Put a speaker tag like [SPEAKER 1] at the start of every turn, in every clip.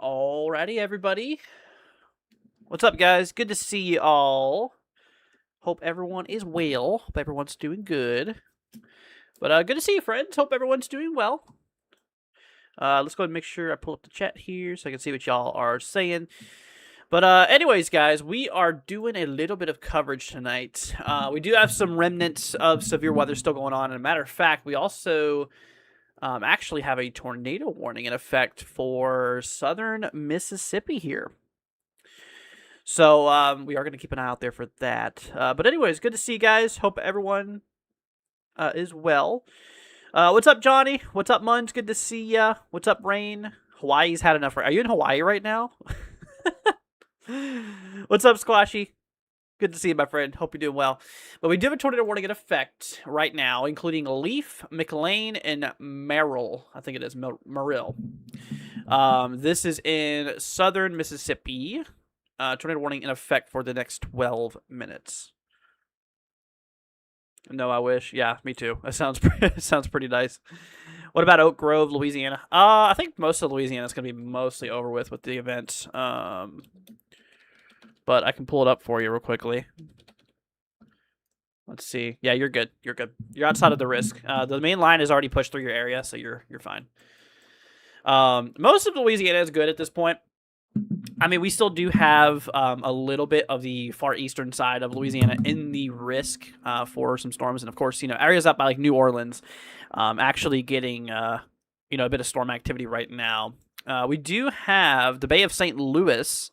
[SPEAKER 1] Alrighty, everybody. What's up, guys? Good to see you all. Hope everyone is well. Hope everyone's doing good. But good to see you, friends. Hope everyone's doing well. Let's go ahead and make sure I pull up the chat here so I can see what y'all are saying. But anyways, guys, we are doing a little bit of coverage tonight. We do have some remnants of severe weather still going on. And a matter of fact, we also actually have a tornado warning in effect for southern Mississippi here. So we are going to keep an eye out there for that. But anyways, good to see you guys. Hope everyone is well. What's up, Johnny? What's up, Munch? Good to see ya. What's up, Rain? Hawaii's had enough. Are you in Hawaii right now? What's up, Squashy? Good to see you, my friend. Hope you're doing well. But we do have a tornado warning in effect right now, including Leaf, McLean, and Merrill. I think it is Merrill. This is in southern Mississippi. Tornado warning in effect for the next 12 minutes. No, I wish. Yeah, me too. That sounds sounds pretty nice. What about Oak Grove, Louisiana? I think most of Louisiana is going to be mostly over with the events. But I can pull it up for you real quickly. Let's see. Yeah, you're good. You're good. You're outside of the risk. The main line is already pushed through your area, so you're fine. Most of Louisiana is good at this point. I mean, we still do have a little bit of the far eastern side of Louisiana in the risk for some storms. And, of course, areas up by, like, New Orleans actually getting, a bit of storm activity right now. We do have the Bay of St. Louis,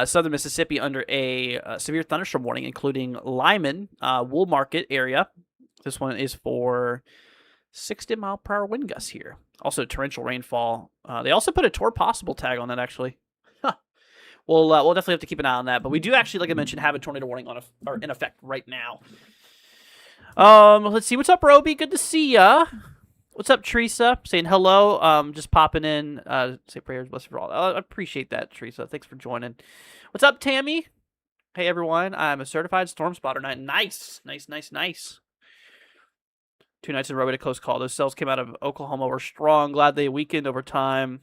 [SPEAKER 1] southern Mississippi, under a severe thunderstorm warning, including Lyman, Wool Market area. This one is for 60-mile-per-hour wind gusts here. Also, torrential rainfall. They also put a tour possible tag on that, actually. We'll definitely have to keep an eye on that. But we do actually, like I mentioned, have a tornado warning in effect right now. Let's see. What's up, Roby? Good to see ya. What's up, Teresa? Saying hello. Just popping in. Say prayers, blessed for all. I appreciate that, Teresa. Thanks for joining. What's up, Tammy? Hey, everyone. I'm a certified storm spotter. Nice. 2 nights in a row at a close call. Those cells came out of Oklahoma were strong. Glad they weakened over time.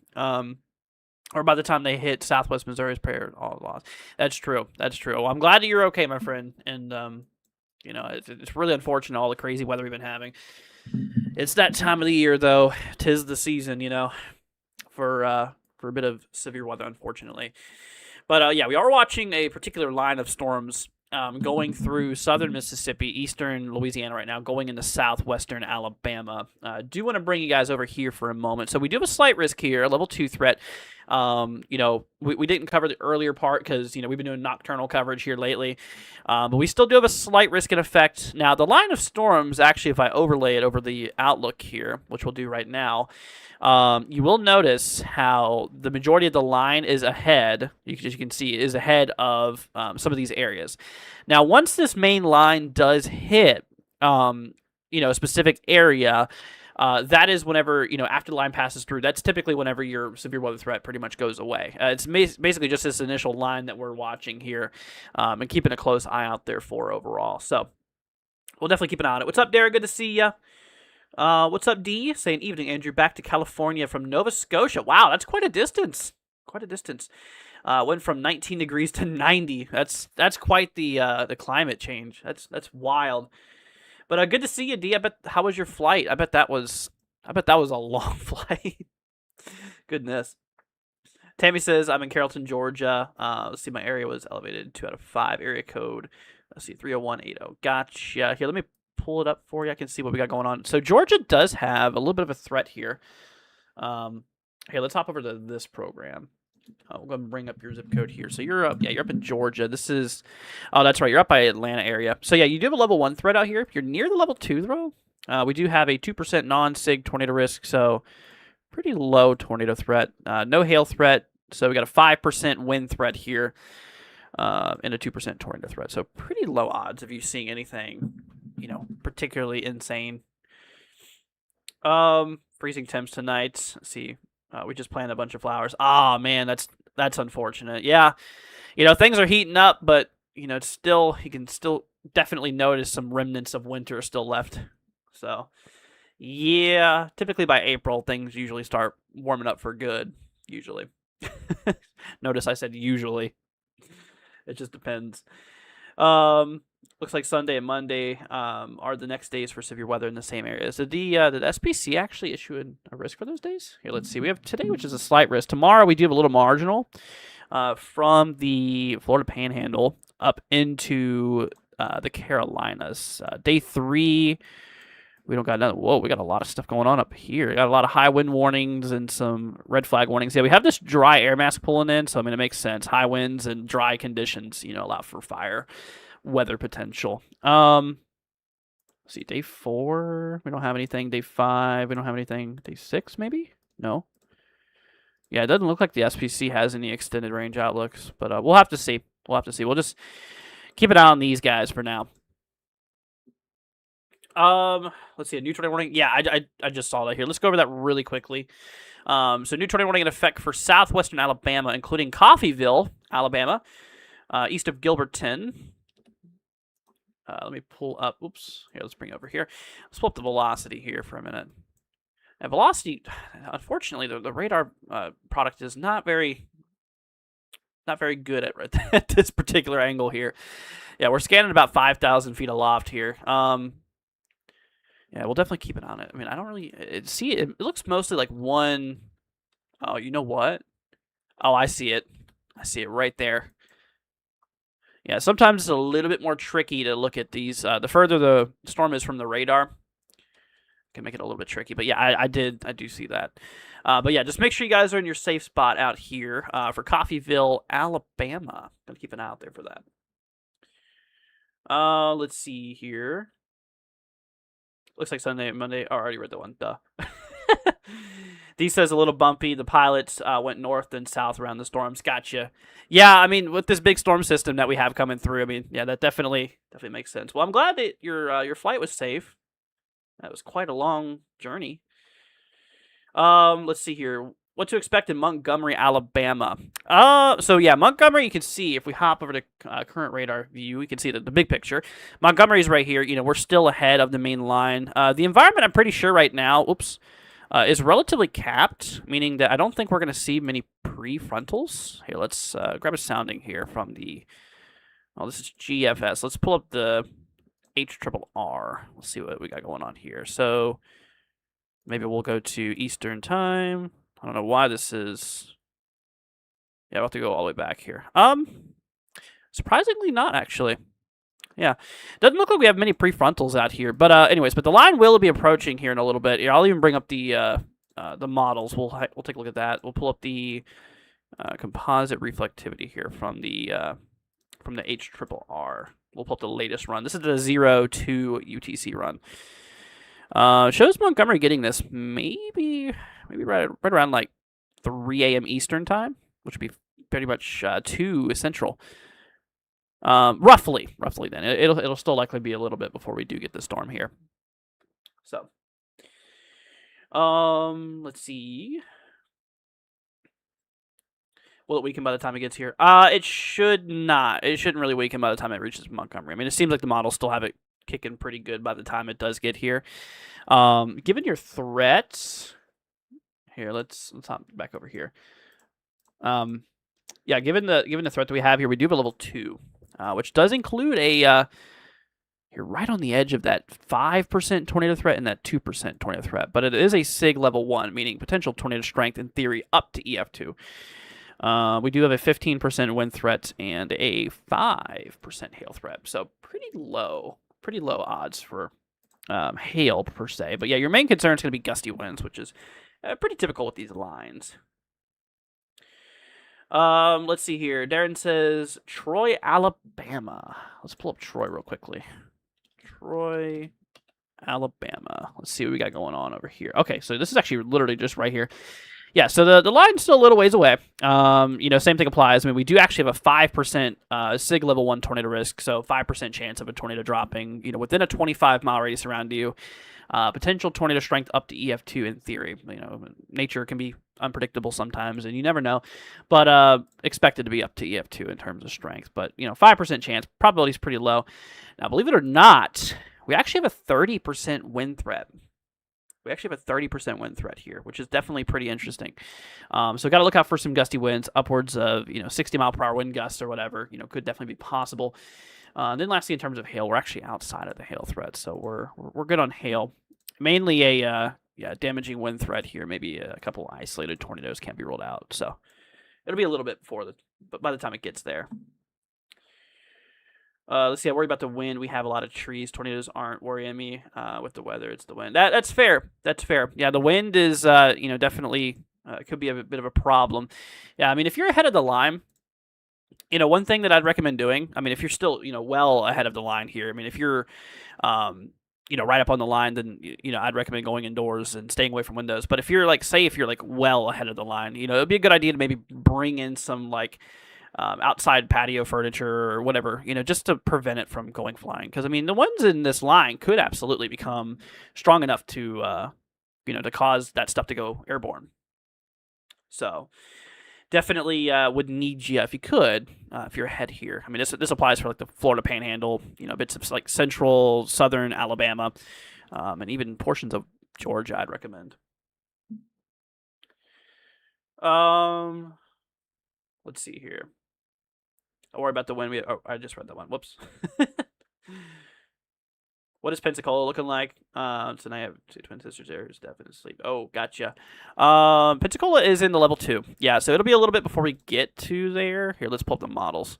[SPEAKER 1] Or by the time they hit Southwest Missouri's prayer all lost. That's true. Well, I'm glad that you're okay, my friend. And it's really unfortunate all the crazy weather we've been having. It's that time of the year, though. 'Tis the season, for a bit of severe weather, unfortunately. But yeah, we are watching a particular line of storms going through southern Mississippi, eastern Louisiana right now, going into southwestern Alabama. I do want to bring you guys over here for a moment. So we do have a slight risk here, a level 2 threat. We didn't cover the earlier part because, we've been doing nocturnal coverage here lately. But we still do have a slight risk in effect. Now, the line of storms, actually, if I overlay it over the outlook here, which we'll do right now, you will notice how the majority of the line is ahead, as you can see, is ahead of some of these areas. Now, once this main line does hit, a specific area, that is whenever, after the line passes through, that's typically whenever your severe weather threat pretty much goes away. It's basically just this initial line that we're watching here and keeping a close eye out there for overall. So we'll definitely keep an eye on it. What's up, Derek? Good to see ya. What's up, D? Saying evening, Andrew. Back to California from Nova Scotia. Wow, that's quite a distance. Went from 19 degrees to 90. That's quite the climate change. That's wild. But good to see you, D. How was your flight? I bet that was a long flight. Goodness. Tammy says I'm in Carrollton, Georgia. Let's see, my area was elevated 2 out of 5. Area code. Let's see, 30180. Gotcha. Here, let me pull it up for you. I can see what we got going on. So Georgia does have a little bit of a threat here. Here, let's hop over to this program. We're going to bring up your zip code here. So you're up. Yeah, you're up in Georgia. This is, oh, that's right. You're up by Atlanta area. So yeah, you do have a level 1 threat out here. If you're near the level 2 throw, we do have a 2% non-sig tornado risk. So pretty low tornado threat. No hail threat. So we got a 5% wind threat here. And a 2% tornado threat. So pretty low odds of you seeing anything, particularly insane. Freezing temps tonight. Let's see. We just planted a bunch of flowers. Ah, man, that's unfortunate. Yeah, things are heating up, but it's still, you can still definitely notice some remnants of winter still left. So, yeah, typically by April things usually start warming up for good. Usually. Notice I said usually. It just depends. Um, Looks like Sunday and Monday are the next days for severe weather in the same areas. Did the SPC actually issue a risk for those days? Here, let's see. We have today, which is a slight risk. Tomorrow, we do have a little marginal from the Florida Panhandle up into the Carolinas. Day 3, we don't got nothing. Whoa, we got a lot of stuff going on up here. We got a lot of high wind warnings and some red flag warnings. Yeah, we have this dry air mass pulling in, so I mean it makes sense. High winds and dry conditions, allow for fire weather potential. Let's see, day 4, we don't have anything. Day 5, we don't have anything. Day 6, maybe? No. Yeah, it doesn't look like the SPC has any extended range outlooks, but we'll have to see. We'll just keep an eye on these guys for now. Let's see, a new tornado warning. Yeah, I just saw that here. Let's go over that really quickly. So new tornado warning in effect for southwestern Alabama, including Coffeyville, Alabama, east of Gilberton. Let me pull up. Oops. Here, let's bring it over here. Let's pull up the velocity here for a minute. And velocity, unfortunately, the radar product is not very good at this particular angle here. Yeah, we're scanning about 5,000 feet aloft here. Yeah, we'll definitely keep an eye on it. I mean, I don't really see it. It looks mostly like one. Oh, you know what? Oh, I see it. I see it right there. Yeah, sometimes it's a little bit more tricky to look at these. The further the storm is from the radar, can make it a little bit tricky. But yeah, I do see that. But yeah, just make sure you guys are in your safe spot out here for Coffeyville, Alabama. Gonna keep an eye out there for that. Let's see here. Looks like Sunday and Monday. Oh, I already read that one. Duh. D says a little bumpy. The pilots went north and south around the storms. Gotcha. Yeah, I mean, with this big storm system that we have coming through, I mean, yeah, that definitely makes sense. Well, I'm glad that your flight was safe. That was quite a long journey. Let's see here. What to expect in Montgomery, Alabama. So yeah, Montgomery, you can see if we hop over to current radar view, we can see the big picture. Montgomery's right here. We're still ahead of the main line. The environment, I'm pretty sure right now, is relatively capped, meaning that I don't think we're going to see many prefrontals. Here, let's grab a sounding here from the. Oh, this is GFS. Let's pull up the HRRR. Let's see what we got going on here. So maybe we'll go to Eastern time. I don't know why this is. Yeah, we'll have to go all the way back here. Surprisingly not, actually. Yeah, doesn't look like we have many prefrontals out here. But anyways, but the line will be approaching here in a little bit. Here, I'll even bring up the models. We'll take a look at that. We'll pull up the composite reflectivity here from the HRRR. We'll pull up the latest run. This is the 02 UTC run. Shows Montgomery getting this maybe right around like 3 a.m. Eastern time, which would be pretty much 2 Central. Roughly then. It'll still likely be a little bit before we do get the storm here. So, let's see. Will it weaken by the time it gets here? It should not. It shouldn't really weaken by the time it reaches Montgomery. I mean, it seems like the models still have it kicking pretty good by the time it does get here. Given your threats, here let's hop back over here. Yeah, given the threat that we have here, we do have a level 2, which does include a. You're right on the edge of that 5% tornado threat and that 2% tornado threat, but it is a SIG level 1, meaning potential tornado strength in theory up to EF2. We do have a 15% wind threat and a 5% hail threat, so pretty low odds for hail per se. But yeah, your main concern is going to be gusty winds, which is pretty typical with these lines. Let's see here. Darren says Troy, Alabama. Let's pull up Troy real quickly. Troy, Alabama. Let's see what we got going on over here. Okay, so this is actually literally just right here. Yeah, so the line's still a little ways away. Same thing applies. I mean, we do actually have a 5% SIG level 1 tornado risk, so 5% chance of a tornado dropping, within a 25-mile radius around you. Potential tornado strength up to EF2 in theory. Nature can be unpredictable sometimes, and you never know. But expected to be up to EF2 in terms of strength. But, 5% chance. Probability is pretty low. Now, believe it or not, we actually have a 30% wind threat. We actually have a 30% wind threat here, which is definitely pretty interesting. So got to look out for some gusty winds, upwards of 60-mile-per-hour wind gusts or whatever. Could definitely be possible. Then lastly, in terms of hail, we're actually outside of the hail threat, so we're good on hail. Mainly a damaging wind threat here. Maybe a couple isolated tornadoes can't be ruled out. So it'll be a little bit but by the time it gets there. Let's see. I worry about the wind. We have a lot of trees. Tornadoes aren't worrying me with the weather. It's the wind. That's fair. That's fair. Yeah, the wind is definitely could be a bit of a problem. Yeah, I mean, if you're ahead of the line, one thing that I'd recommend doing. I mean, if you're still well ahead of the line here. I mean, if you're right up on the line, then I'd recommend going indoors and staying away from windows. But if you're well ahead of the line, it'd be a good idea to maybe bring in some outside patio furniture or whatever, just to prevent it from going flying. Because I mean, the ones in this line could absolutely become strong enough to to cause that stuff to go airborne. So definitely would need you if you could, if you're ahead here. I mean, this applies for the Florida Panhandle, bits of central, southern Alabama, and even portions of Georgia. I'd recommend. Let's see here. Don't worry about the wind. I just read that one. Whoops. What is Pensacola looking like? Tonight I have two twin sisters there who's definitely asleep. Oh, gotcha. Pensacola is in the level 2. Yeah, so it'll be a little bit before we get to there. Here, let's pull up the models.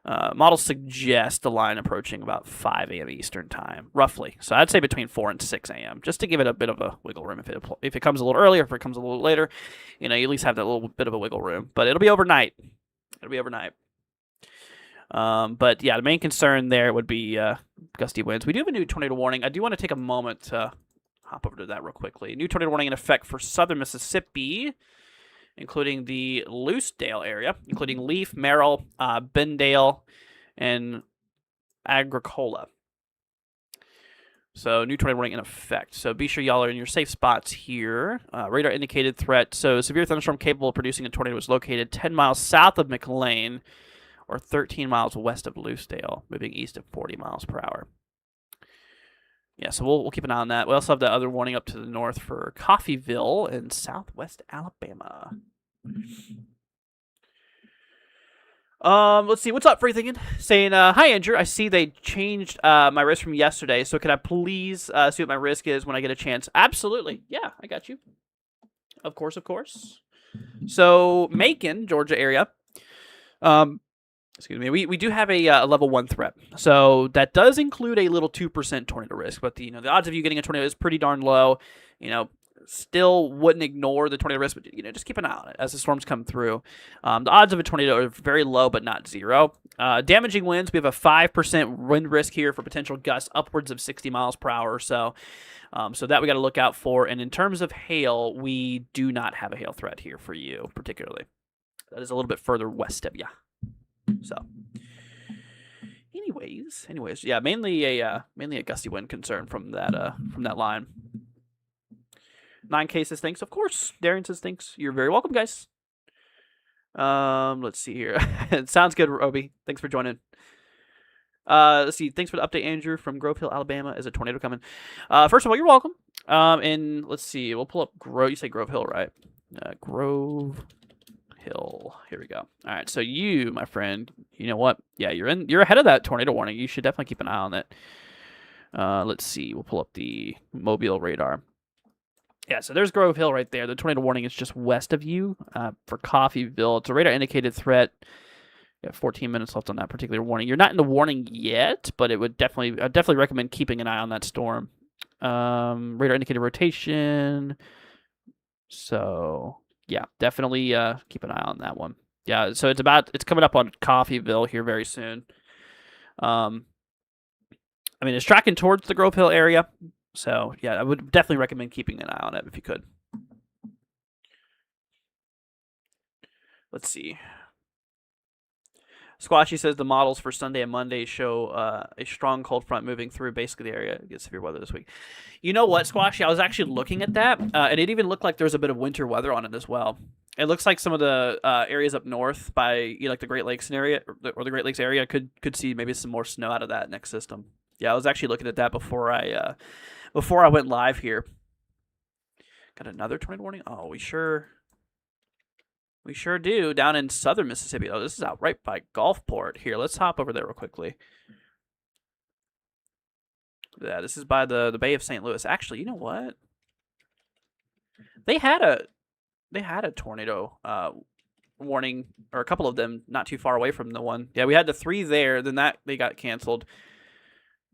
[SPEAKER 1] Models suggest the line approaching about 5 a.m. Eastern time, roughly. So I'd say between 4 and 6 a.m., just to give it a bit of a wiggle room. If it comes a little earlier, if it comes a little later, you at least have that little bit of a wiggle room. But it'll be overnight. But yeah, the main concern there would be gusty winds. We do have a new tornado warning. I do want to take a moment to hop over to that real quickly. New tornado warning in effect for southern Mississippi, including the Loosedale area, including Leaf, Merrill, Bendale, and Agricola. So new tornado warning in effect. So be sure y'all are in your safe spots here. Radar indicated threat. So severe thunderstorm capable of producing a tornado is located 10 miles south of McLean, or 13 miles west of Loosedale, moving east at 40 miles per hour. Yeah, so we'll keep an eye on that. We also have the other warning up to the north for Coffeyville in southwest Alabama. Let's see. What's up, Free Thinking? Saying, hi, Andrew. I see they changed my risk from yesterday, so can I please see what my risk is when I get a chance? Absolutely. Yeah, I got you. Of course. So, Macon, Georgia area. Excuse me. We do have a level 1 threat, so that does include a little 2% tornado risk. But the odds of you getting a tornado is pretty darn low. Still wouldn't ignore the tornado risk, but just keep an eye on it as the storms come through. The odds of a tornado are very low, but not zero. Damaging winds. We have a 5% wind risk here for potential gusts upwards of 60 miles per hour or so. So that we got to look out for. And in terms of hail, we do not have a hail threat here for you particularly. That is a little bit further west of you. So, anyways, yeah, mainly a gusty wind concern from that line. 9K says thanks, of course. Darian says thanks. You're very welcome, guys. Let's see here. It sounds good, Roby. Thanks for joining. Let's see. Thanks for the update, Andrew, from Grove Hill, Alabama. Is a tornado coming? First of all, you're welcome. And let's see. We'll pull up You say Grove Hill, right? Grove Hill. Here we go. All right. So you, my friend, you know what? Yeah, you're ahead of that tornado warning. You should definitely keep an eye on it. Let's see. We'll pull up the mobile radar. Yeah, so there's Grove Hill right there. The tornado warning is just west of you for Coffeyville. It's a radar indicated threat. You have 14 minutes left on that particular warning. You're not in the warning yet, but I'd definitely recommend keeping an eye on that storm. Radar indicated rotation. So yeah, definitely keep an eye on that one. Yeah, so it's coming up on Coffeyville here very soon. I mean, it's tracking towards the Grove Hill area. So yeah, I would definitely recommend keeping an eye on it if you could. Let's see. Squashy says the models for Sunday and Monday show a strong cold front moving through basically the area. Get severe weather this week. You know what, Squashy? I was actually looking at that, and it even looked like there's a bit of winter weather on it as well. It looks like some of the areas up north by like the Great Lakes area or the Great Lakes area could see maybe some more snow out of that next system. Yeah, I was actually looking at that before I went live here. Got another tornado warning? Oh, we sure do. Down in southern Mississippi. Oh, this is out right by Gulfport. Here, let's hop over there real quickly. Yeah, this is by the Bay of St. Louis. Actually, you know what? They had a tornado warning, or a couple of them, not too far away from the one. Yeah, we had the 3 there. Then they got canceled,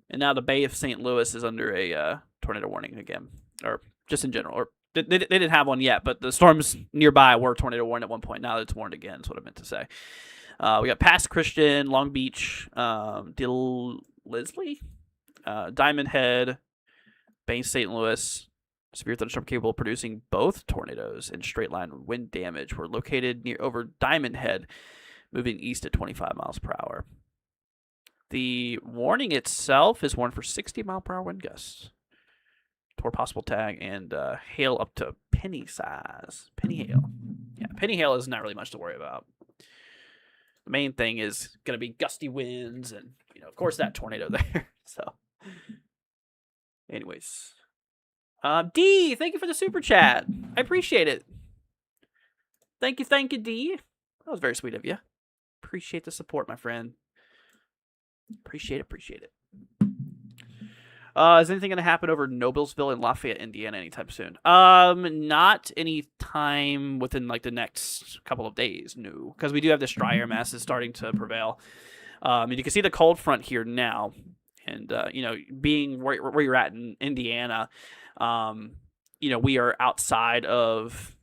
[SPEAKER 1] and now the Bay of St. Louis is under a tornado warning again, or just in general. Or they didn't have one yet, but the storms nearby were tornado warned at one point. Now it's warned again. Is what I meant to say. We got Pass Christian, Long Beach, Leslie, Diamond Head, Bay St. Louis. Severe thunderstorm capable of producing both tornadoes and straight line wind damage were located near over Diamond Head, moving east at 25 miles per hour. The warning itself is warned for 60-mile-per-hour wind gusts. Toward possible tag and hail up to penny size. Penny hail. Yeah, penny hail is not really much to worry about. The main thing is going to be gusty winds and, of course, that tornado there. So, anyways. D, thank you for the super chat. I appreciate it. Thank you, D. That was very sweet of you. Appreciate the support, my friend. Appreciate it. Is anything going to happen over Noblesville and Lafayette, Indiana anytime soon? Not any time within the next couple of days, no. Because we do have this dry air masses starting to prevail. And you can see the cold front here now. And, being where you're at in Indiana, we are outside of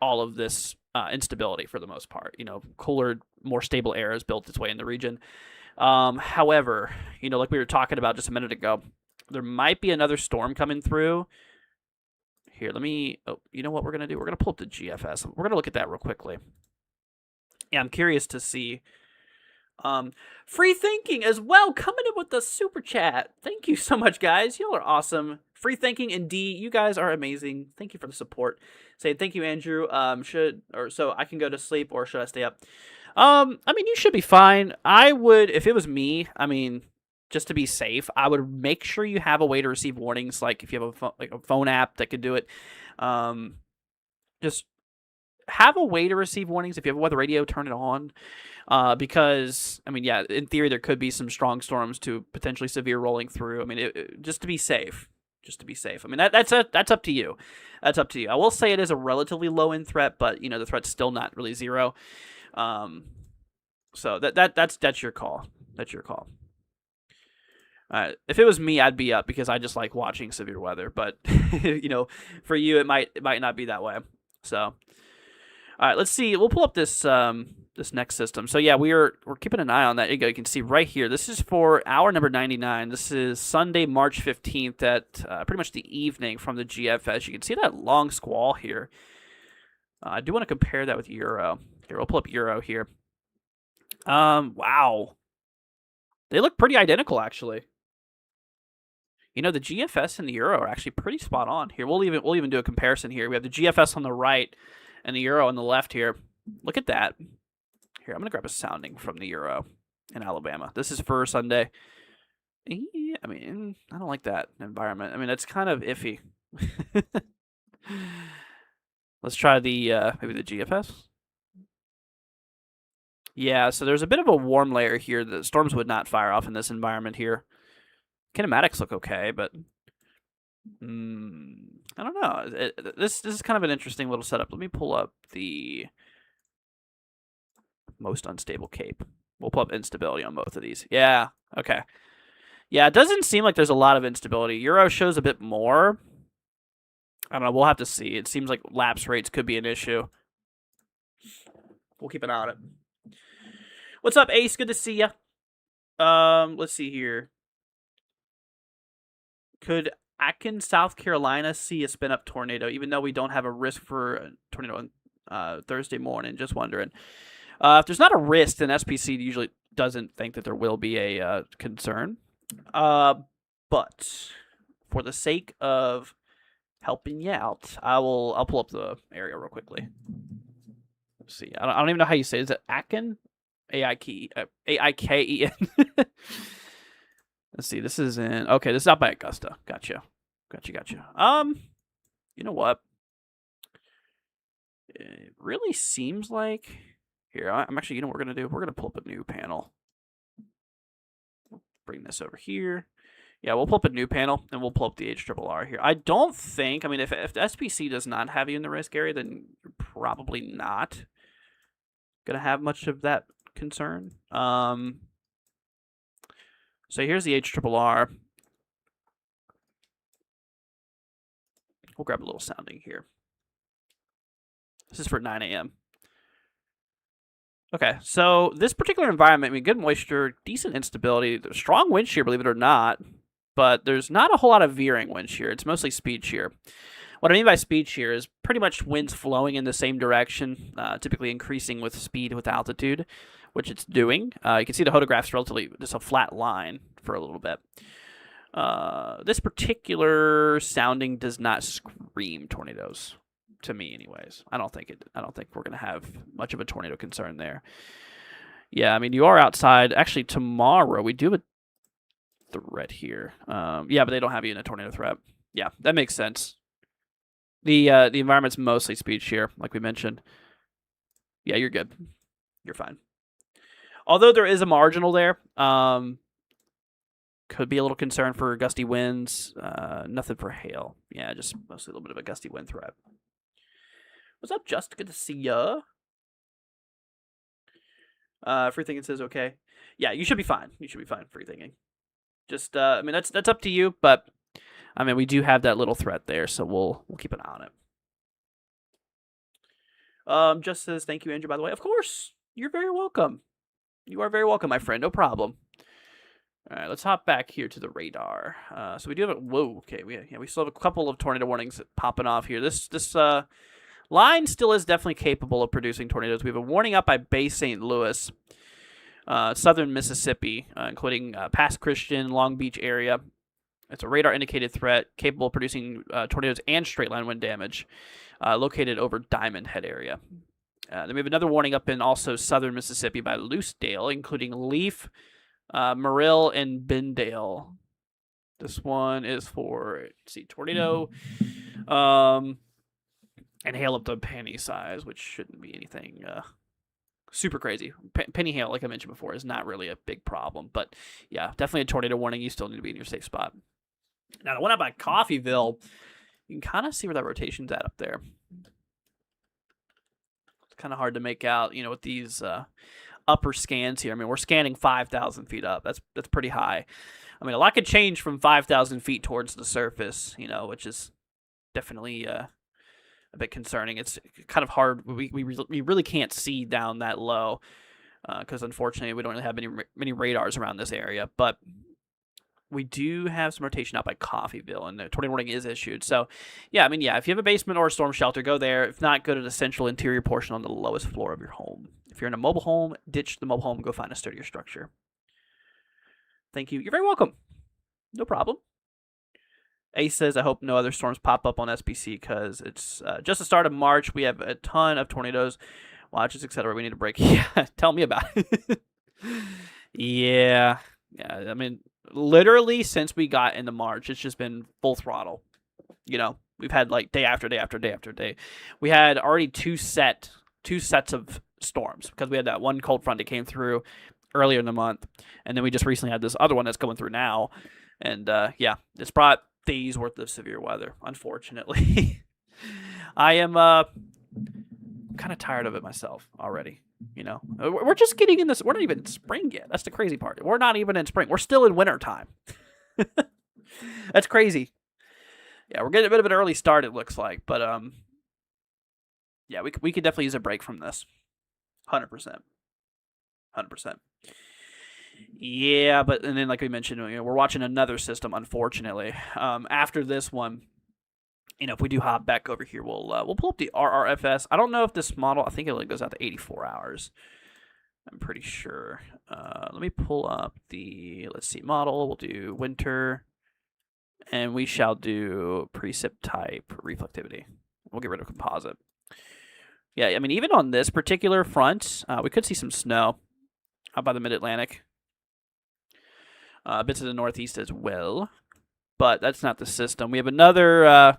[SPEAKER 1] all of this instability for the most part. Cooler, more stable air has built its way in the region. However, like we were talking about just a minute ago, there might be another storm coming through. Here, you know what we're going to do? We're going to pull up the GFS. We're going to look at that real quickly. Yeah, I'm curious to see. Free Thinking as well, coming in with the super chat. Thank you so much, guys. Y'all are awesome. Free Thinking and D, you guys are amazing. Thank you for the support. Say thank you, Andrew. So I can go to sleep or should I stay up? You should be fine. I would, if it was me, just to be safe, I would make sure you have a way to receive warnings. Like if you have a phone app that could do it, just have a way to receive warnings. If you have a weather radio, turn it on. Because in theory, there could be some strong storms to potentially severe rolling through. Just to be safe. That's up to you. That's up to you. I will say it is a relatively low end threat, but the threat's still not really zero. So that's your call. That's your call. If it was me, I'd be up because I just like watching severe weather. But for you, it might not be that way. So, all right, let's see. We'll pull up this this next system. So yeah, we're keeping an eye on that. You can see right here. This is for hour number 99. This is Sunday, March 15th at pretty much the evening from the GFS. You can see that long squall here. I do want to compare that with Euro. Here, we'll pull up Euro here. Wow. They look pretty identical, actually. The GFS and the Euro are actually pretty spot on. Here, we'll even do a comparison here. We have the GFS on the right and the Euro on the left here. Look at that. Here, I'm going to grab a sounding from the Euro in Alabama. This is for Sunday. Yeah, I don't like that environment. It's kind of iffy. Let's try the maybe the GFS. Yeah, so there's a bit of a warm layer here. The storms would not fire off in this environment here. Kinematics look okay, but I don't know. This is kind of an interesting little setup. Let me pull up the most unstable cape. We'll pull up instability on both of these. Yeah, okay. Yeah, it doesn't seem like there's a lot of instability. Euro shows a bit more. I don't know. We'll have to see. It seems like lapse rates could be an issue. We'll keep an eye on it. What's up, Ace? Good to see ya. Let's see here. Could Atkins, South Carolina see a spin-up tornado, even though we don't have a risk for a tornado on Thursday morning? Just wondering. If there's not a risk, then SPC usually doesn't think that there will be a concern. But for the sake of helping you out, I'll pull up the area real quickly. Let's see. I don't even know how you say it. Is it Aitken? A-I-K-E-N. Let's see. This is in... Okay, this is out by Augusta. Gotcha. You know what? It really seems like... Here, I'm actually, you know what we're going to do? We're going to pull up a new panel. Bring this over here. Yeah, we'll pull up a new panel, and we'll pull up the HRRR here. I don't think... I mean, if the SPC does not have you in the risk area, then you're probably not going to have much of that concern. So here's the HRRR. We'll grab a little sounding here. This is for 9 a.m. Okay, so this particular environment, I mean, good moisture, decent instability, strong wind shear, believe it or not, but there's not a whole lot of veering wind shear. It's mostly speed shear. What I mean by speed shear is pretty much winds flowing in the same direction, typically increasing with speed with altitude, which it's doing. You can see the photograph's relatively just a flat line for a little bit. This particular sounding does not scream tornadoes. To me, anyways. I don't think we're gonna have much of a tornado concern there. Yeah, I mean, you are outside. Actually, tomorrow we do have a threat here. Yeah, but they don't have you in a tornado threat. Yeah, that makes sense. The environment's mostly speed shear, like we mentioned. Yeah, you're good. You're fine. Although there is a marginal there. Could be a little concern for gusty winds. Nothing for hail. Yeah, just mostly a little bit of a gusty wind threat. What's up, Just? Good to see ya. Free thinking says okay. Yeah, you should be fine. You should be fine, free thinking. Just, I mean, that's up to you, but I mean, we do have that little threat there, so we'll keep an eye on it. Just says thank you, Andrew. By the way, of course, you're very welcome. You are very welcome, my friend. No problem. All right, let's hop back here to the radar. So we do have a whoa. Okay, we still have a couple of tornado warnings popping off here. This line still is definitely capable of producing tornadoes. We have a warning up by Bay St. Louis, southern Mississippi, including past Christian, Long Beach area. It's a radar-indicated threat capable of producing tornadoes and straight-line wind damage, located over Diamond Head area. Then we have another warning up in also southern Mississippi by Loosedale, including Leaf, Morill, and Bendale. This one is for, let's see, tornado. And hail up to penny size, which shouldn't be anything super crazy. Penny hail, like I mentioned before, is not really a big problem. But yeah, definitely a tornado warning. You still need to be in your safe spot. Now, the one out by Coffeyville, you can kind of see where that rotation's at up there. It's kind of hard to make out, you know, with these upper scans here. I mean, we're scanning 5,000 feet up. That's pretty high. I mean, a lot could change from 5,000 feet towards the surface, you know, which is definitely a bit concerning. It's kind of hard. We really can't see down that low because unfortunately we don't really have many radars around this area. But we do have some rotation out by Coffeyville, and the tornado warning is issued. So, yeah, I mean, yeah, if you have a basement or a storm shelter, go there. If not, go to the central interior portion on the lowest floor of your home. If you're in a mobile home, ditch the mobile home and go find a sturdier structure. Thank you. You're very welcome. No problem. Ace says, I hope no other storms pop up on SPC because it's just the start of March. We have a ton of tornadoes, watches, etc. We need a break. Yeah, tell me about it. Yeah. I mean, literally since we got into March, it's just been full throttle. You know, we've had like day after day after day after day. We had already two sets of storms because we had that one cold front that came through earlier in the month, and then we just recently had this other one that's going through now. And yeah, it's brought days worth of severe weather, unfortunately. I am kind of tired of it myself already. You know, we're just getting in this. We're not even in spring yet. That's the crazy part. We're not even in spring. We're still in winter time. That's crazy. Yeah, we're getting a bit of an early start, it looks like, but yeah, we could definitely use a break from this. 100%. Yeah, but and then like we mentioned, you know, we're watching another system. Unfortunately, after this one, you know, if we do hop back over here, we'll pull up the RRFS. I don't know if this model. I think it only goes out to 84 hours. I'm pretty sure. Let me pull up the model. We'll do winter, and we shall do precip type reflectivity. We'll get rid of composite. Yeah, I mean, even on this particular front, we could see some snow out by the Mid-Atlantic. Bits of the Northeast as well, but that's not the system. We have another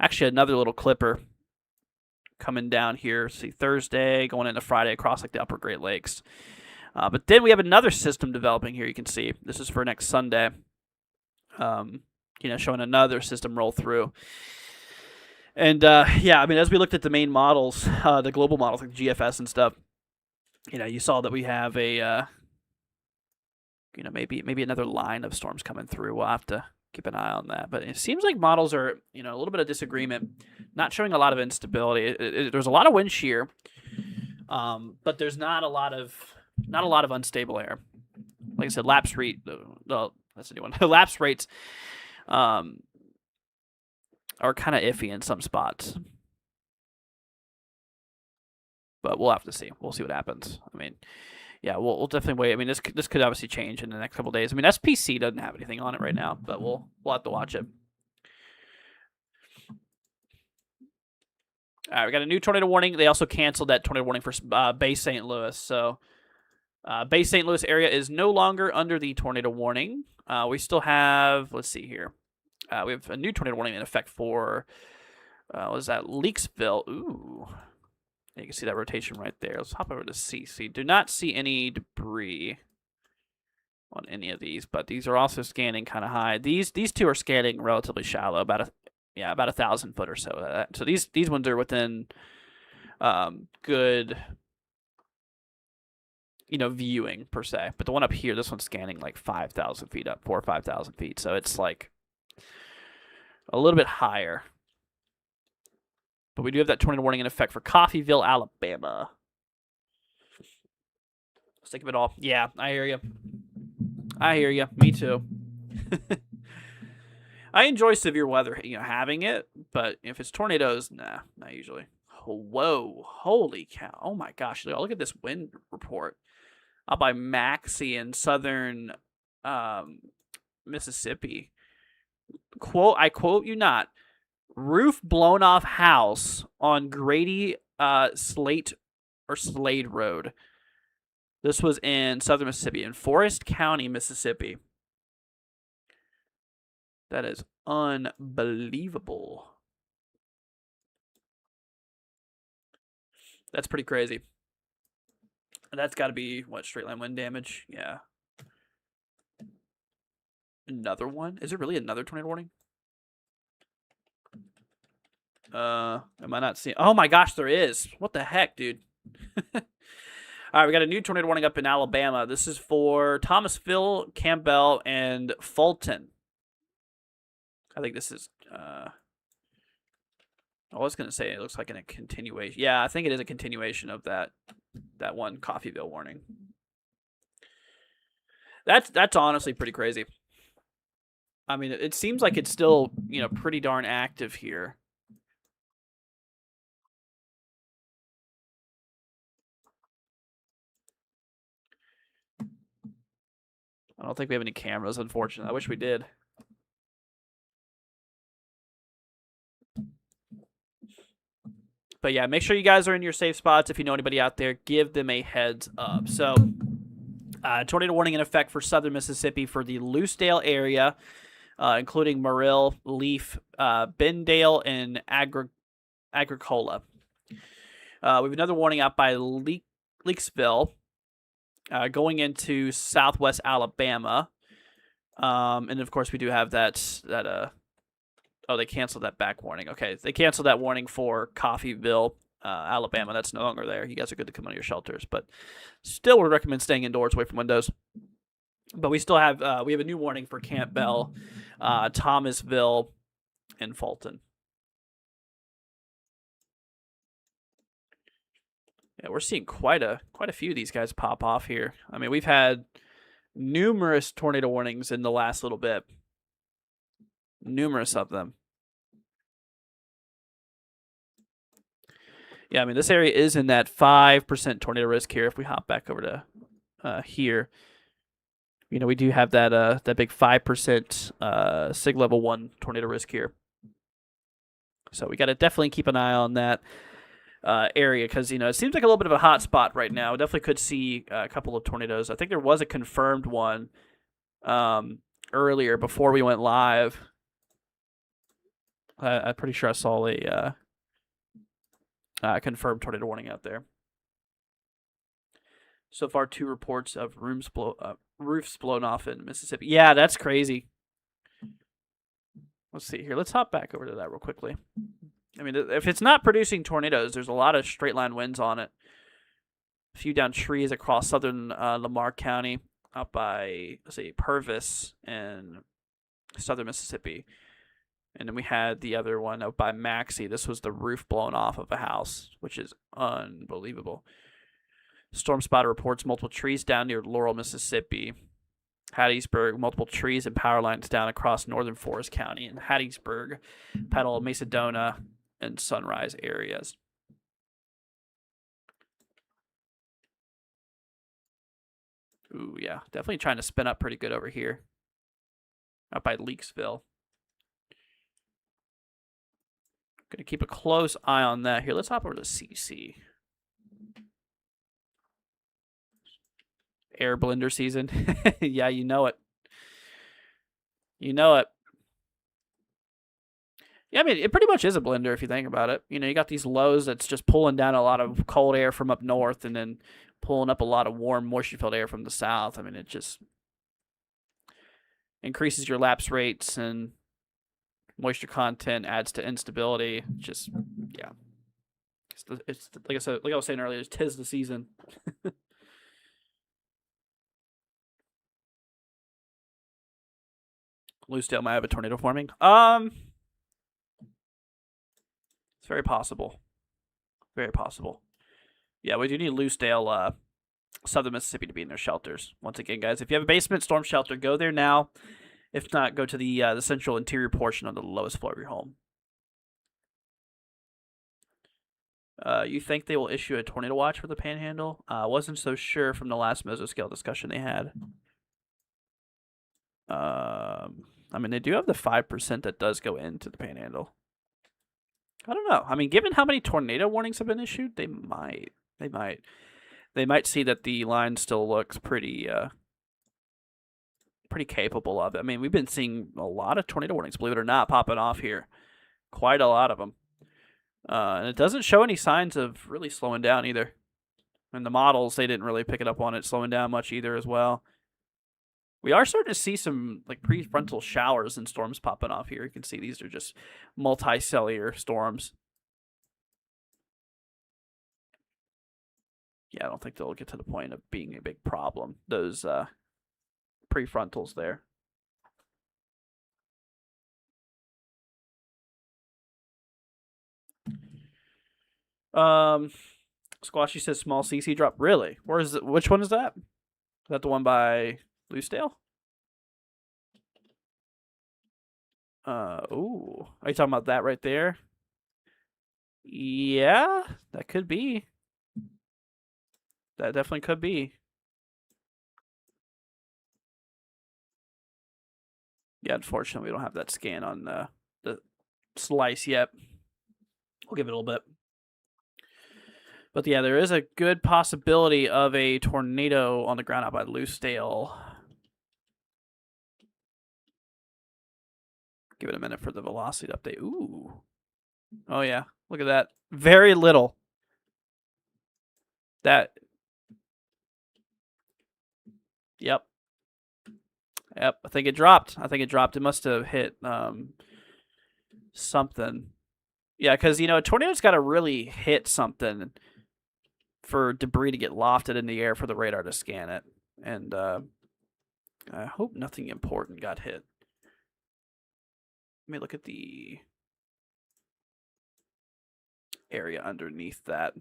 [SPEAKER 1] little clipper coming down here. See, Thursday going into Friday across like the Upper Great Lakes. But then we have another system developing here. You can see this is for next Sunday. Showing another system roll through. And yeah, I mean, as we looked at the main models, the global models like GFS and stuff, you saw that we have a maybe another line of storms coming through. We'll have to keep an eye on that. But it seems like models are, a little bit of disagreement, not showing a lot of instability. There's a lot of wind shear, but there's not a lot of unstable air. Like I said, lapse rate. That's a new one. Lapse rates are kind of iffy in some spots. But we'll have to see. We'll see what happens. I mean, yeah, we'll definitely wait. I mean, this could obviously change in the next couple of days. I mean, SPC doesn't have anything on it right now, but we'll have to watch it. All right, we got a new tornado warning. They also canceled that tornado warning for Bay St. Louis. So Bay St. Louis area is no longer under the tornado warning. We still have, let's see here. We have a new tornado warning in effect for, what is that, Leaksville. Ooh. You can see that rotation right there. Let's hop over to CC. Do not see any debris on any of these, but these are also scanning kind of high. These two are scanning relatively shallow, about 1,000 foot or so. So these ones are within good, viewing per se. But the one up here, this one's scanning like 5,000 feet up, 4,000 or 5,000 feet. So it's like a little bit higher. But we do have that tornado warning in effect for Coffeyville, Alabama. Let's think of it all. Yeah, I hear you. Me too. I enjoy severe weather, having it, but if it's tornadoes, nah, not usually. Whoa, holy cow. Oh my gosh, look at this wind report up by Maxie in southern Mississippi. I quote you not. Roof blown off house on Grady Slade Road. This was in southern Mississippi, in Forest County, Mississippi. That is unbelievable. That's pretty crazy. That's got to be, what, straight line wind damage? Yeah. Another one? Is it really another tornado warning? Am I not seeing? Oh my gosh, there is. What the heck, dude? All right, we got a new tornado warning up in Alabama. This is for Thomasville, Campbell, and Fulton. I think this is, I was going to say it looks like a continuation. Yeah, I think it is a continuation of that one Coffeyville warning. That's honestly pretty crazy. I mean, it seems like it's still, pretty darn active here. I don't think we have any cameras, unfortunately. I wish we did. But yeah, make sure you guys are in your safe spots. If you know anybody out there, give them a heads up. So, tornado warning in effect for southern Mississippi for the Loosedale area, including Murrill, Leaf, Bendale, and Agricola. We have another warning out by Leaksville, going into southwest Alabama. And of course, we do have that oh, they canceled that back warning. Okay, they canceled that warning for Coffeyville, Alabama. That's no longer there. You guys are good to come out of your shelters, but still would recommend staying indoors, away from windows. But we still have a new warning for Campbell, Thomasville, and Fulton. Yeah, we're seeing quite a few of these guys pop off here. I mean, we've had numerous tornado warnings in the last little bit. Numerous of them. Yeah, I mean, this area is in that 5% tornado risk here. If we hop back over to here, we do have that big 5% SIG level 1 tornado risk here. So we got to definitely keep an eye on that area because, it seems like a little bit of a hot spot right now. Definitely could see a couple of tornadoes. I think there was a confirmed one earlier before we went live. I'm pretty sure I saw confirmed tornado warning out there. So far, 2 reports of roofs blown off in Mississippi. Yeah, that's crazy. Let's see here. Let's hop back over to that real quickly. I mean, if it's not producing tornadoes, there's a lot of straight line winds on it. A few down trees across southern Lamar County, up by, let's see, Purvis and southern Mississippi. And then we had the other one out by Maxie. This was the roof blown off of a house, which is unbelievable. Storm Spotter reports multiple trees down near Laurel, Mississippi. Hattiesburg, multiple trees and power lines down across northern Forest County and Hattiesburg, Petal, Macedona, and Sunrise areas. Ooh, yeah. Definitely trying to spin up pretty good over here. Up by Leakesville. Going to keep a close eye on that here. Let's hop over to CC. Air blender season. Yeah, you know it. You know it. Yeah, I mean, it pretty much is a blender if you think about it. You know, you got these lows that's just pulling down a lot of cold air from up north and then pulling up a lot of warm, moisture-filled air from the south. I mean, it just increases your lapse rates and moisture content, adds to instability. Just, yeah. It's like I said, like I was saying earlier, it's 'tis the season. Loosedale might have a tornado forming. It's very possible. Very possible. Yeah, we do need Loosedale, southern Mississippi to be in their shelters. Once again, guys, if you have a basement storm shelter, go there now. If not, go to the central interior portion of the lowest floor of your home. You think they will issue a tornado watch for the Panhandle? I wasn't so sure from the last mesoscale discussion they had. I mean, they do have the 5% that does go into the Panhandle. I don't know. I mean, given how many tornado warnings have been issued, they might see that the line still looks pretty capable of it. I mean, we've been seeing a lot of tornado warnings, believe it or not, popping off here. Quite a lot of them. And it doesn't show any signs of really slowing down either. And the models, they didn't really pick it up on it slowing down much either as well. We are starting to see some like prefrontal showers and storms popping off here. You can see these are just multicellular storms. Yeah, I don't think they'll get to the point of being a big problem. Those prefrontals there. Squashy says small CC drop. Really? Where is it? Which one is that? Is that the one by Loosedale? Ooh. Are you talking about that right there? Yeah, that could be. That definitely could be. Yeah, unfortunately, we don't have that scan on the slice yet. We'll give it a little bit. But yeah, there is a good possibility of a tornado on the ground out by Loosedale. Give it a minute for the velocity update. Ooh. Oh, yeah. Look at that. Very little. That. Yep. Yep. I think it dropped. It must have hit something. Yeah, because, you know, a tornado's got to really hit something for debris to get lofted in the air for the radar to scan it. And I hope nothing important got hit. Let me look at the area underneath that.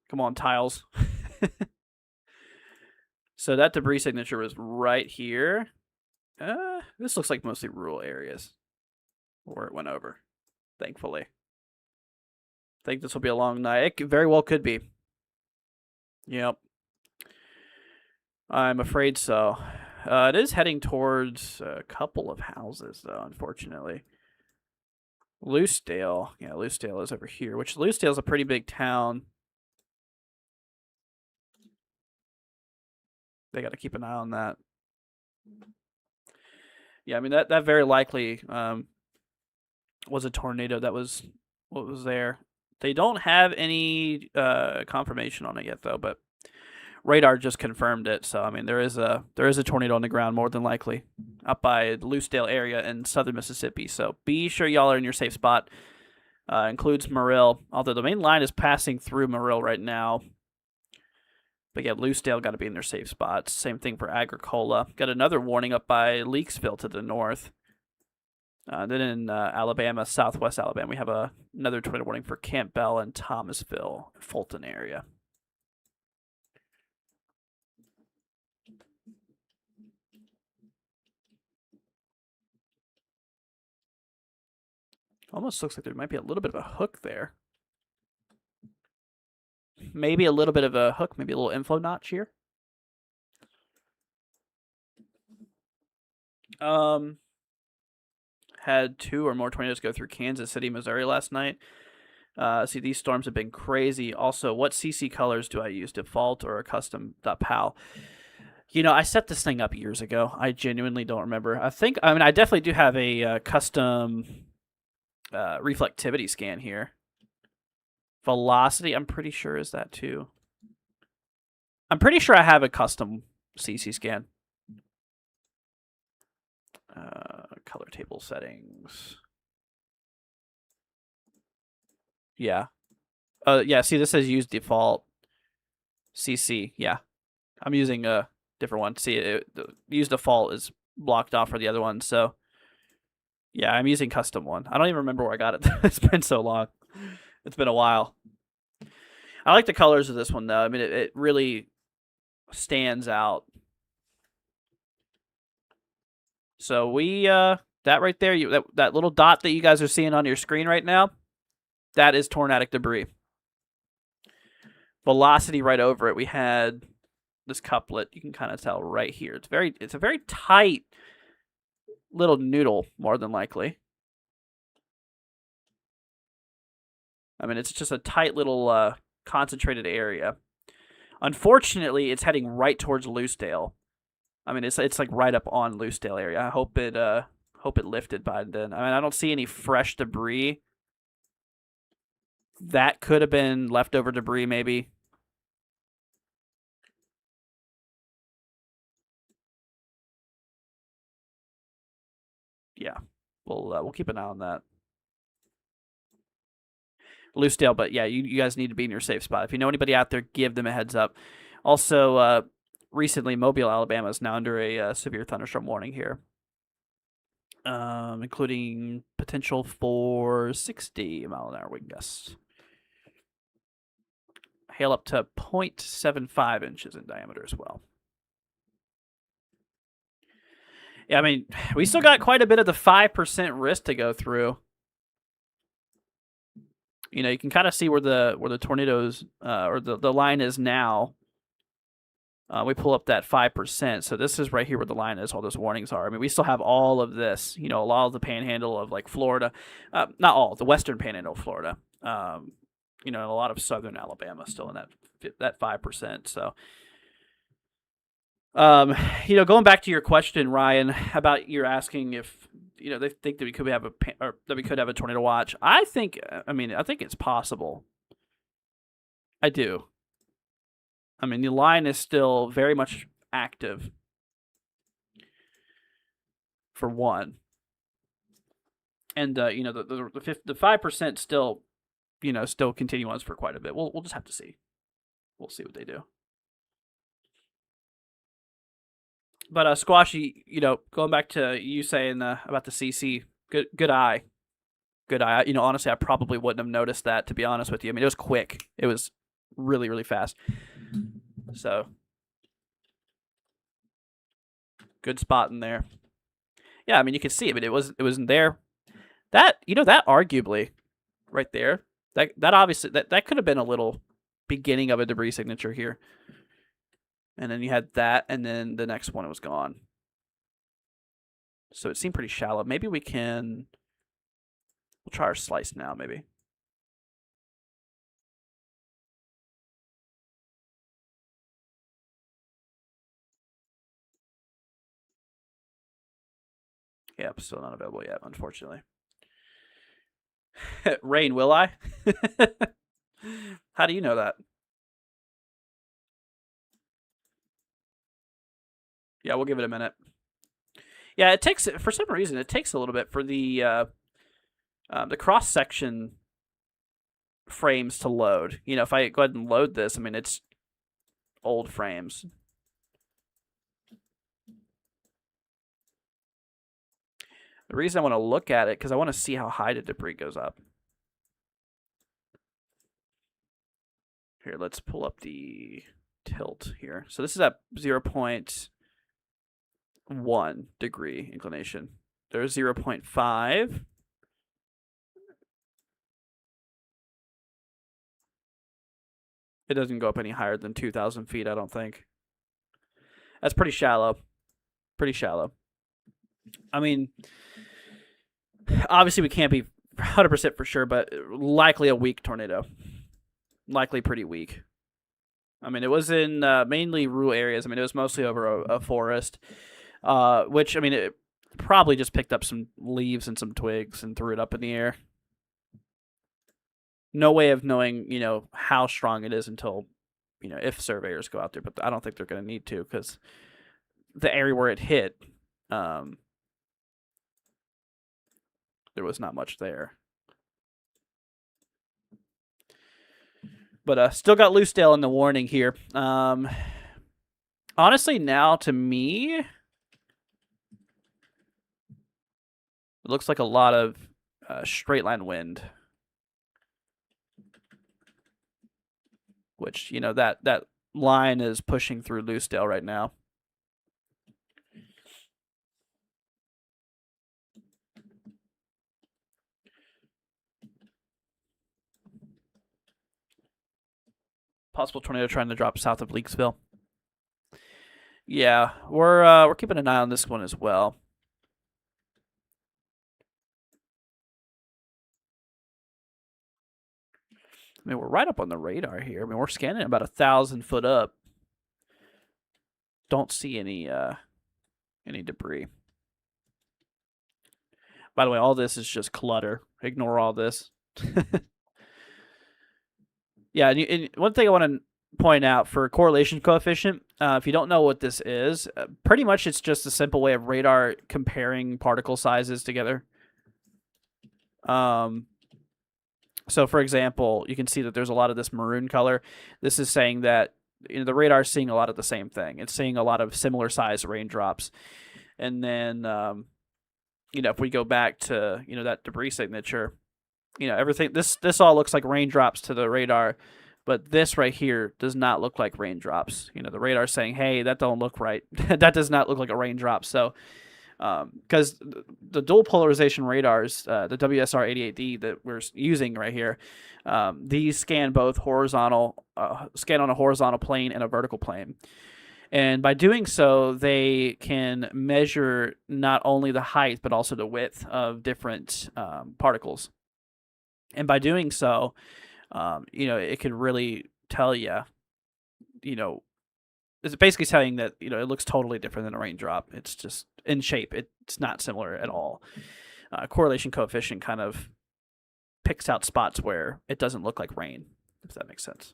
[SPEAKER 1] Come on, tiles. So that debris signature was right here. This looks like mostly rural areas where it went over, thankfully. I think this will be a long night. It very well could be. Yep. I'm afraid so. It is heading towards a couple of houses, though, unfortunately. Loosedale. Yeah, Loosedale is over here, which Loosedale is a pretty big town. They got to keep an eye on that. Yeah, I mean, that very likely was a tornado that was what was there. They don't have any confirmation on it yet though, but radar just confirmed it. So I mean, there is a tornado on the ground more than likely up by the Loosedale area in southern Mississippi. So be sure y'all are in your safe spot. Includes Morill, although the main line is passing through Morill right now. But yeah, Loosedale got to be in their safe spots. Same thing for Agricola. Got another warning up by Leakesville to the north. Then in Alabama, southwest Alabama, we have another tornado warning for Campbell and Thomasville, Fulton area. Almost looks like there might be a little bit of a hook there. Maybe a little bit of a hook, maybe a little inflow notch here. Had 2 or more tornadoes go through Kansas City, Missouri last night. See, these storms have been crazy. Also, what CC colors do I use? Default or a custom.pal? I set this thing up years ago. I genuinely don't remember. I definitely do have a custom reflectivity scan here. Velocity, I'm pretty sure is that too. I'm pretty sure I have a custom CC scan. Color table settings. Yeah. Yeah, see, this says use default CC. Yeah. I'm using a different one. See, use default is blocked off for the other one, so yeah, I'm using custom one. I don't even remember where I got it. It's been so long. It's been a while. I like the colors of this one, though. I mean, it really stands out. So that right there, that little dot that you guys are seeing on your screen right now, that is tornadic debris. Velocity right over it, we had this couplet. You can kind of tell right here. It's a very tight little noodle, more than likely. I mean, it's just a tight little concentrated area. Unfortunately, it's heading right towards Loosedale. I mean, it's like right up on Loosedale area. I hope it lifted by then. I mean, I don't see any fresh debris. That could have been leftover debris, maybe. Yeah, we'll keep an eye on that. Loosedale, but yeah, you guys need to be in your safe spot. If you know anybody out there, give them a heads up. Also, recently, Mobile, Alabama is now under a severe thunderstorm warning here, including potential for 60-mile-an-hour wind gusts. Hail up to 0.75 inches in diameter as well. Yeah, I mean, we still got quite a bit of the 5% risk to go through. You can kind of see where the tornadoes or the line is now. We pull up that 5%. So this is right here where the line is, all those warnings are. I mean, we still have all of this, a lot of the panhandle of like Florida. Not all, the western panhandle of Florida. A lot of southern Alabama still in that 5%. So, going back to your question, Ryan, about you're asking if they think that we could have a tornado watch. I think it's possible. I do. I mean, the line is still very much active, for one, and the 5% still, still continues for quite a bit. We'll just have to see. We'll see what they do. But Squashy, going back to you saying about the CC, good eye. Honestly, I probably wouldn't have noticed that, to be honest with you. I mean, it was quick. It was really, really fast. So, good spot in there. Yeah, I mean, you can see it, but it wasn't there. That arguably, right there, that obviously that could have been a little beginning of a debris signature here. And then you had that, and then the next one, it was gone. So it seemed pretty shallow. Maybe we'll try our slice now, maybe. Yep, still not available yet, unfortunately. Rain, will I? How do you know that? Yeah, we'll give it a minute. Yeah, it takes for some reason it takes a little bit for the cross section frames to load. If I go ahead and load this, I mean it's old frames. The reason I want to look at it because I want to see how high the debris goes up. Here, let's pull up the tilt here. So this is at 0.1 degree inclination. There's 0.5. It doesn't go up any higher than 2,000 feet, I don't think. That's pretty shallow. Pretty shallow. I mean, obviously we can't be 100% for sure, but likely a weak tornado. Likely pretty weak. I mean, it was in mainly rural areas. I mean, it was mostly over a forest, which, I mean, it probably just picked up some leaves and some twigs and threw it up in the air. No way of knowing, how strong it is until, if surveyors go out there. But I don't think they're going to need to because the area where it hit, there was not much there. But still got Loosedale in the warning here. Honestly, now to me, it looks like a lot of straight line wind. Which, that line is pushing through Loosedale right now. Possible tornado trying to drop south of Leakesville. Yeah, we're keeping an eye on this one as well. I mean, we're right up on the radar here. I mean, we're scanning about 1,000 foot up. Don't see any debris. By the way, all this is just clutter. Ignore all this. Yeah, and one thing I want to point out for correlation coefficient, if you don't know what this is, pretty much it's just a simple way of radar comparing particle sizes together. So, for example, you can see that there's a lot of this maroon color. This is saying that the radar is seeing a lot of the same thing. It's seeing a lot of similar size raindrops. And then, if we go back to, that debris signature, everything, this all looks like raindrops to the radar, but this right here does not look like raindrops. The radar's saying, hey, that don't look right. That does not look like a raindrop. So, because the dual polarization radars, the WSR-88D that we're using right here, these scan both scan on a horizontal plane and a vertical plane. And by doing so, they can measure not only the height, but also the width of different particles. And by doing so, it can really tell you, it's basically saying that, it looks totally different than a raindrop. It's just in shape. It's not similar at all. Correlation coefficient kind of picks out spots where it doesn't look like rain, if that makes sense.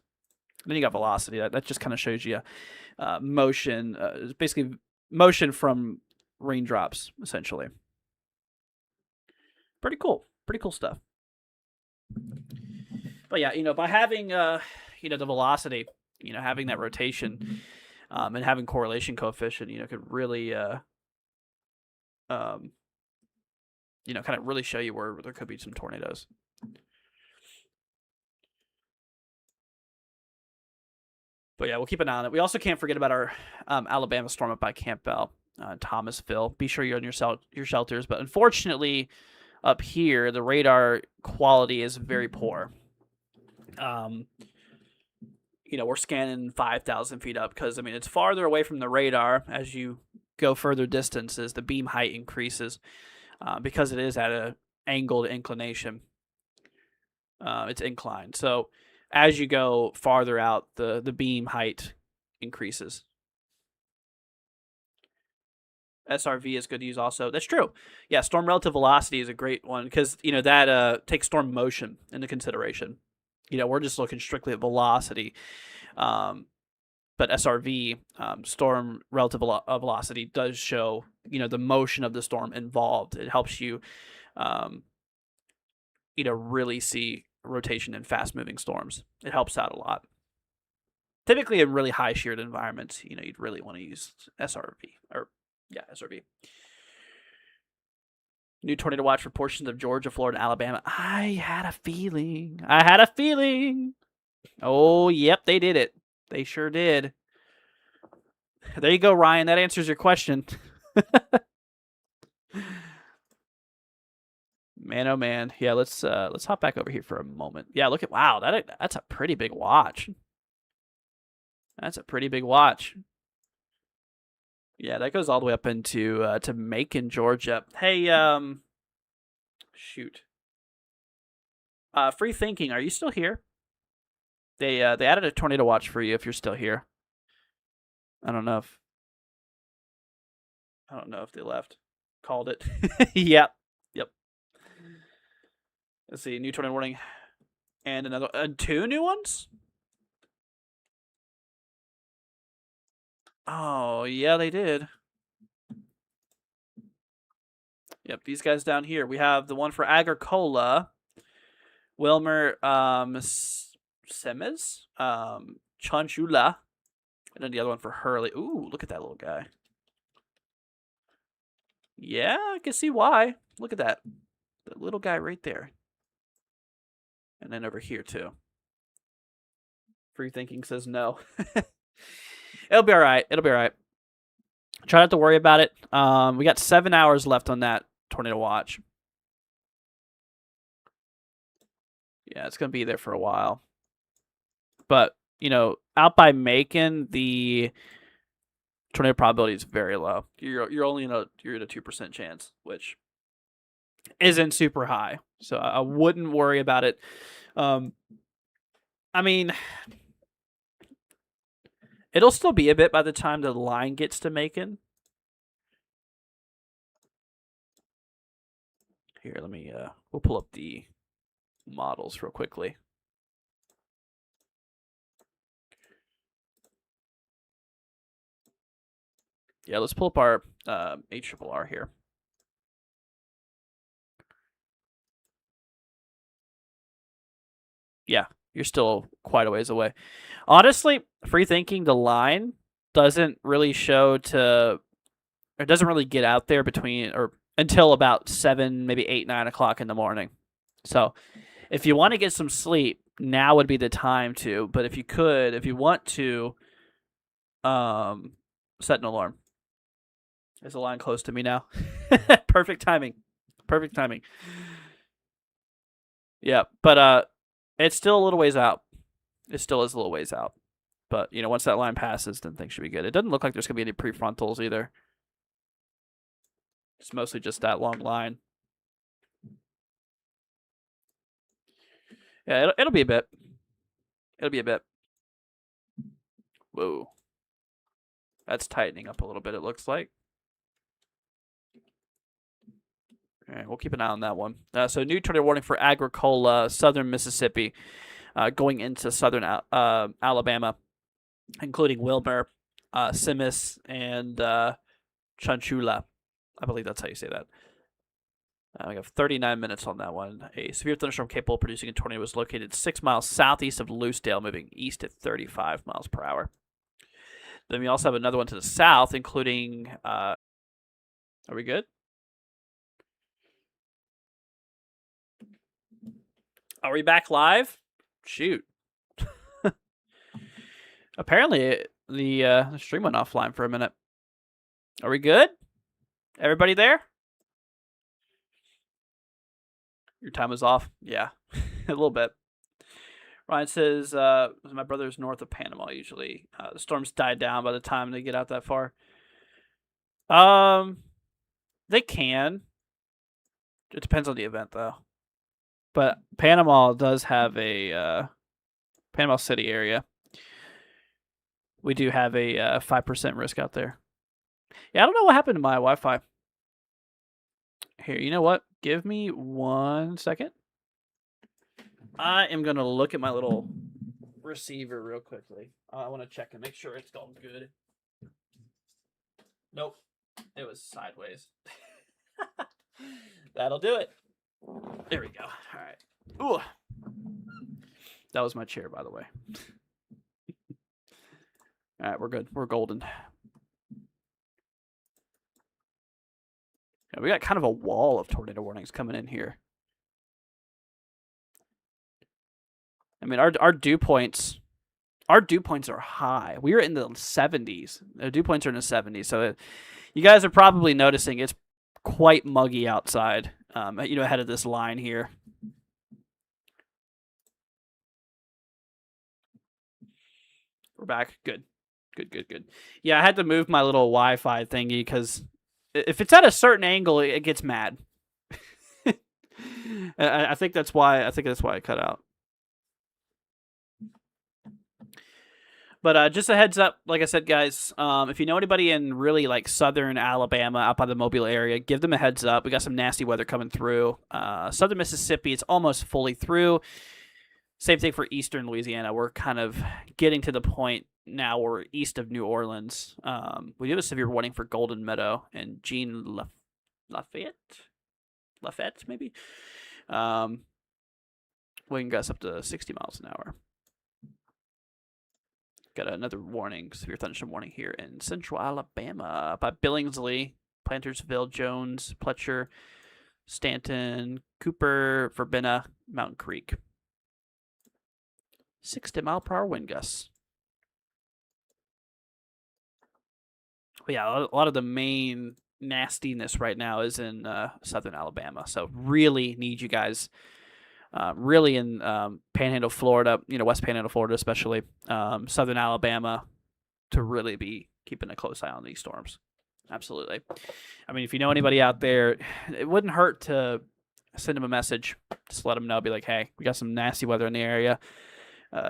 [SPEAKER 1] And then you got velocity. That just kind of shows you motion, basically motion from raindrops, essentially. Pretty cool. Pretty cool stuff. But yeah, by having, the velocity, having that rotation, and having correlation coefficient, could really, kind of really show you where there could be some tornadoes. But yeah, we'll keep an eye on it. We also can't forget about our Alabama storm up by Campbell, Thomasville. Be sure you're on your shelters. But unfortunately, up here, the radar quality is very poor. We're scanning 5,000 feet up because, it's farther away from the radar. As you go further distances, the beam height increases because it is at an angled inclination. It's inclined. So as you go farther out, the beam height increases. SRV is good to use also. That's true. Yeah, storm relative velocity is a great one because that takes storm motion into consideration. We're just looking strictly at velocity. But SRV, storm relative velocity, does show the motion of the storm involved. It helps you really see rotation in fast moving storms. It helps out a lot. Typically in really high sheared environments, you'd really want to use SRV SRV. New tornado watch for portions of Georgia, Florida, and Alabama. I had a feeling. Oh, yep, they did it. They sure did. There you go, Ryan. That answers your question. Man, oh man. Yeah, let's hop back over here for a moment. Yeah, look at that's a pretty big watch. That's a pretty big watch. Yeah, that goes all the way up into to Macon, Georgia. Hey, shoot. Free Thinking, are you still here? They added a tornado watch for you if you're still here. I don't know if they left. Called it. Yep. Let's see, new tornado warning, and another 2 new ones. Oh yeah, they did. Yep, these guys down here. We have the one for Agricola, Wilmer Semes, Chanchula, and then the other one for Hurley. Ooh, look at that little guy. Yeah, I can see why. Look at that. The little guy right there. And then over here, too. Free Thinking says no. It'll be all right. Try not to worry about it. We got 7 hours left on that tornado watch. Yeah, it's going to be there for a while. But, out by Macon, the tornado probability is very low. You're only at a 2% chance, which isn't super high. So I wouldn't worry about it. I mean, it'll still be a bit by the time the line gets to Macon. Here, let me we'll pull up the models real quickly. Yeah, let's pull up our HRRR here. Yeah, you're still quite a ways away. Honestly, Free Thinking, the line doesn't really show to, or doesn't really get out there until about 7, maybe 8, 9 o'clock in the morning. So if you want to get some sleep, now would be the time to. But if you want to, set an alarm. There's a line close to me now. Perfect timing. Yeah, but it's still a little ways out. It still is a little ways out. But, once that line passes, then things should be good. It doesn't look like there's going to be any prefrontals either. It's mostly just that long line. Yeah, it'll be a bit. Whoa. That's tightening up a little bit, it looks like. All right, we'll keep an eye on that one. So new tornado warning for Agricola, southern Mississippi, going into southern Alabama, including Wilmer, Simis, and Chanchula. I believe that's how you say that. We have 39 minutes on that one. A severe thunderstorm capable of producing a tornado was located 6 miles southeast of Loosedale, moving east at 35 miles per hour. Then we also have another one to the south, including... are we good? Are we back live? Shoot. Apparently, the stream went offline for a minute. Are we good? Everybody there? Your time is off? Yeah, a little bit. Ryan says, my brother's north of Panama usually. The storms die down by the time they get out that far. They can. It depends on the event, though. But Panama does have a Panama City area. We do have a 5% risk out there. Yeah, I don't know what happened to my Wi-Fi. Here, you know what? Give me 1 second. I am gonna look at my little receiver real quickly. I want to check and make sure it's going good. Nope, it was sideways. That'll do it. There we go. All right. Ooh, that was my chair, by the way. All right, we're good. We're golden. Yeah, we got kind of a wall of tornado warnings coming in here. I mean, our dew points are high. We are in the 70s. The dew points are in the 70s. So you guys are probably noticing it's quite muggy outside. Ahead of this line here. We're back. Good. Yeah, I had to move my little Wi-Fi thingy because if it's at a certain angle, it gets mad. I think that's why. I cut out. But just a heads up, like I said, guys, if you know anybody in really like southern Alabama, out by the Mobile area, give them a heads up. We got some nasty weather coming through. Southern Mississippi, it's almost fully through. Same thing for eastern Louisiana. We're kind of getting to the point now where we're east of New Orleans. We do have a severe warning for Golden Meadow and Lafayette, maybe. Wind gusts up to 60 miles an hour. Got another warning, severe thunderstorm warning here in central Alabama by Billingsley, Plantersville, Jones, Pletcher, Stanton, Cooper, Verbena, Mountain Creek. 60-mile-per-hour wind gusts. But yeah, a lot of the main nastiness right now is in southern Alabama. So really need you guys, really in Panhandle, Florida, West Panhandle, Florida especially, southern Alabama, to really be keeping a close eye on these storms. Absolutely. I mean, if you know anybody out there, it wouldn't hurt to send them a message. Just let them know. Be like, hey, we got some nasty weather in the area.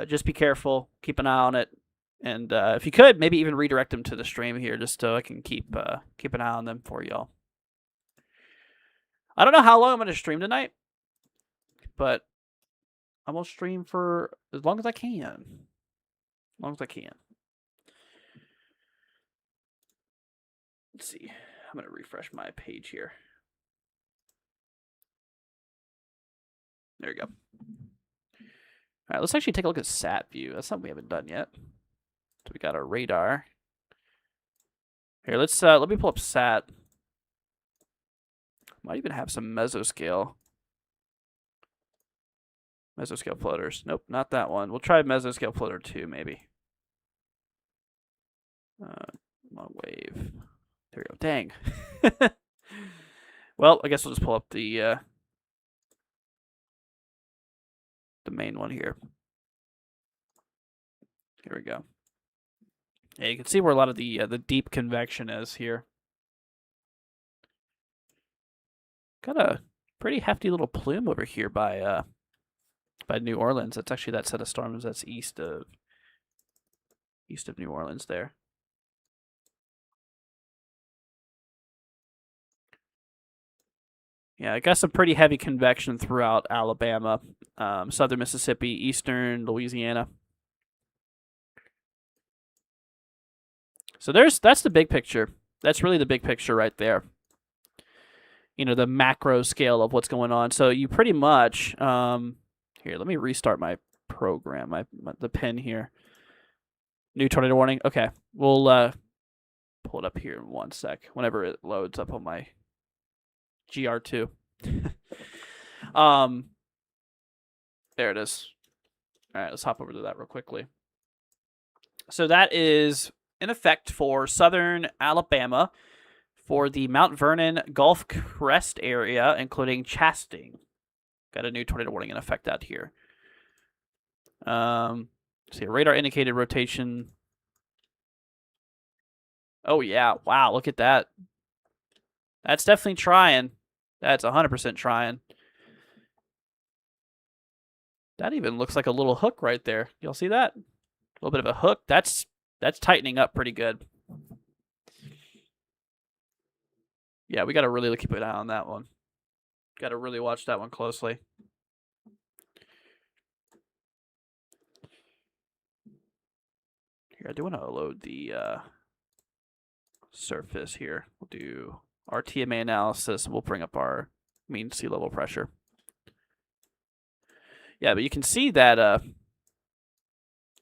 [SPEAKER 1] Just be careful. Keep an eye on it. And if you could, maybe even redirect them to the stream here just so I can keep an eye on them for y'all. I don't know how long I'm going to stream tonight, but I'm going to stream for as long as I can. As long as I can. Let's see. I'm going to refresh my page here. There we go. All right, let's actually take a look at sat view. That's something we haven't done yet. So we got our radar. Here, let me pull up sat. Might even have some mesoscale. Mesoscale floaters. Nope, not that one. We'll try mesoscale floater 2, maybe. Wave. There we go. Dang. Well, I guess we'll just pull up the main one here. Here we go. Yeah, you can see where a lot of the deep convection is here. Got a pretty hefty little plume over here by New Orleans. That's actually that set of storms that's east of New Orleans there. Yeah, I got some pretty heavy convection throughout Alabama, southern Mississippi, eastern Louisiana. So that's the big picture. That's really the big picture right there. The macro scale of what's going on. So you pretty much here. Let me restart my program. The pin here. New tornado warning. Okay, we'll pull it up here in 1 sec. Whenever it loads up on my GR2. There it is. All right, let's hop over to that real quickly. So that is in effect for southern Alabama for the Mount Vernon Gulf Crest area, including Chastain. Got a new tornado warning in effect out here. See, radar indicated rotation. Oh, yeah. Wow, look at that. That's definitely trying. That's 100% trying. That even looks like a little hook right there. Y'all see that? A little bit of a hook. That's tightening up pretty good. Yeah, we got to really keep an eye on that one. Got to really watch that one closely. Here, I do want to load the surface here. We'll do our TMA analysis, and we'll bring up our mean sea level pressure. Yeah, but you can see that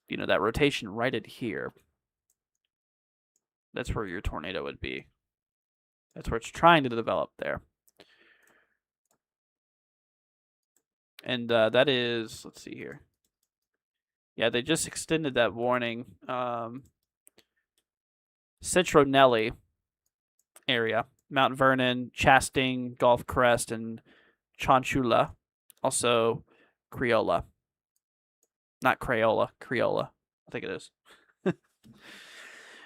[SPEAKER 1] that rotation right at here. That's where your tornado would be. That's where it's trying to develop there. And that is, let's see here. Yeah, they just extended that warning. Citronelli area, Mount Vernon, Chasting, Gulf Crest, and Chanchula. Also, Criolla. Not Crayola, Criolla. I think it is.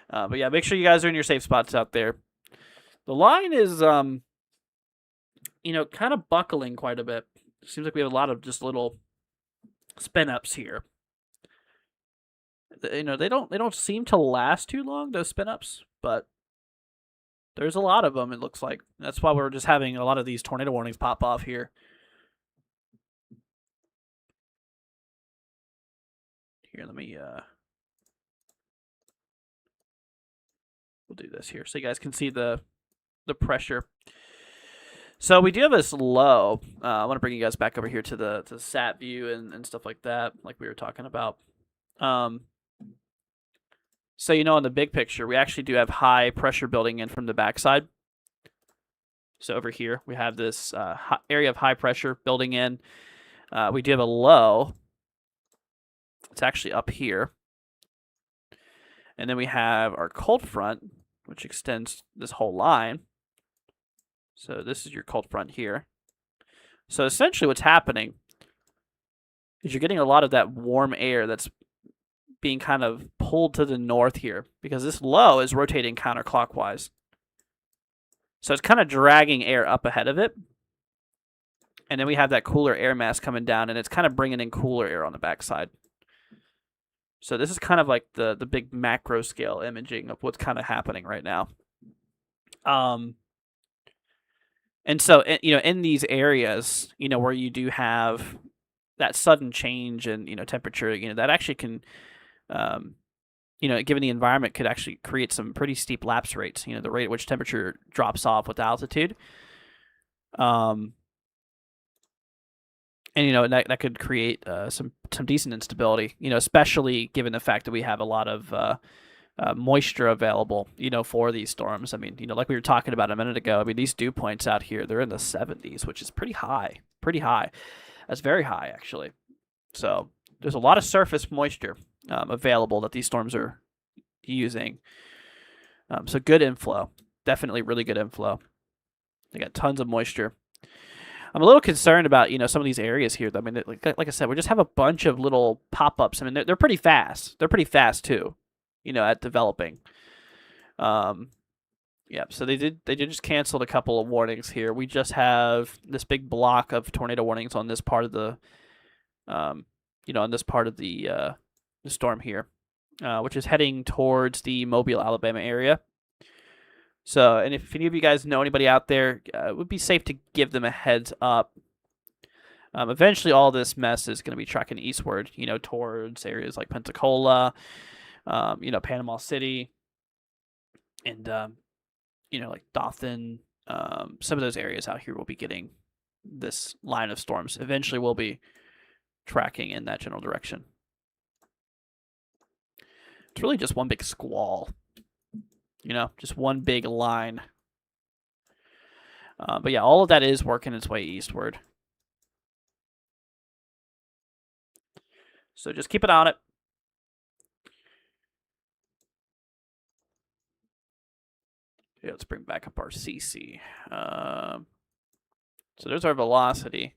[SPEAKER 1] But yeah, make sure you guys are in your safe spots out there. The line is, kind of buckling quite a bit. Seems like we have a lot of just little spin ups here. They don't seem to last too long, those spin ups, but there's a lot of them. It looks like that's why we're just having a lot of these tornado warnings pop off here. Here, let me we'll do this here so you guys can see the pressure. So we do have this low. I want to bring you guys back over here to the sat view and stuff like that, like we were talking about. So in the big picture, we actually do have high pressure building in from the backside. So over here, we have this area of high pressure building in. We do have a low. It's actually up here. And then we have our cold front, which extends this whole line. So this is your cold front here. So essentially what's happening is you're getting a lot of that warm air that's being kind of pulled to the north here because this low is rotating counterclockwise. So it's kind of dragging air up ahead of it. And then we have that cooler air mass coming down, and it's kind of bringing in cooler air on the backside. So this is kind of like the big macro scale imaging of what's kind of happening right now. And so, in these areas, where you do have that sudden change in, temperature, that actually can, given the environment, could actually create some pretty steep lapse rates, the rate at which temperature drops off with altitude. And, that could create some decent instability, especially given the fact that we have a lot of moisture available, for these storms. I mean, like we were talking about a minute ago, I mean, these dew points out here, they're in the 70s, which is pretty high. That's very high, actually. So there's a lot of surface moisture available that these storms are using. So good inflow, definitely really good inflow. They got tons of moisture. I'm a little concerned about, some of these areas here. I mean, like I said, we just have a bunch of little pop-ups. I mean, they're pretty fast. They're pretty fast too, at developing. Yeah, so they did just canceled a couple of warnings here. We just have this big block of tornado warnings on this part of the, on this part of the storm here, which is heading towards the Mobile, Alabama area. So, and if any of you guys know anybody out there, it would be safe to give them a heads up. Eventually, all this mess is going to be tracking eastward, towards areas like Pensacola, Panama City, and, like Dothan. Some of those areas out here will be getting this line of storms. Eventually, we'll be tracking in that general direction. It's really just one big squall. Just one big line. But yeah, all of that is working its way eastward. So just keep an eye on it. Yeah, let's bring back up our CC. So there's our velocity.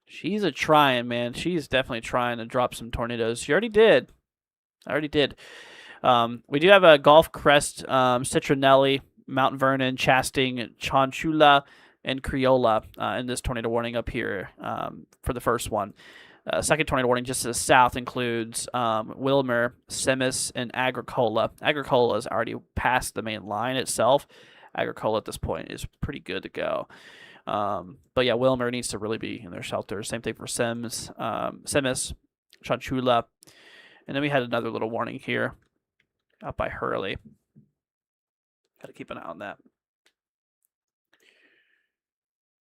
[SPEAKER 1] She's a trying, man. She's definitely trying to drop some tornadoes. She already did. We do have a Gulf Crest, Citronelli, Mount Vernon, Chasting, Chanchula, and Criolla in this tornado warning up here for the first one. Second tornado warning just to the south includes Wilmer, Semmis, and Agricola. Agricola is already past the main line itself. Agricola at this point is pretty good to go. But yeah, Wilmer needs to really be in their shelter. Same thing for Semis, Chanchula. And then we had another little warning here up by Hurley. Got to keep an eye on that.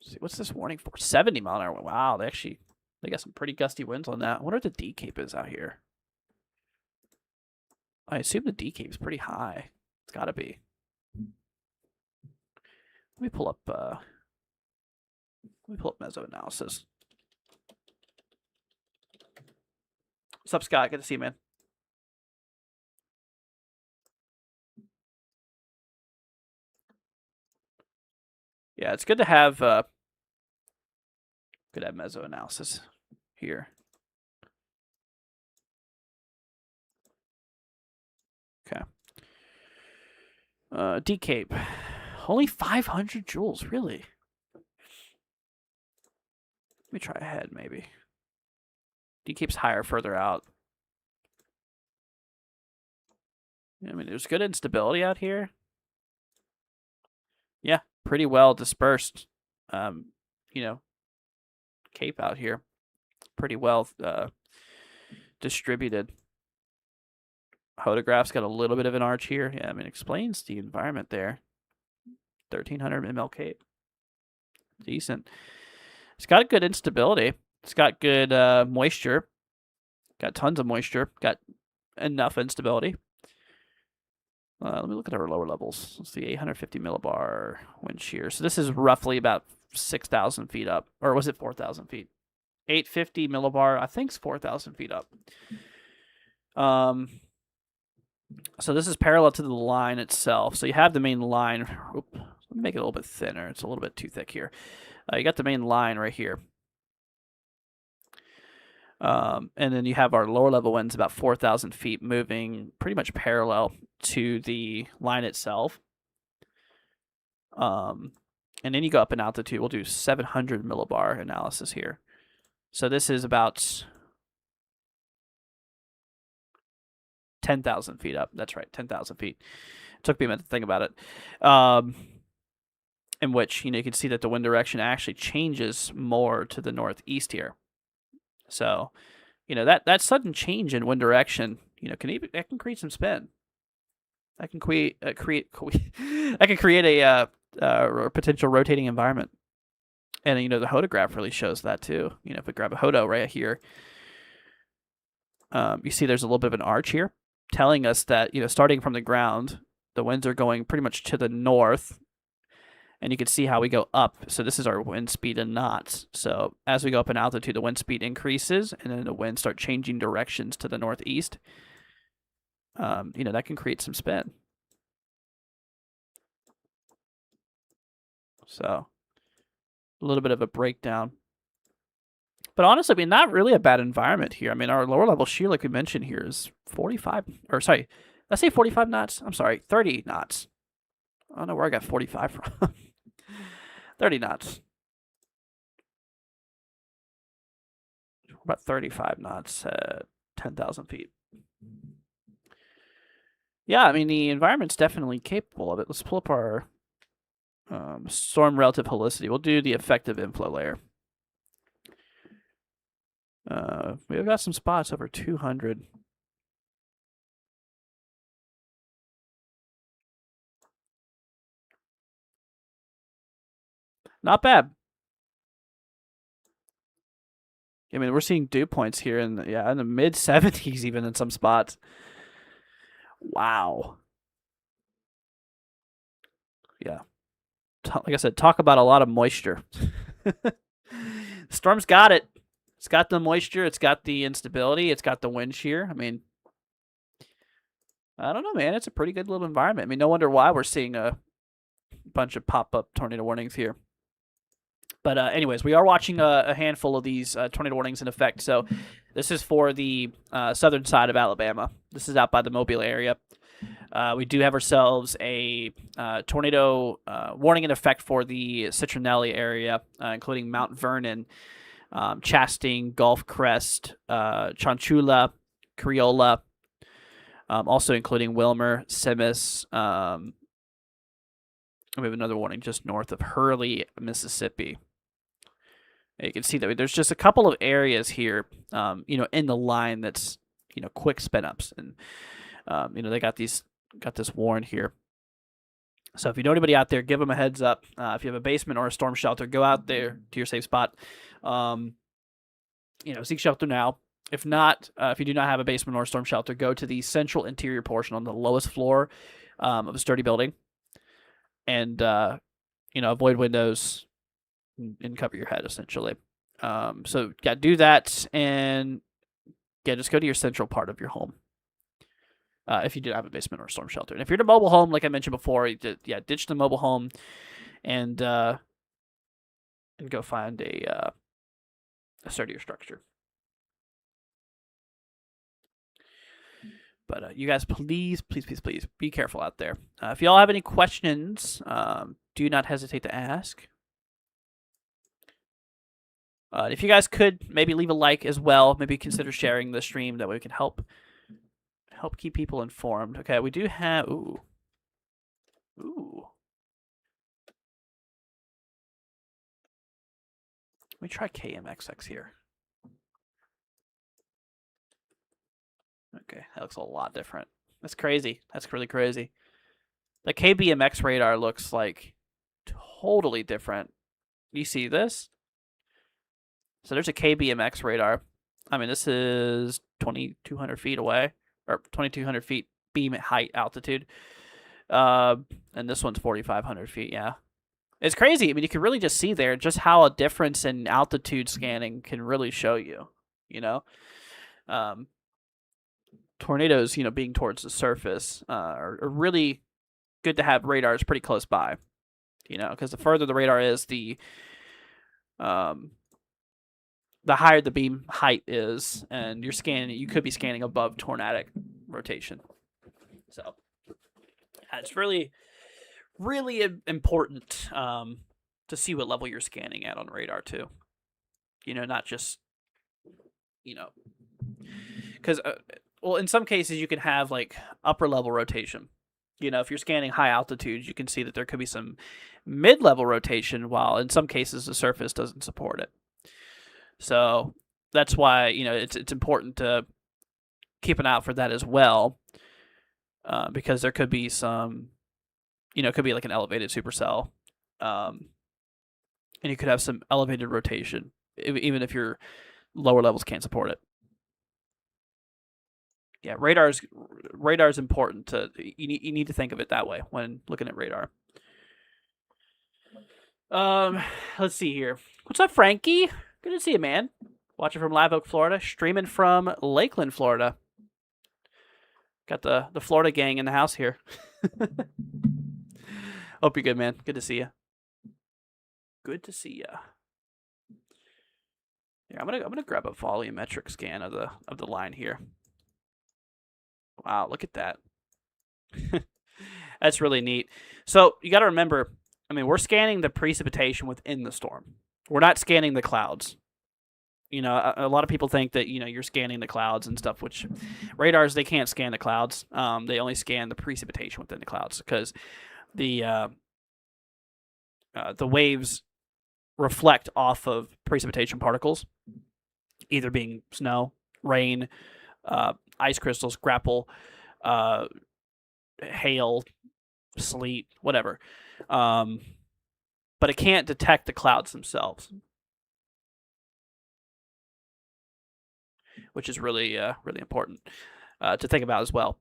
[SPEAKER 1] Let's see, what's this warning for? 70 mile an hour. Wow, they got some pretty gusty winds on that. I wonder what the D Cape is out here. I assume the D Cape is pretty high. It's got to be. Let me pull up meso analysis. What's up, Scott? Good to see you, man. Yeah, it's good to have meso analysis here. Okay. D Cape. Only 500 joules, really? Let me try ahead, maybe. D Cape's higher further out. I mean, there's good instability out here. Yeah, pretty well dispersed. Cape out here. Pretty well distributed. Photograph's got a little bit of an arch here. Yeah, I mean, explains the environment there. 1300 ml Cape. Decent. It's got good instability. It's got good moisture. Got tons of moisture. Got enough instability. Let me look at our lower levels. Let's see, 850 millibar wind shear. So this is roughly about 6,000 feet up. Or was it 4,000 feet? 850 millibar, I think it's 4,000 feet up. So this is parallel to the line itself. So you have the main line. Let me make it a little bit thinner. It's a little bit too thick here. You got the main line right here. And then you have our lower level winds about 4,000 feet moving pretty much parallel to the line itself. And then you go up in altitude. We'll do 700 millibar analysis here. So this is about 10,000 feet up. That's right, 10,000 feet. It took me a minute to think about it. In which, you can see that the wind direction actually changes more to the northeast here. So, that sudden change in wind direction, that can create some spin. That can create a potential rotating environment. And the hodograph really shows that too. If we grab a hodo right here, you see there's a little bit of an arch here, telling us that starting from the ground, the winds are going pretty much to the north. And you can see how we go up. So this is our wind speed in knots. So as we go up in altitude, the wind speed increases, and then the winds start changing directions to the northeast. That can create some spin. So a little bit of a breakdown. But honestly, I mean, not really a bad environment here. I mean, our lower level shear, like we mentioned here, is 45, or sorry, let's say 45 knots. I'm sorry, 30 knots. I don't know where I got 45 from. 30 knots. About 35 knots at 10,000 feet. Yeah, I mean, the environment's definitely capable of it. Let's pull up our storm relative helicity. We'll do the effective inflow layer. We've got some spots over 200. Not bad. I mean, we're seeing dew points here in the mid 70s even in some spots. Wow. Yeah. Like I said, talk about a lot of moisture. Storm's got it. It's got the moisture. It's got the instability. It's got the wind shear. I mean, I don't know, man. It's a pretty good little environment. I mean, no wonder why we're seeing a bunch of pop-up tornado warnings here. But anyways, we are watching a handful of these tornado warnings in effect. So this is for the southern side of Alabama. This is out by the Mobile area. We do have ourselves a tornado warning in effect for the Citronelli area, including Mount Vernon, Chastain, Gulf Crest, Chanchula, Criolla, also including Wilmer, Simis, We have another warning just north of Hurley, Mississippi. You can see that there's just a couple of areas here, in the line that's, quick spin ups, and they got this warrant here. So if you know anybody out there, give them a heads up. If you have a basement or a storm shelter, go out there to your safe spot. Seek shelter now. If not, if you do not have a basement or a storm shelter, go to the central interior portion on the lowest floor of a sturdy building, and avoid windows and cover your head essentially. So do that, and just go to your central part of your home. If you do have a basement or a storm shelter. And if you're in a mobile home, like I mentioned before, ditch the mobile home and go find a sturdier structure. But you guys, please be careful out there. If y'all have any questions, do not hesitate to ask. If you guys could maybe leave a like as well, maybe consider sharing the stream. That way we can help keep people informed. Okay, we do have ooh. Let me try KMXX here. Okay, that looks a lot different. That's crazy. That's really crazy. The KBMX radar looks like totally different. You see this? So there's a KBMX radar. I mean, this is 2,200 feet away, or 2,200 feet beam at height altitude. And this one's 4,500 feet, yeah. It's crazy. I mean, you can really just see there just how a difference in altitude scanning can really show you, tornadoes, being towards the surface, are really good to have radars pretty close by, because the further the radar is, the higher the beam height is, and you could be scanning above tornadic rotation. So it's really, really important to see what level you're scanning at on radar too. Not just, because in some cases you can have like upper level rotation. If you're scanning high altitudes, you can see that there could be some mid-level rotation, while in some cases the surface doesn't support it. So that's why, it's important to keep an eye out for that as well, because there could be some, it could be like an elevated supercell, and you could have some elevated rotation, even if your lower levels can't support it. Yeah, radar's important. You need to think of it that way when looking at radar. Let's see here. What's up, Frankie? Good to see you, man. Watching from Live Oak, Florida. Streaming from Lakeland, Florida. Got the Florida gang in the house here. Hope you're good, man. Good to see you. Good to see you. Yeah, I'm gonna grab a volumetric scan of the line here. Wow, look at that. That's really neat. So you got to remember, I mean, we're scanning the precipitation within the storm. We're not scanning the clouds. A lot of people think that, you're scanning the clouds and stuff, which radars, they can't scan the clouds. They only scan the precipitation within the clouds, because the waves reflect off of precipitation particles, either being snow, rain, ice crystals, grapple, hail, sleet, whatever. But it can't detect the clouds themselves, which is really, really important to think about as well.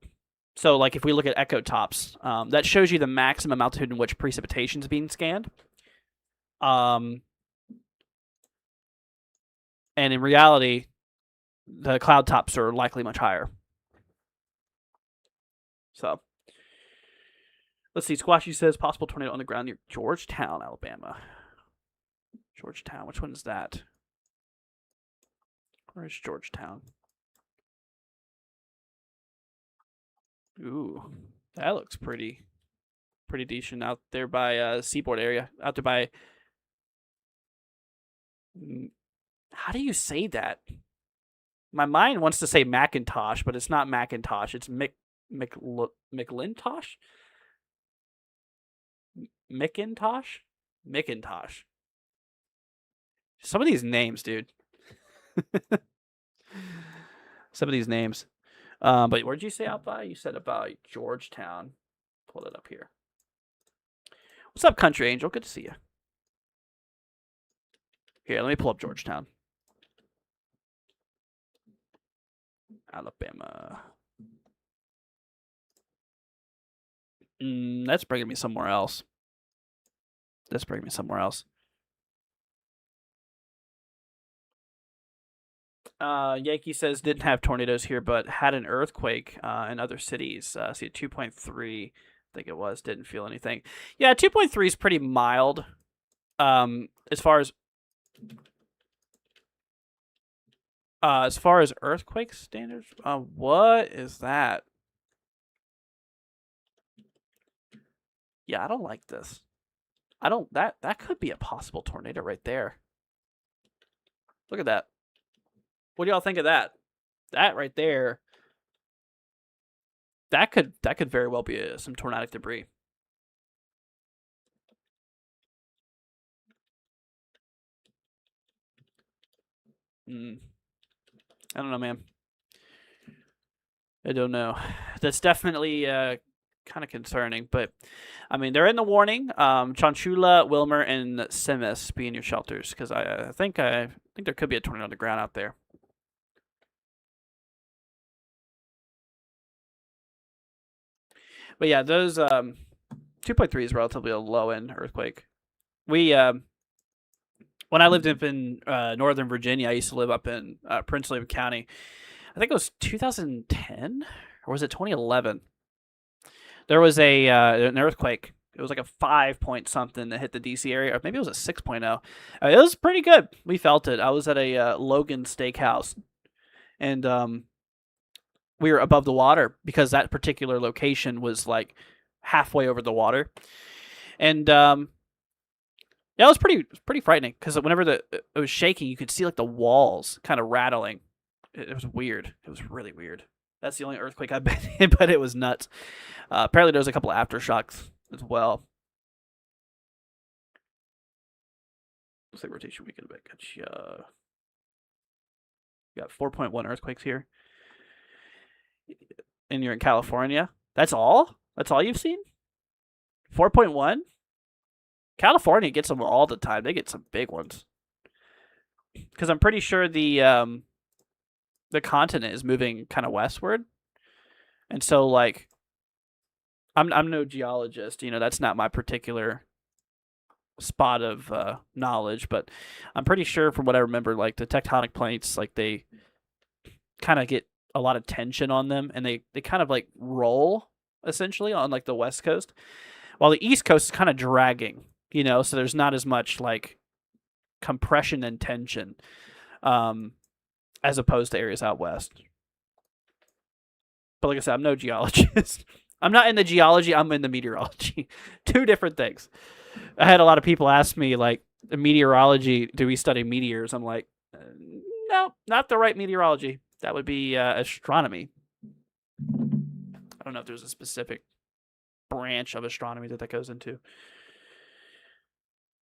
[SPEAKER 1] So, like, if we look at echo tops, that shows you the maximum altitude in which precipitation is being scanned. And in reality, the cloud tops are likely much higher. So, let's see. Squashy says possible tornado on the ground near Georgetown, Alabama. Georgetown. Which one is that? Where's Georgetown? Ooh, that looks pretty decent out there by Seaboard area. Out there by. How do you say that? My mind wants to say Macintosh, but it's not Macintosh. It's McLintosh? McIntosh? McIntosh. Some of these names, dude. Some of these names. But where did you say out by? You said about Georgetown. Pull it up here. What's up, Country Angel? Good to see you. Here, let me pull up Georgetown. Alabama. That's bringing me somewhere else. Yankee says didn't have tornadoes here, but had an earthquake in other cities. See, 2.3, I think it was. Didn't feel anything. Yeah, 2.3 is pretty mild. As far as earthquake standards, what is that? Yeah, I don't like this. That could be a possible tornado right there. Look at that. What do y'all think of that? That right there. That could very well be some tornadic debris. I don't know, man. I don't know. That's definitely kind of concerning, but I mean, they're in the warning. Chanchula, Wilmer, and Semis be in your shelters because I think there could be a tornado on the ground out there. But yeah, those 2.3 is relatively a low end earthquake. We when I lived up in Northern Virginia, I used to live up in Prince William County. I think it was 2010 or was it 2011? There was an earthquake. It was like a 5 point something that hit the DC area, or maybe it was a 6.0. It was pretty good. We felt it. I was at a Logan Steakhouse, and we were above the water because that particular location was like halfway over the water, and yeah, it was pretty frightening because whenever it was shaking, you could see like the walls kind of rattling. It was weird. It was really weird. That's the only earthquake I've been in, but it was nuts. Apparently, there was a couple of aftershocks as well. Looks like rotation weekend a bit. Gotcha. You got 4.1 earthquakes here. And you're in California. That's all? That's all you've seen? 4.1? California gets them all the time. They get some big ones. Because I'm pretty sure the continent is moving kind of westward. And so, like, I'm no geologist. You know, that's not my particular spot of knowledge. But I'm pretty sure, from what I remember, like, the tectonic plates, like, they kind of get a lot of tension on them. And they kind of, like, roll, essentially, on, like, the west coast. While the east coast is kind of dragging, you know, so there's not as much, like, compression and tension as opposed to areas out west. But like I said, I'm no geologist. I'm not in the geology, I'm in the meteorology. Two different things. I had a lot of people ask me, like, meteorology, do we study meteors? I'm like, no, not the right meteorology. That would be astronomy. I don't know if there's a specific branch of astronomy that goes into.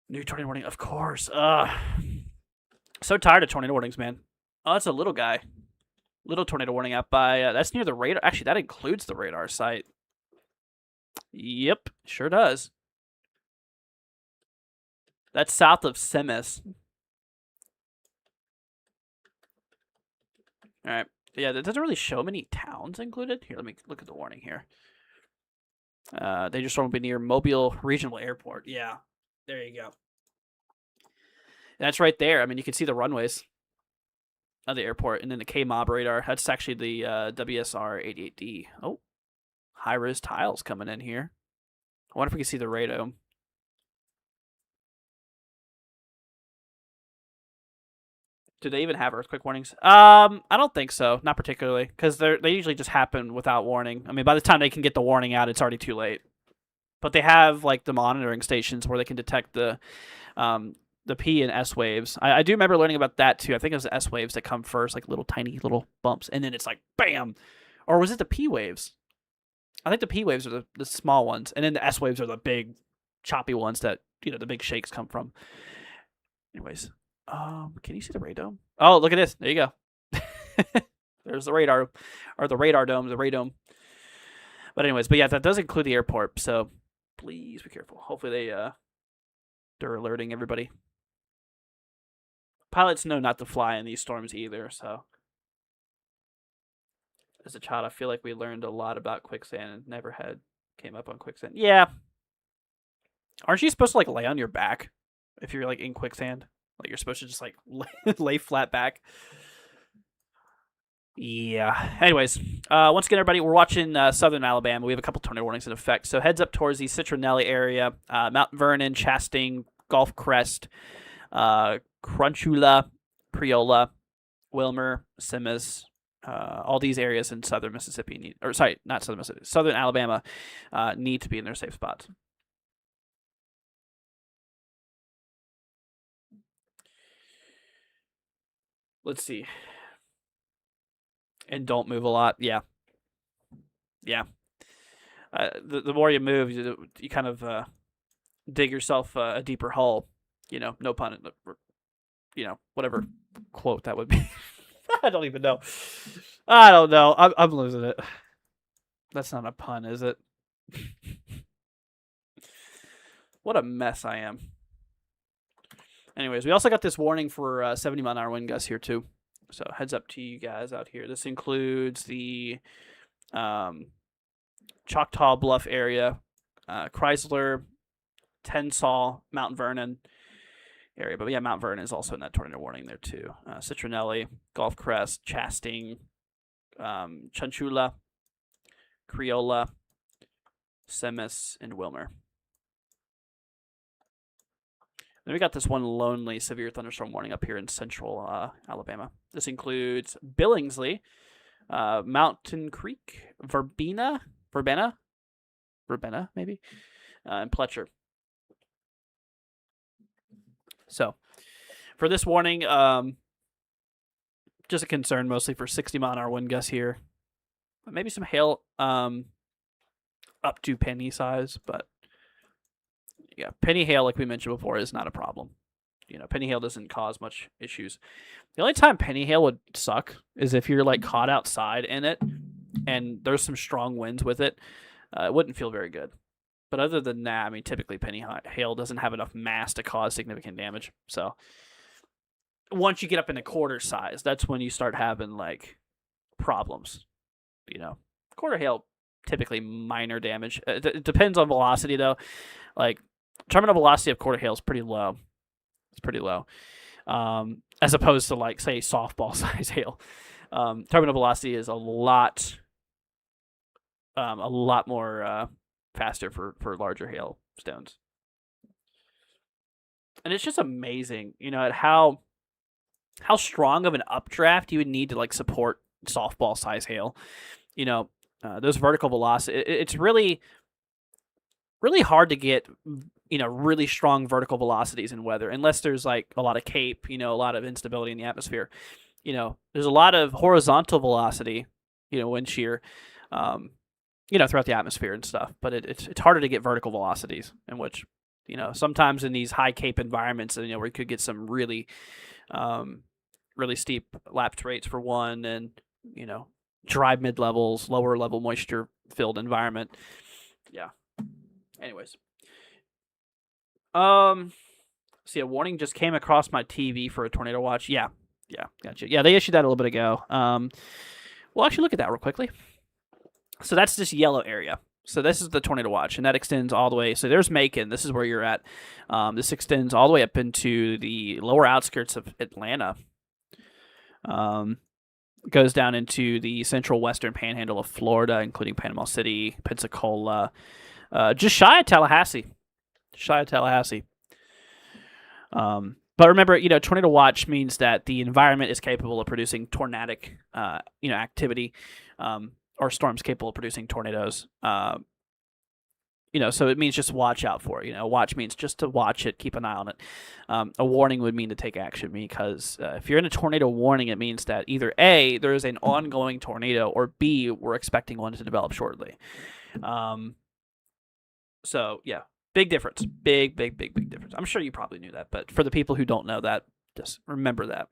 [SPEAKER 1] New tornado warning, of course. So tired of tornado warnings, man. Oh, that's a little guy. Little tornado warning out by, that's near the radar. Actually, that includes the radar site. Yep, sure does. That's south of Semis. All right. Yeah, that doesn't really show many towns included. Here, let me look at the warning here. They just want to be near Mobile Regional Airport. Yeah, there you go. That's right there. I mean, you can see the runways of the airport, and then the K-Mob radar. That's actually the WSR-88D. Oh, high-res tiles coming in here. I wonder if we can see the radome. Do they even have earthquake warnings? I don't think so. Not particularly, because they usually just happen without warning. I mean, by the time they can get the warning out, it's already too late. But they have, like, the monitoring stations where they can detect the P and S waves. I do remember learning about that too. I think it was the S waves that come first, like little tiny little bumps, and then it's like bam. Or was it the P waves? I think the P waves are the small ones, and then the S waves are the big choppy ones that the big shakes come from. Anyways, can you see the radome? Oh, look at this. There you go. There's the radar, or the radar dome, the radome. But anyways, but yeah, that does include the airport. So please be careful. Hopefully they're alerting everybody. Pilots know not to fly in these storms either. So as a child, I feel like we learned a lot about quicksand and never came up on quicksand. Yeah. Aren't you supposed to like lay on your back if you're like in quicksand? Like you're supposed to just like lay flat back. Yeah. Anyways, once again, everybody, we're watching southern Alabama. We have a couple tornado warnings in effect. So heads up towards the Citronelli area, Mount Vernon, Chastain, Gulf Crest, Crunchula, Priola, Wilmer, Simis, all these areas in southern Mississippi not southern Mississippi, southern Alabama need to be in their safe spots. Let's see. And don't move a lot. Yeah. The more you move, you kind of dig yourself a deeper hole. No pun. Whatever quote that would be. I don't even know. I don't know. I'm losing it. That's not a pun, is it? What a mess I am. Anyways, we also got this warning for 70-mile-an-hour wind gusts here too. So heads up to you guys out here. This includes the Choctaw Bluff area, Chrysler, Tensall, Mount Vernon area. But yeah, Mount Vernon is also in that tornado warning there too. Citronelli, Gulf Crest, Chastain, Chunchula, Criolla, Semis, and Wilmer. Then we got this one lonely severe thunderstorm warning up here in central Alabama. This includes Billingsley, Mountain Creek, Verbena maybe, and Pletcher. So for this warning, just a concern mostly for 60-mile-an-hour wind gusts here. Maybe some hail up to penny size, but yeah, penny hail, like we mentioned before, is not a problem. Penny hail doesn't cause much issues. The only time penny hail would suck is if you're like caught outside in it and there's some strong winds with it. It wouldn't feel very good. But other than that, I mean, typically penny hail doesn't have enough mass to cause significant damage. So once you get up in a quarter size, that's when you start having like problems. Quarter hail, typically minor damage. It depends on velocity though. Like terminal velocity of quarter hail is pretty low. It's pretty low, as opposed to like say softball size hail. Terminal velocity is a lot more faster for larger hail stones. And it's just amazing, at how strong of an updraft you would need to like support softball size hail. Those vertical velocity. It's really hard to get really strong vertical velocities in weather unless there's like a lot of cape, a lot of instability in the atmosphere. There's a lot of horizontal velocity, wind shear, throughout the atmosphere and stuff. But it's harder to get vertical velocities, in which sometimes in these high cape environments, where you could get some really steep lapse rates for one, and dry mid levels, lower level moisture filled environment. Yeah. Anyways. See, a warning just came across my TV for a tornado watch. Yeah, gotcha. Yeah, they issued that a little bit ago. We'll actually look at that real quickly. So that's this yellow area. So this is the tornado watch, and that extends all the way. So there's Macon. This is where you're at. This extends all the way up into the lower outskirts of Atlanta. Goes down into the central western panhandle of Florida, including Panama City, Pensacola, just shy of Tallahassee. But remember, tornado watch means that the environment is capable of producing tornadic, activity, or storms capable of producing tornadoes. So it means just watch out for it. Watch means just to watch it, keep an eye on it. A warning would mean to take action, because if you're in a tornado warning, it means that either A, there is an ongoing tornado, or B, we're expecting one to develop shortly. So yeah, Big difference. Big difference. I'm sure you probably knew that, but for the people who don't know that, just remember that.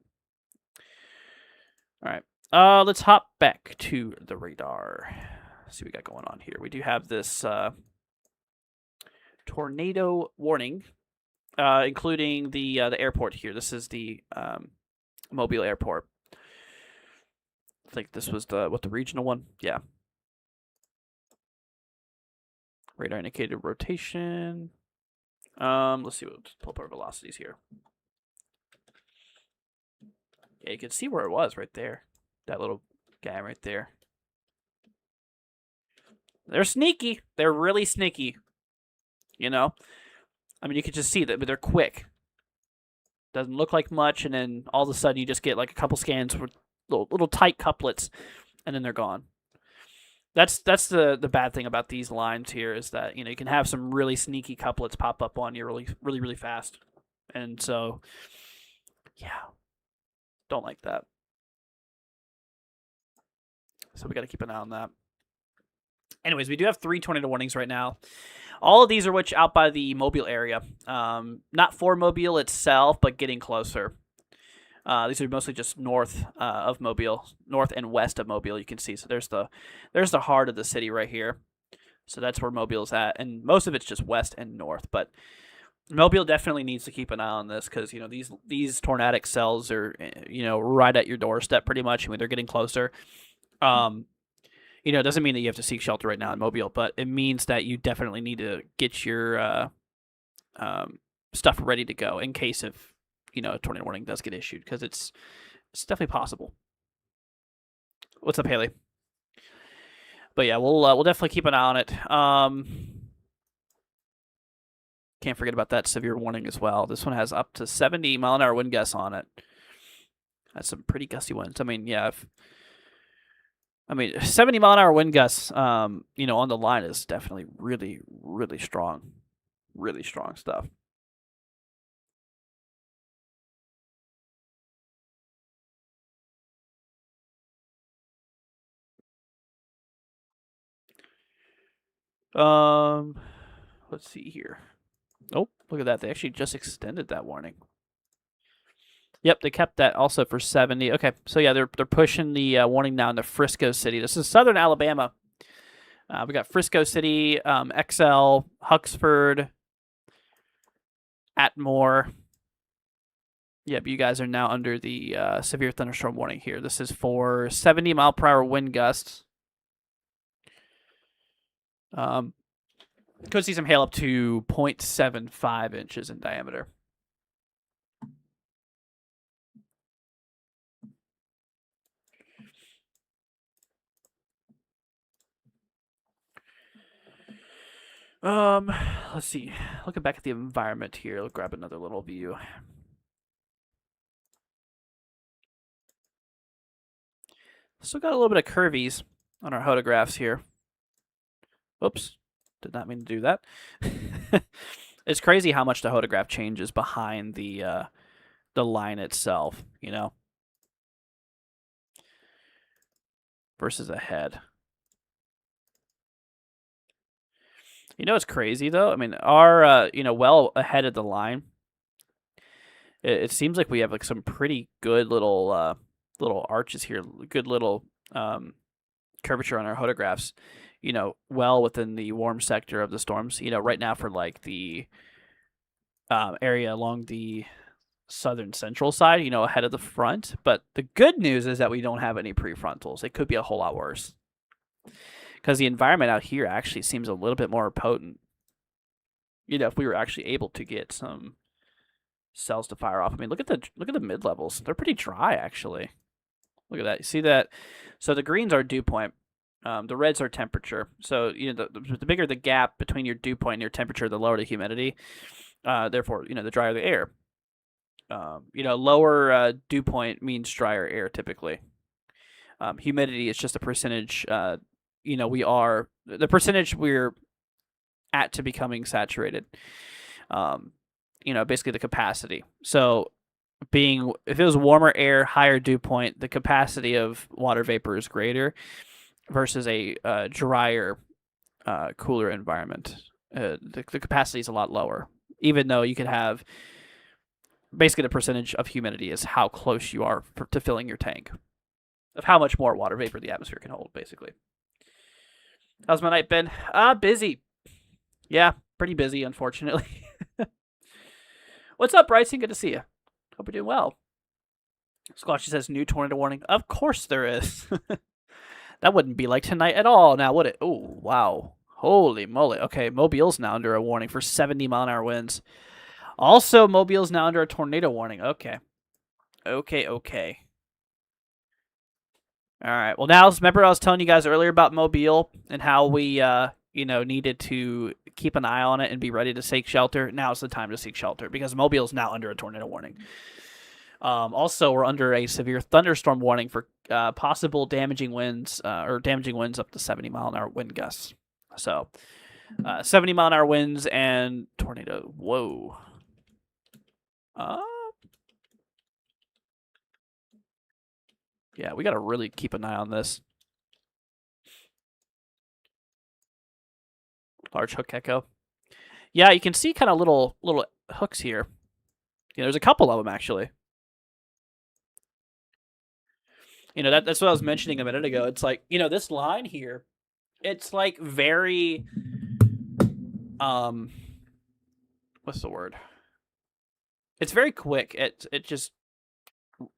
[SPEAKER 1] All right. Let's hop back to the radar. Let's see what we got going on here. We do have this tornado warning, including the airport here. This is the Mobile airport. I think this was the regional one. Yeah. Radar indicated rotation. Let's see. Let's pull up our velocities here. Yeah, you can see where it was right there. That little guy right there. They're sneaky. They're really sneaky. You know? I mean, you can just see that, but they're quick. Doesn't look like much, and then all of a sudden you just get like a couple scans with little tight couplets, and then they're gone. That's the bad thing about these lines here is that, you know, you can have some really sneaky couplets pop up on you really fast. And so, yeah, don't like that. So we got to keep an eye on that. Anyways, we do have 3 tornado warnings right now. All of these are out by the Mobile area. Not for Mobile itself, but getting closer. These are mostly just north of Mobile, north and west of Mobile. You can see. So there's the heart of the city right here. So that's where Mobile's at, and most of it's just west and north. But Mobile definitely needs to keep an eye on this because, you know, these tornadic cells are, you know, right at your doorstep pretty much. I mean, they're getting closer. You know, it doesn't mean that you have to seek shelter right now in Mobile, but it means that you definitely need to get your stuff ready to go in case of, you know, a tornado warning does get issued, because it's definitely possible. What's up, Haley? But yeah, we'll definitely keep an eye on it. Can't forget about that severe warning as well. This one has up to 70-mile-an-hour wind gusts on it. That's some pretty gusty winds. I mean, yeah, 70-mile-an-hour wind gusts, you know, on the line is definitely really strong. Really strong stuff. Let's see here. Oh, look at that. They actually just extended that warning. Yep, they kept that also for 70. Okay, so yeah, they're pushing the warning now into Frisco City. This is southern Alabama. We got Frisco City, XL, Huxford, Atmore. Yep, you guys are now under the severe thunderstorm warning here. This is for 70-mile-per-hour wind gusts. Could see some hail up to 0.75 inches in diameter. Let's see. Looking back at the environment here, let's grab another little view. Still got a little bit of curvies on our photographs here. Oops, did not mean to do that. It's crazy how much the photograph changes behind the line itself, you know, versus ahead. You know, it's crazy though. I mean, our you know, well ahead of the line, it seems like we have like some pretty good little arches here, good little curvature on our photographs. You know, well within the warm sector of the storms. You know, right now for like the area along the southern central side, you know, ahead of the front. But the good news is that we don't have any prefrontals. It could be a whole lot worse, because the environment out here actually seems a little bit more potent. You know, if we were actually able to get some cells to fire off. I mean, look at the mid levels. They're pretty dry actually. Look at that. You see that? So the greens are dew point. The reds are temperature. So, you know, the bigger the gap between your dew point and your temperature, the lower the humidity. Therefore, you know, the drier the air. You know, lower dew point means drier air typically. Humidity is just a percentage. You know, the percentage we're at to becoming saturated. You know, basically the capacity. So, if it was warmer air, higher dew point, the capacity of water vapor is greater versus a drier, cooler environment. the capacity is a lot lower, even though you could have basically the percentage of humidity is how close you are to filling your tank, of how much more water vapor the atmosphere can hold, basically. How's my night been? Busy. Yeah, pretty busy, unfortunately. What's up, Bryson? Good to see you. Hope you're doing well. Squatchy says new tornado warning. Of course there is. That wouldn't be like tonight at all now, would it? Oh, wow. Holy moly. Okay, Mobile's now under a warning for 70-mile-an-hour winds. Also, Mobile's now under a tornado warning. Okay. Okay. All right. Well, now, remember I was telling you guys earlier about Mobile and how we, needed to keep an eye on it and be ready to seek shelter. Now's the time to seek shelter because Mobile's now under a tornado warning. Also, we're under a severe thunderstorm warning for possible damaging winds up to 70-mile-an-hour wind gusts. So, 70-mile-an-hour winds and tornado. Whoa. Yeah, we got to really keep an eye on this. Large hook echo. Yeah, you can see kind of little hooks here. Yeah, there's a couple of them, actually. That's what I was mentioning a minute ago. It's like, this line here, it's like very, what's the word? It's very quick. It just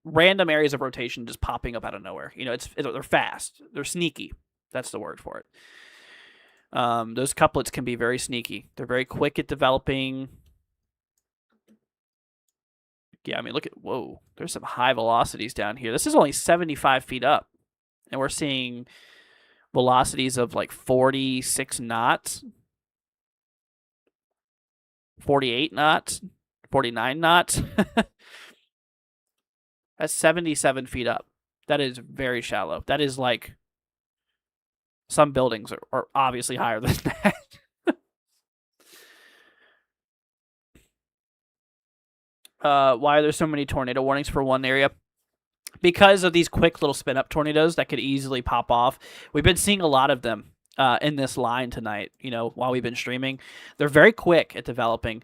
[SPEAKER 1] random areas of rotation just popping up out of nowhere. They're fast. They're sneaky. That's the word for it. Those couplets can be very sneaky. They're very quick at developing. Yeah, I mean, whoa, there's some high velocities down here. This is only 75 feet up, and we're seeing velocities of like 46 knots, 48 knots, 49 knots. That's 77 feet up. That is very shallow. That is like some buildings are obviously higher than that. Why are there so many tornado warnings for one area? Because of these quick little spin up tornadoes that could easily pop off. We've been seeing a lot of them in this line tonight, while we've been streaming. They're very quick at developing.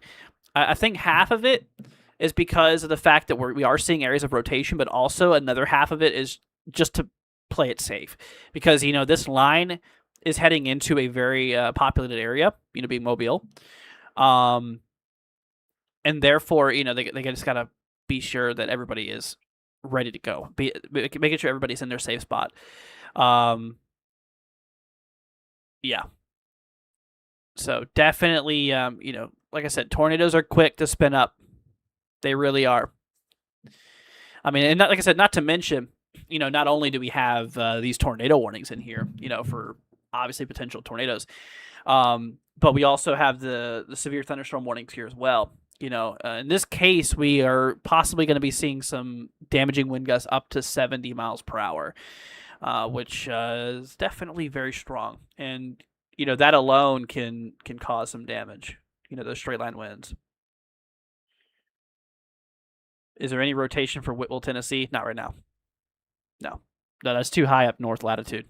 [SPEAKER 1] I think half of it is because of the fact that we are seeing areas of rotation, but also another half of it is just to play it safe. Because, this line is heading into a very populated area, being Mobile. And therefore, they just got to be sure that everybody is ready to go. Making sure everybody's in their safe spot. Yeah. So definitely, like I said, tornadoes are quick to spin up. They really are. I mean, and like I said, not to mention, not only do we have these tornado warnings in here, for obviously potential tornadoes, but we also have the severe thunderstorm warnings here as well. In this case, we are possibly going to be seeing some damaging wind gusts up to 70 miles per hour, which is definitely very strong. And, that alone can cause some damage, those straight line winds. Is there any rotation for Whitwell, Tennessee? Not right now. No, that's too high up north latitude.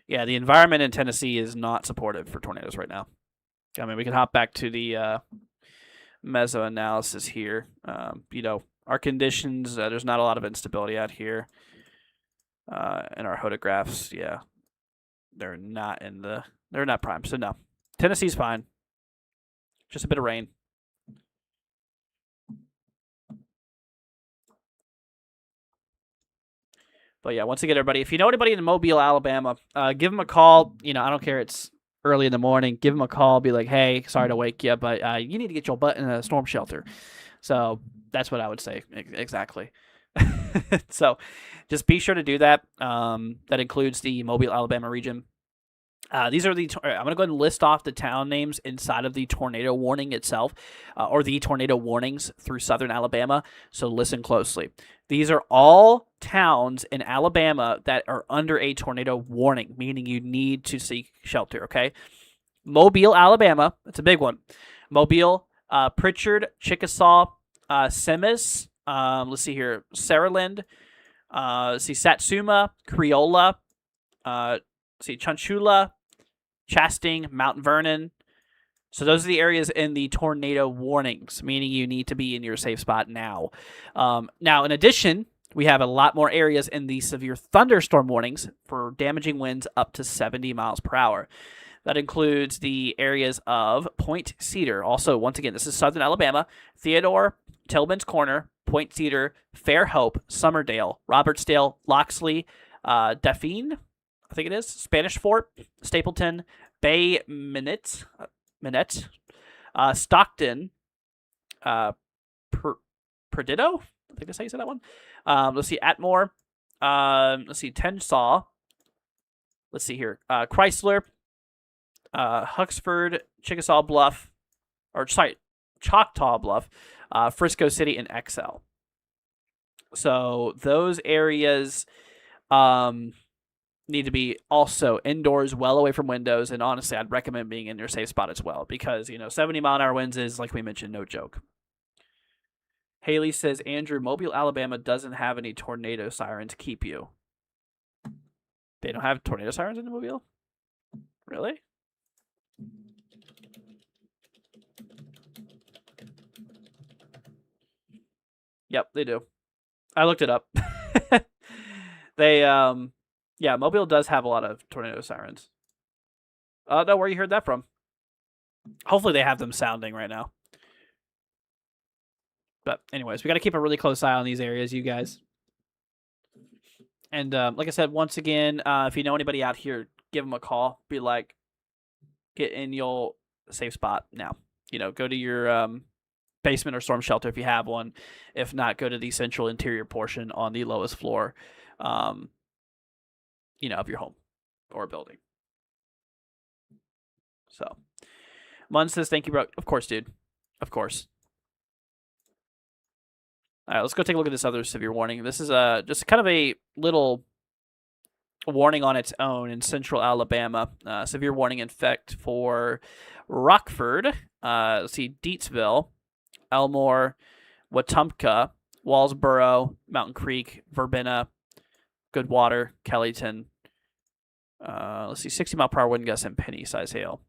[SPEAKER 1] Yeah, the environment in Tennessee is not supportive for tornadoes right now. I mean, we can hop back to the meso analysis here. Our conditions, there's not a lot of instability out here. And our photographs, yeah, they're not prime. So no, Tennessee's fine. Just a bit of rain. But yeah, once again, everybody, if you know anybody in Mobile, Alabama, give them a call. I don't care. It's early in the morning. Give them a call. Be like, hey, sorry to wake you, but you need to get your butt in a storm shelter. So that's what I would say exactly. So just be sure to do that. That includes the Mobile, Alabama region. These are I'm going to go ahead and list off the town names inside of the tornado warning itself, or the tornado warnings through southern Alabama. So listen closely. These are all towns in Alabama that are under a tornado warning, meaning you need to seek shelter, okay? Mobile, Alabama. That's a big one. Mobile, Pritchard, Chickasaw, Semmes. Let's see here. Saraland. Let's see, Satsuma, Creola. Let's see, Chanchula, Chastain, Mount Vernon. So those are the areas in the tornado warnings, meaning you need to be in your safe spot now. Now, in addition, we have a lot more areas in the severe thunderstorm warnings for damaging winds up to 70 miles per hour. That includes the areas of Point Cedar. Also, once again, this is southern Alabama. Theodore, Tillman's Corner, Point Cedar, Fairhope, Summerdale, Robertsdale, Loxley, Daphne, I think it is, Spanish Fort, Stapleton, Bay Minette, Stockton, Perdido. I think that's how you say that one. Let's see, Atmore. Let's see, Tenshaw. Let's see here, Chrysler, Huxford, Chickasaw Bluff, or sorry, Choctaw Bluff, Frisco City, and XL. So those areas need to be also indoors, well away from windows, and honestly, I'd recommend being in your safe spot as well because 70-mile-an-hour winds is, like we mentioned, no joke. Haley says, Andrew, Mobile, Alabama doesn't have any tornado sirens. Keep you. They don't have tornado sirens in the Mobile? Really? Yep, they do. I looked it up. They, yeah, Mobile does have a lot of tornado sirens. I don't know where you heard that from. Hopefully they have them sounding right now. But anyways, we got to keep a really close eye on these areas, you guys. And like I said, once again, if you know anybody out here, give them a call. Be like, get in your safe spot now. Go to your basement or storm shelter if you have one. If not, go to the central interior portion on the lowest floor, of your home or building. So, Mun says, thank you, bro. Of course, dude. Of course. All right, let's go take a look at this other severe warning. This is just kind of a little warning on its own in central Alabama. Severe warning in effect for Rockford, let's see, Deatsville, Elmore, Wetumpka, Wallsboro, Mountain Creek, Verbena, Goodwater, Kellyton. Let's see, 60-mile-per-hour wind gusts and penny-size hail.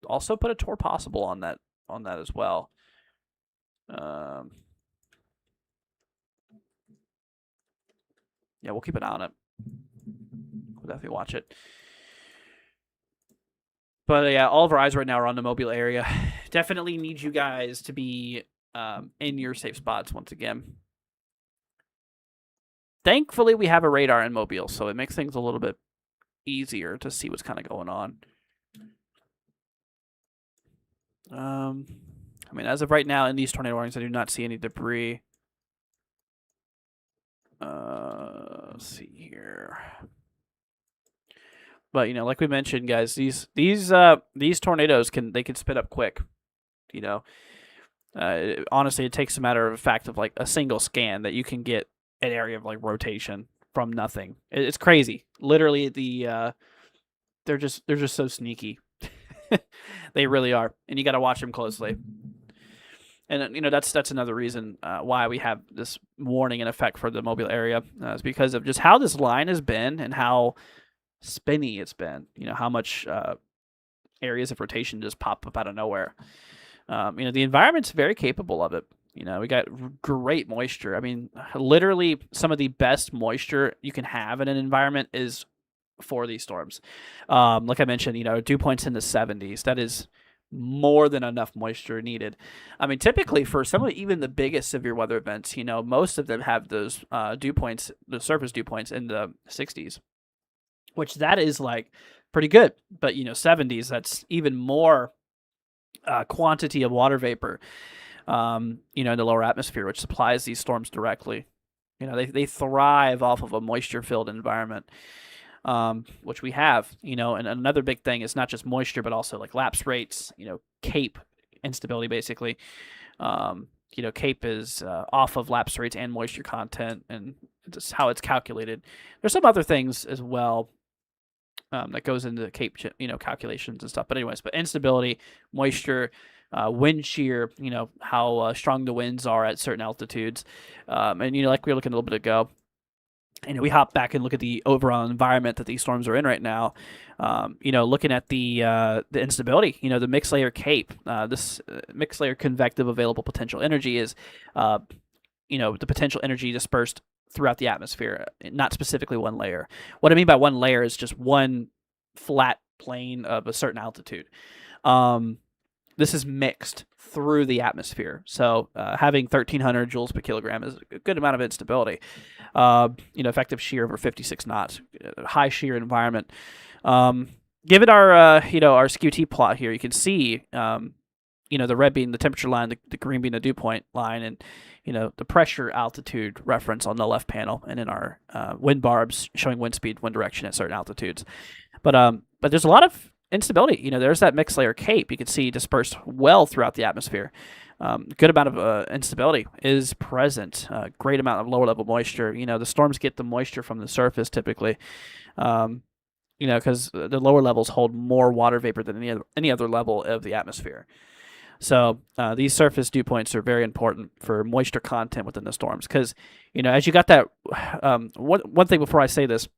[SPEAKER 1] Also put a tour possible on that as well. Yeah, we'll keep an eye on it. We'll definitely watch it. But yeah, all of our eyes right now are on the Mobile area. Definitely need you guys to be in your safe spots once again. Thankfully, we have a radar in Mobile, so it makes things a little bit easier to see what's kind of going on. I mean, as of right now, in these tornado warnings, I do not see any debris. Let's see here. But like we mentioned, guys, these tornadoes can spin up quick. Honestly, it takes a matter of fact of like a single scan that you can get an area of like rotation from nothing. It's crazy. Literally, they're just so sneaky. They really are, and you got to watch them closely. And that's another reason why we have this warning in effect for the Mobile area is because of just how this line has been and how spinny it's been. How much areas of rotation just pop up out of nowhere. The environment's very capable of it. We got great moisture. I mean, literally some of the best moisture you can have in an environment is for these storms. Like I mentioned, dew points in the 70s. That is more than enough moisture needed. I mean, typically for some of even the biggest severe weather events, most of them have those dew points, the surface dew points in the 60s, which that is like pretty good. But 70s, that's even more quantity of water vapor, in the lower atmosphere, which supplies these storms directly. They thrive off of a moisture-filled environment. Which we have, and another big thing is not just moisture, but also like lapse rates, CAPE instability, basically. CAPE is off of lapse rates and moisture content, and just how it's calculated. There's some other things as well that goes into CAPE, calculations and stuff. But anyways, instability, moisture, wind shear, how strong the winds are at certain altitudes. And like we were looking a little bit ago, we hop back and look at the overall environment that these storms are in right now. Looking at the instability, the mixed layer CAPE, this mixed layer convective available potential energy is, the potential energy dispersed throughout the atmosphere, not specifically one layer. What I mean by one layer is just one flat plane of a certain altitude. This is mixed through the atmosphere. So having 1,300 joules per kilogram is a good amount of instability. Effective shear over 56 knots, high shear environment. Given our our SQT plot here, you can see the red being the temperature line, the green being the dew point line, and the pressure altitude reference on the left panel, and in our wind barbs showing wind speed, wind direction at certain altitudes. But there's a lot of instability. There's that mixed layer CAPE you can see dispersed well throughout the atmosphere. Good amount of instability is present. Great amount of lower level moisture. The storms get the moisture from the surface typically. Because the lower levels hold more water vapor than any other level of the atmosphere. So these surface dew points are very important for moisture content within the storms. Because as you got that, one thing before I say this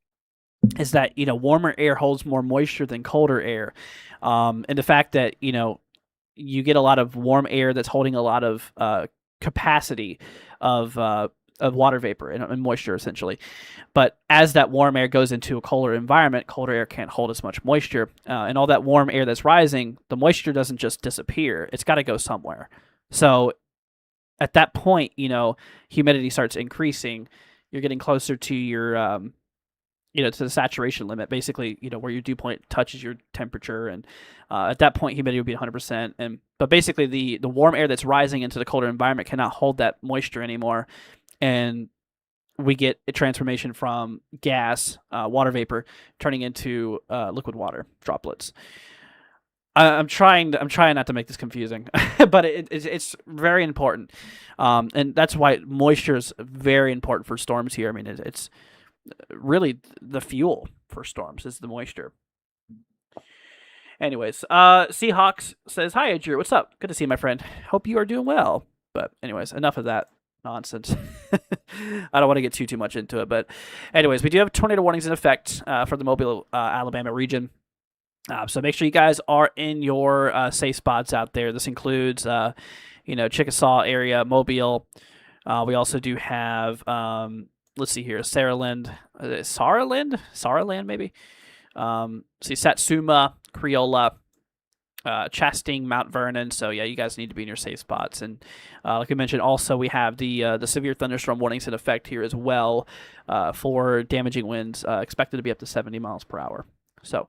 [SPEAKER 1] is that warmer air holds more moisture than colder air, and the fact that you get a lot of warm air that's holding a lot of capacity of water vapor and moisture essentially. But as that warm air goes into a colder environment, colder air can't hold as much moisture, and all that warm air that's rising, the moisture doesn't just disappear; it's got to go somewhere. So at that point, humidity starts increasing. You're getting closer to your to the saturation limit, basically, where your dew point touches your temperature, and at that point, humidity would be 100%. But basically, the warm air that's rising into the colder environment cannot hold that moisture anymore, and we get a transformation from gas, water vapor, turning into liquid water droplets. I'm trying not to make this confusing, but it's very important, and that's why moisture is very important for storms here. I mean, it's really the fuel for storms is the moisture. Anyways, Seahawks says, "Hi, Andrew. What's up? Good to see you, my friend. Hope you are doing well." But anyways, enough of that nonsense. I don't want to get too much into it, but anyways, we do have tornado warnings in effect for the Mobile, Alabama region. So make sure you guys are in your safe spots out there. This includes, Chickasaw area, Mobile. We also do have, let's see here, Saraland, maybe. See Satsuma, Creola, Chastain, Mount Vernon. So yeah, you guys need to be in your safe spots. And like we mentioned, also we have the severe thunderstorm warnings in effect here as well for damaging winds expected to be up to 70 miles per hour. So,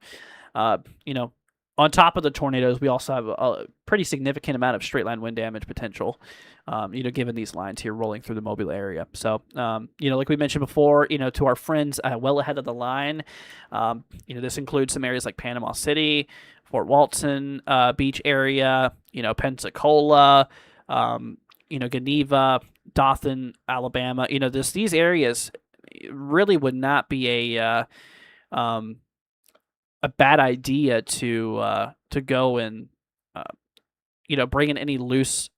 [SPEAKER 1] on top of the tornadoes, we also have a pretty significant amount of straight line wind damage potential, given these lines here rolling through the Mobile area. So, like we mentioned before, to our friends well ahead of the line, this includes some areas like Panama City, Fort Walton Beach area, Pensacola, Geneva, Dothan, Alabama. These areas really would not be a bad idea to go and bring in any loose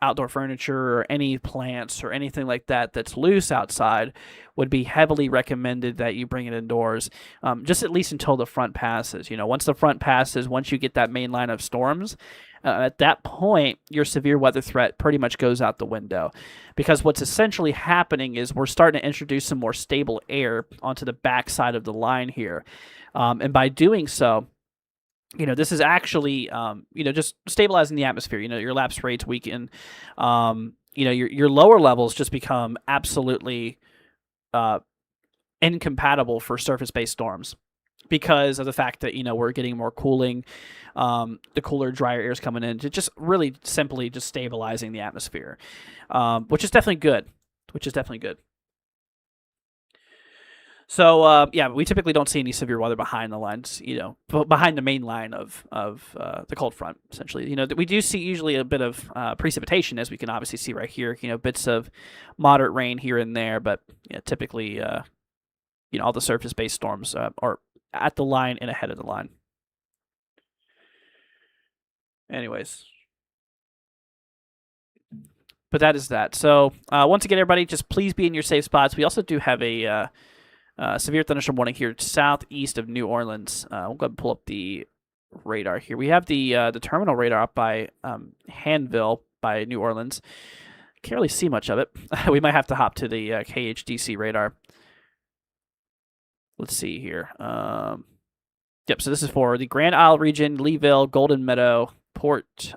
[SPEAKER 1] outdoor furniture or any plants or anything like that that's loose outside. Would be heavily recommended that you bring it indoors, just at least until the front passes. Once the front passes, once you get that main line of storms, at that point, your severe weather threat pretty much goes out the window, because what's essentially happening is we're starting to introduce some more stable air onto the backside of the line here. And by doing so, this is actually, just stabilizing the atmosphere. Your lapse rates weaken. Your lower levels just become absolutely incompatible for surface-based storms because of the fact that, we're getting more cooling. The cooler, drier air is coming in to just really simply just stabilizing the atmosphere, which is definitely good. So, we typically don't see any severe weather behind the lines, behind the main line of the cold front, essentially. We do see usually a bit of precipitation, as we can obviously see right here, bits of moderate rain here and there, but typically, all the surface-based storms are at the line and ahead of the line. Anyways. but that is that. So once again, everybody, just please be in your safe spots. We also do have a severe thunderstorm warning here southeast of New Orleans. We'll go ahead and pull up the radar here. We have the terminal radar up by Hanville by New Orleans. Can't really see much of it. We might have to hop to the KHDC radar. Let's see here. Yep, so this is for the Grand Isle region, Leeville, Golden Meadow, Port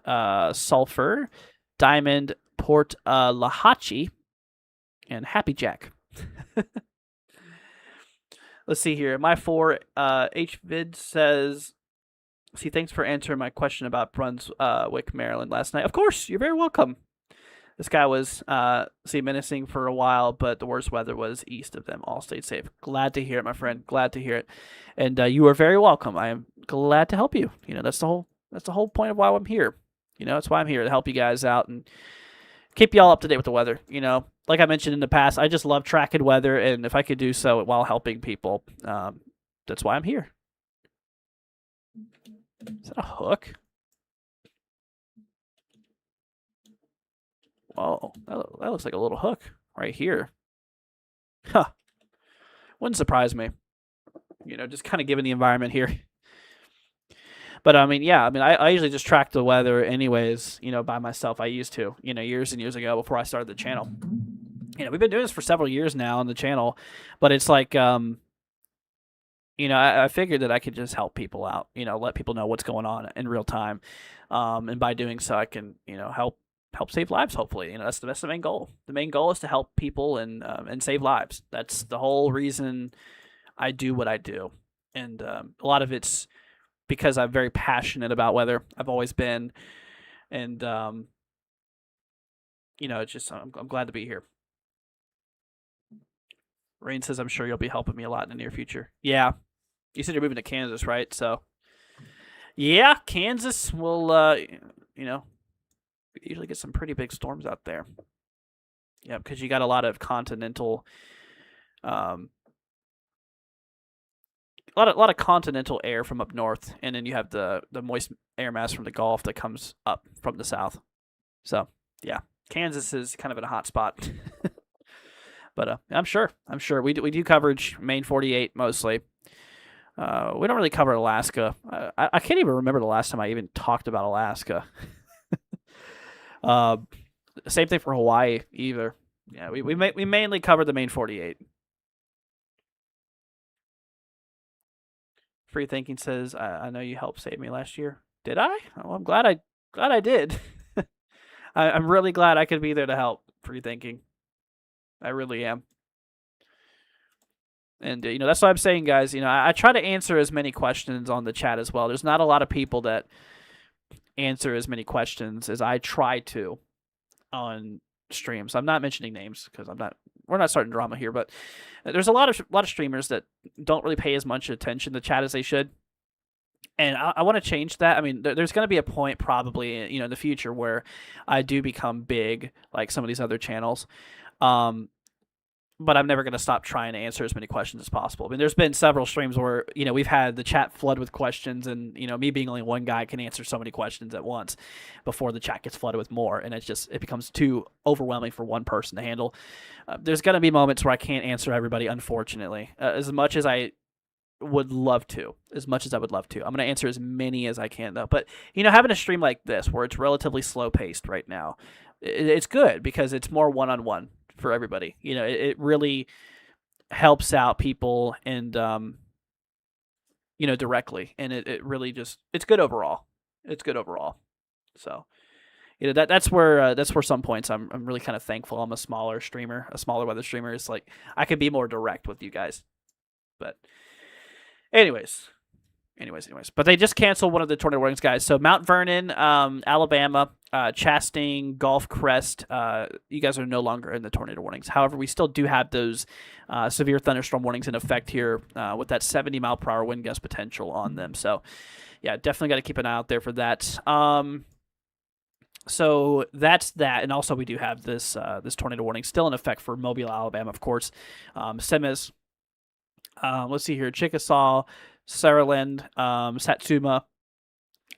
[SPEAKER 1] Sulphur, Diamond, Port Lahatchie, and Happy Jack. Let's see here. My 4 HVid says, see, thanks for answering my question about Brunswick, Maryland last night. Of course, you're very welcome. This guy was menacing for a while, but the worst weather was east of them. All stayed safe. Glad to hear it, my friend. Glad to hear it. And you are very welcome. I am glad to help you. That's the whole point of why I'm here. That's why I'm here, to help you guys out and keep you all up to date with the weather. Like I mentioned in the past, I just love tracking weather, and if I could do so while helping people, that's why I'm here. Is that a hook? Whoa, that looks like a little hook right here. Huh. Wouldn't surprise me. Just kind of given the environment here. But I usually just track the weather anyways, by myself. I used to, years and years ago before I started the channel. We've been doing this for several years now on the channel, but it's like, I figured that I could just help people out, let people know what's going on in real time. And by doing so, I can, help save lives, hopefully. That's the main goal. The main goal is to help people and save lives. That's the whole reason I do what I do. And a lot of it's because I'm very passionate about weather. I've always been. And, it's just, I'm glad to be here. Rain says, I'm sure you'll be helping me a lot in the near future. Yeah. You said you're moving to Kansas, right? So, yeah, Kansas will, usually get some pretty big storms out there. Yeah, because you got a lot of continental, a lot of continental air from up north, and then you have the moist air mass from the Gulf that comes up from the south. So yeah, Kansas is kind of in a hot spot. But I'm sure we do coverage Maine 48 mostly. We don't really cover Alaska. I can't even remember the last time I even talked about Alaska. Same thing for Hawaii either. Yeah, we mainly cover the Maine 48. Free Thinking says, I know you helped save me last year. Did I? Well, I'm glad I did. I'm really glad I could be there to help. Free Thinking. I really am. And, that's what I'm saying, guys. I try to answer as many questions on the chat as well. There's not a lot of people that answer as many questions as I try to on streams. I'm not mentioning names because we're not starting drama here, but there's a lot of streamers that don't really pay as much attention to chat as they should. And I want to change that. I mean, there's going to be a point probably, in the future where I do become big like some of these other channels. But I'm never going to stop trying to answer as many questions as possible. I mean, there's been several streams where, we've had the chat flood with questions, and, me being only one guy can answer so many questions at once before the chat gets flooded with more. And it becomes too overwhelming for one person to handle. There's going to be moments where I can't answer everybody, unfortunately, as much as I would love to. I'm going to answer as many as I can, though. But, having a stream like this where it's relatively slow paced right now, it's good because it's more one-on-one for everybody. It really helps out people and directly, and it really just it's good overall. So that's where some points I'm really kind of thankful I'm a smaller weather streamer. It's like I could be more direct with you guys. But anyways, but they just canceled one of the tornado warnings, guys. So Mount Vernon, Alabama, Chastain, Gulf Crest, you guys are no longer in the tornado warnings. However, we still do have those severe thunderstorm warnings in effect here with that 70-mile-per-hour wind gust potential on them. So, yeah, definitely got to keep an eye out there for that. So that's that, and also we do have this tornado warning still in effect for Mobile, Alabama, of course. Semis. Let's see here: Chickasaw, Saraland, Satsuma,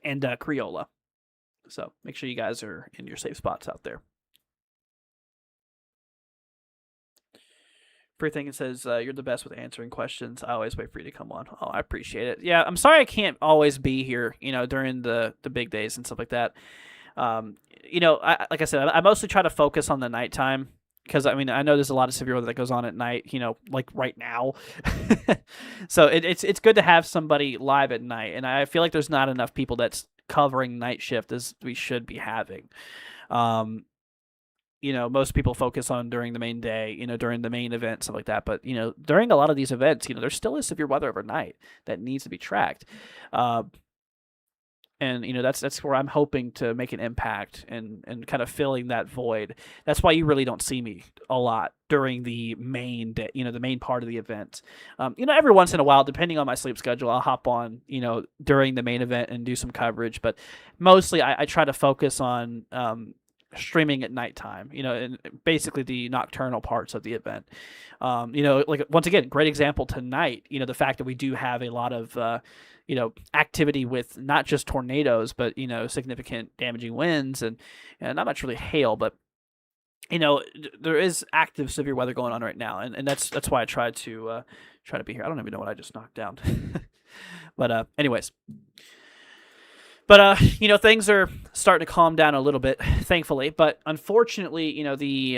[SPEAKER 1] and Criolla. So make sure you guys are in your safe spots out there. Free Thinking says, you're the best with answering questions. I always wait for you to come on. Oh, I appreciate it. Yeah, I'm sorry I can't always be here, during the big days and stuff like that. Like I said, I mostly try to focus on the nighttime because I know there's a lot of severe weather that goes on at night, like right now. So it's good to have somebody live at night, and I feel like there's not enough people that's covering night shift as we should be having. Most people focus on during the main day, during the main event, stuff like that. But, during a lot of these events, there still is severe weather overnight that needs to be tracked. And that's where I'm hoping to make an impact and kind of filling that void. That's why you really don't see me a lot during the main day, the main part of the event. Every once in a while, depending on my sleep schedule, I'll hop on, during the main event and do some coverage. But mostly I try to focus on streaming at nighttime, and basically the nocturnal parts of the event. Like once again, great example tonight, the fact that we do have a lot of, activity with not just tornadoes, but, significant damaging winds and not much really hail, but, there is active severe weather going on right now. And that's why I try to be here. I don't even know what I just knocked down, but, anyways. But, things are starting to calm down a little bit, thankfully. But unfortunately, the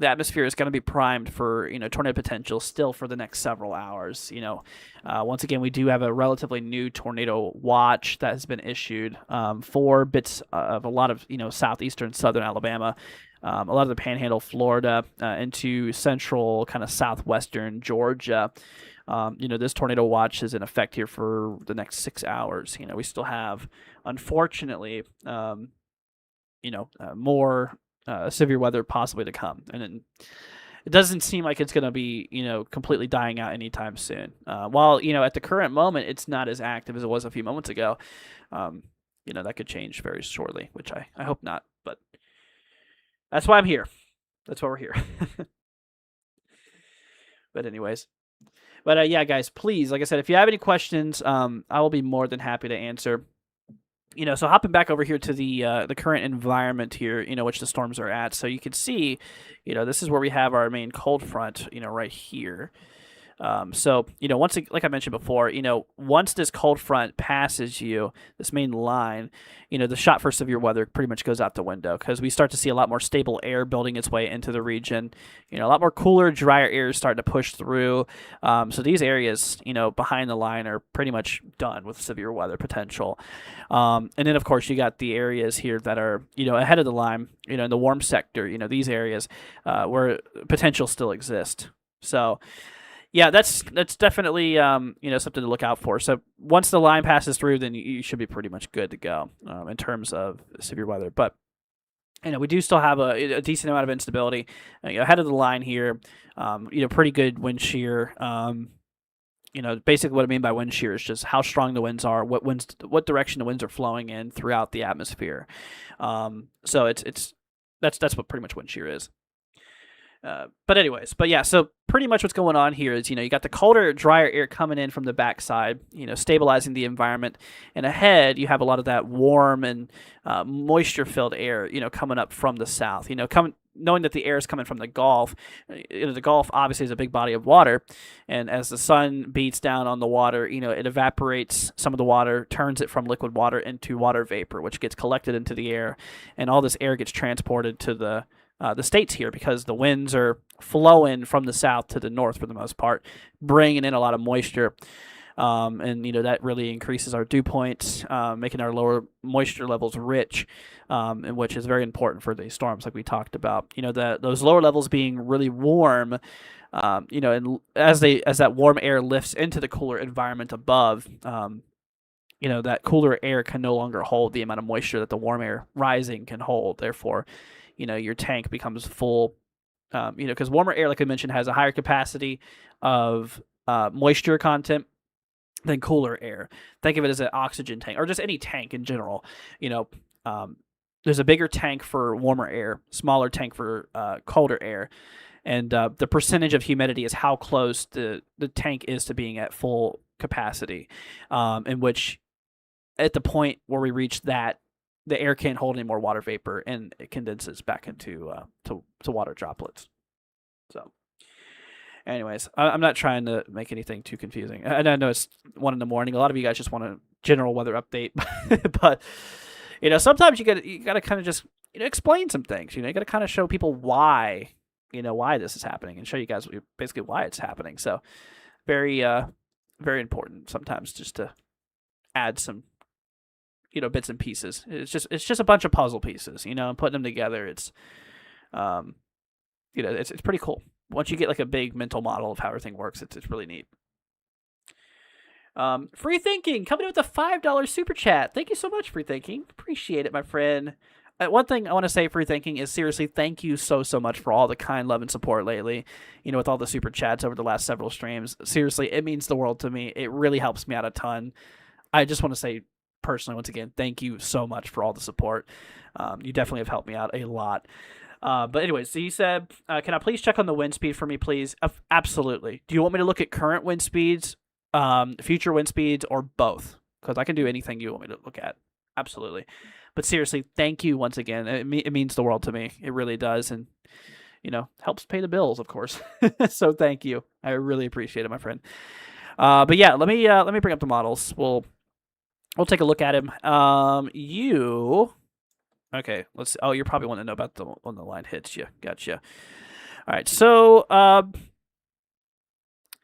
[SPEAKER 1] atmosphere is going to be primed for, tornado potential still for the next several hours. Once again, we do have a relatively new tornado watch that has been issued for bits of a lot of, southeastern, southern Alabama, a lot of the Panhandle, Florida, into central, kind of southwestern Georgia. This tornado watch is in effect here for the next 6 hours. We still have, unfortunately, more severe weather possibly to come. And it doesn't seem like it's going to be, completely dying out anytime soon. While, at the current moment, it's not as active as it was a few moments ago. That could change very shortly, which I hope not. But that's why I'm here. That's why we're here. But anyways. But yeah, guys, please, like I said, if you have any questions, I will be more than happy to answer. So hopping back over here to the current environment here, which the storms are at. So you can see, this is where we have our main cold front, right here. So, like I mentioned before, once this cold front passes you, this main line, the shot for severe weather pretty much goes out the window because we start to see a lot more stable air building its way into the region. A lot more cooler, drier air is starting to push through. So these areas, behind the line are pretty much done with severe weather potential. And then, of course, you got the areas here that are, ahead of the line, in the warm sector, these areas where potential still exists. So, yeah, that's definitely something to look out for. So once the line passes through, then you should be pretty much good to go in terms of severe weather. But we do still have a decent amount of instability ahead of the line here. Pretty good wind shear. Basically what I mean by wind shear is just how strong the winds are, what direction the winds are flowing in throughout the atmosphere. So that's what pretty much wind shear is. But yeah, so pretty much what's going on here is, you got the colder, drier air coming in from the backside, stabilizing the environment. And ahead, you have a lot of that warm and moisture-filled air, coming up from the south. Knowing that the air is coming from the Gulf, the Gulf obviously is a big body of water. And as the sun beats down on the water, it evaporates some of the water, turns it from liquid water into water vapor, which gets collected into the air. And all this air gets transported to the states here because the winds are flowing from the south to the north for the most part, bringing in a lot of moisture. And that really increases our dew points, making our lower moisture levels rich, and which is very important for these storms like we talked about. Those lower levels being really warm, and as that warm air lifts into the cooler environment above, that cooler air can no longer hold the amount of moisture that the warm air rising can hold. Therefore, your tank becomes full, because warmer air, like I mentioned, has a higher capacity of moisture content than cooler air. Think of it as an oxygen tank, or just any tank in general. There's a bigger tank for warmer air, smaller tank for colder air, and the percentage of humidity is how close the tank is to being at full capacity, in which at the point where we reach that, the air can't hold any more water vapor and it condenses back into to water droplets. So, Anyways, I'm not trying to make anything too confusing. And I know it's 1 in the morning. A lot of you guys just want a general weather update, but sometimes you got to kind of just explain some things. You got to kind of show people why why this is happening and show you guys basically why it's happening. So very very important sometimes just to add some bits and pieces. It's just a bunch of puzzle pieces, and putting them together. It's it's pretty cool. Once you get like a big mental model of how everything works, it's really neat. Free Thinking coming in with a $5 super chat. Thank you so much, Free Thinking. Appreciate it, my friend. One thing I want to say, Free Thinking, is seriously thank you so much for all the kind love and support lately. With all the super chats over the last several streams. Seriously, it means the world to me. It really helps me out a ton. I just want to say personally, once again, thank you so much for all the support. You definitely have helped me out a lot. But anyways, so you said, can I please check on the wind speed for me, please? Absolutely. Do you want me to look at current wind speeds, future wind speeds, or both? Because I can do anything you want me to look at. Absolutely. But seriously, thank you once again. It means the world to me. It really does. And, helps pay the bills, of course. So thank you. I really appreciate it, my friend. But yeah, let me bring up the models. We'll take a look at him. Okay, let's see. Oh, you're probably wanting to know about when the line hits you. Gotcha. All right, so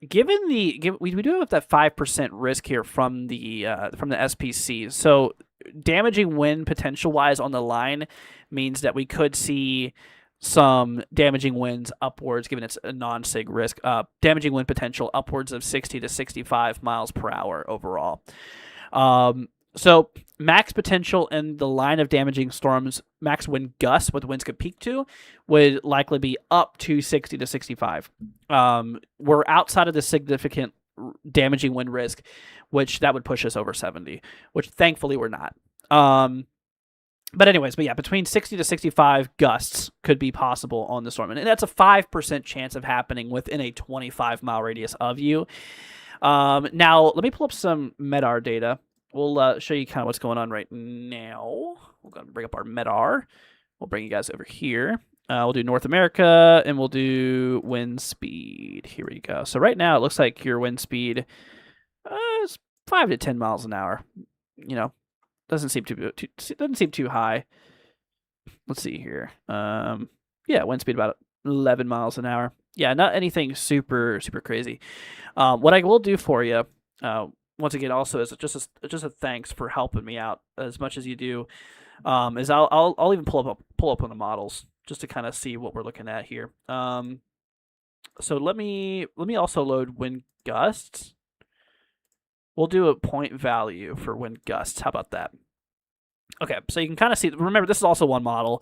[SPEAKER 1] we do have that 5% risk here from the SPC. So damaging wind potential wise on the line means that we could see some damaging winds upwards, given it's a non-sig risk. Damaging wind potential upwards of 60 to 65 miles per hour overall. So max potential in the line of damaging storms, max wind gusts, what the winds could peak to, would likely be up to 60 to 65. We're outside of the significant damaging wind risk, which that would push us over 70, which thankfully we're not. But yeah, between 60 to 65 gusts could be possible on the storm. And that's a 5% chance of happening within a 25-mile radius of you. Now, let me pull up some MEDAR data. We'll show you kind of what's going on right now. We're going to bring up our MEDAR. We'll bring you guys over here. We'll do North America, and we'll do wind speed. Here we go. So right now, it looks like your wind speed is 5 to 10 miles an hour. Doesn't seem too high. Let's see here. Yeah, wind speed about 11 miles an hour. Yeah, not anything super crazy. What I will do for you, once again, also is just a thanks for helping me out as much as you do. Is I'll even pull up on the models just to kind of see what we're looking at here. So let me also load wind gusts. We'll do a point value for wind gusts. How about that? Okay, so you can kind of see. Remember, this is also one model.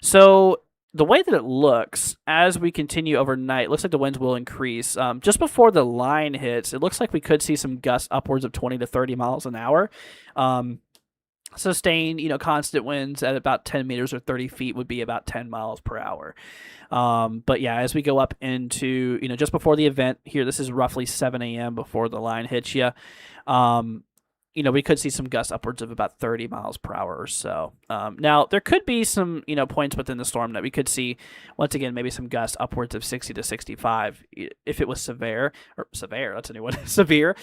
[SPEAKER 1] So the way that it looks as we continue overnight, it looks like the winds will increase. Just before the line hits, it looks like we could see some gusts upwards of 20 to 30 miles an hour. Sustained, constant winds at about 10 meters or 30 feet would be about 10 miles per hour. But yeah, as we go up into, just before the event here, this is roughly 7 a.m. before the line hits you. We could see some gusts upwards of about 30 miles per hour or so. Now, there could be some, points within the storm that we could see, once again, maybe some gusts upwards of 60 to 65 if it was severe, that's a new one, severe.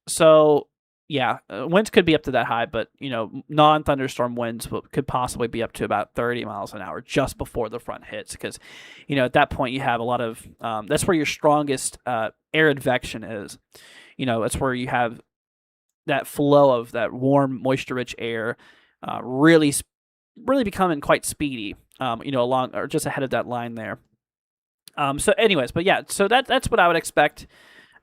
[SPEAKER 1] So, yeah, winds could be up to that high, but, non-thunderstorm winds could possibly be up to about 30 miles an hour just before the front hits because, at that point you have a lot of, that's where your strongest air advection is. That's where you have that flow of that warm, moisture-rich air really becoming quite speedy, along or just ahead of that line there. So anyways, but yeah, so that's what I would expect.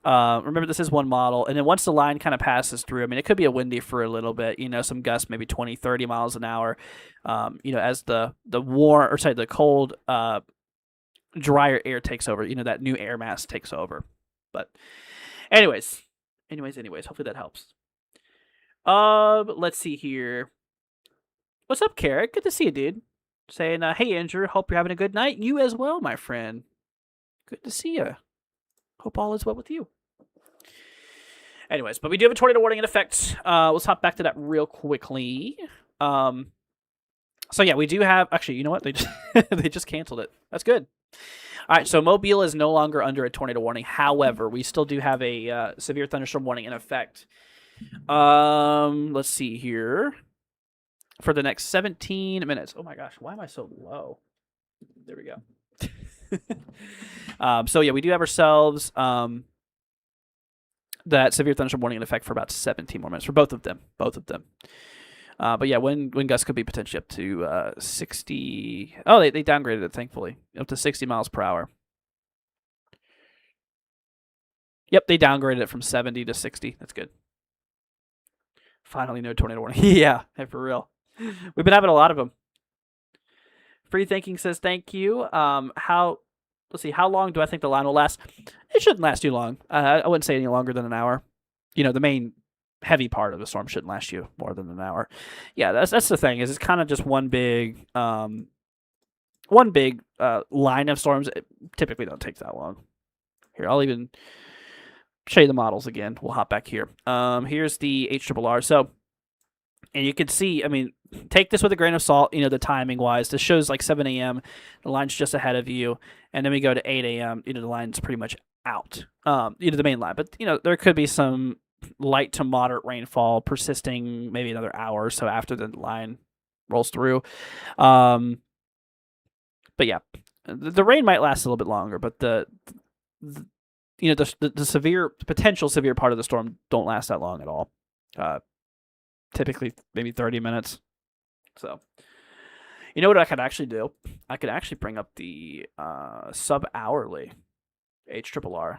[SPEAKER 1] Remember, this is one model, and then once the line kind of passes through, it could be a windy for a little bit, some gusts, maybe 20, 30 miles an hour, as the cold, drier air takes over, that new air mass takes over. But anyways, hopefully that helps. Let's see here. What's up, Carrick? Good to see you, dude. Saying, hey, Andrew, hope you're having a good night. You as well, my friend. Good to see you. Hope all is well with you. Anyways, but we do have a tornado warning in effect. Let's hop back to that real quickly. So yeah, we do have. Actually, you know what? They just they just canceled it. That's good. All right, so Mobile is no longer under a tornado warning. However, we still do have a severe thunderstorm warning in effect. Let's see here. For the next 17 minutes. Oh my gosh, why am I so low? There we go. So yeah, we do have ourselves that severe thunderstorm warning in effect for about 17 more minutes for both of them. But yeah, wind gusts could be potentially up to 60. Oh, they downgraded it, thankfully, up to 60 miles per hour. Yep, they downgraded it from 70 to 60. That's good. Finally, no tornado warning. Yeah, for real. We've been having a lot of them. Free Thinking says thank you. Let's see, how long do I think the line will last? It shouldn't last too long. I wouldn't say any longer than an hour. The main heavy part of the storm shouldn't last you more than an hour. Yeah, that's the thing. Is it's kind of just one big line of storms. It typically don't take that long. Here, I'll even show you the models again. We'll hop back here. Here's the HRRR. So, and you can see, I mean, take this with a grain of salt, the timing wise. This shows like 7 a.m. The line's just ahead of you. And then we go to 8 a.m. The line's pretty much out, the main line. But, there could be some light to moderate rainfall persisting maybe another hour or so after the line rolls through. But yeah, the rain might last a little bit longer, but the potential severe part of the storm don't last that long at all. Typically maybe 30 minutes. So, what I could actually do? I could actually bring up the sub-hourly HRRR.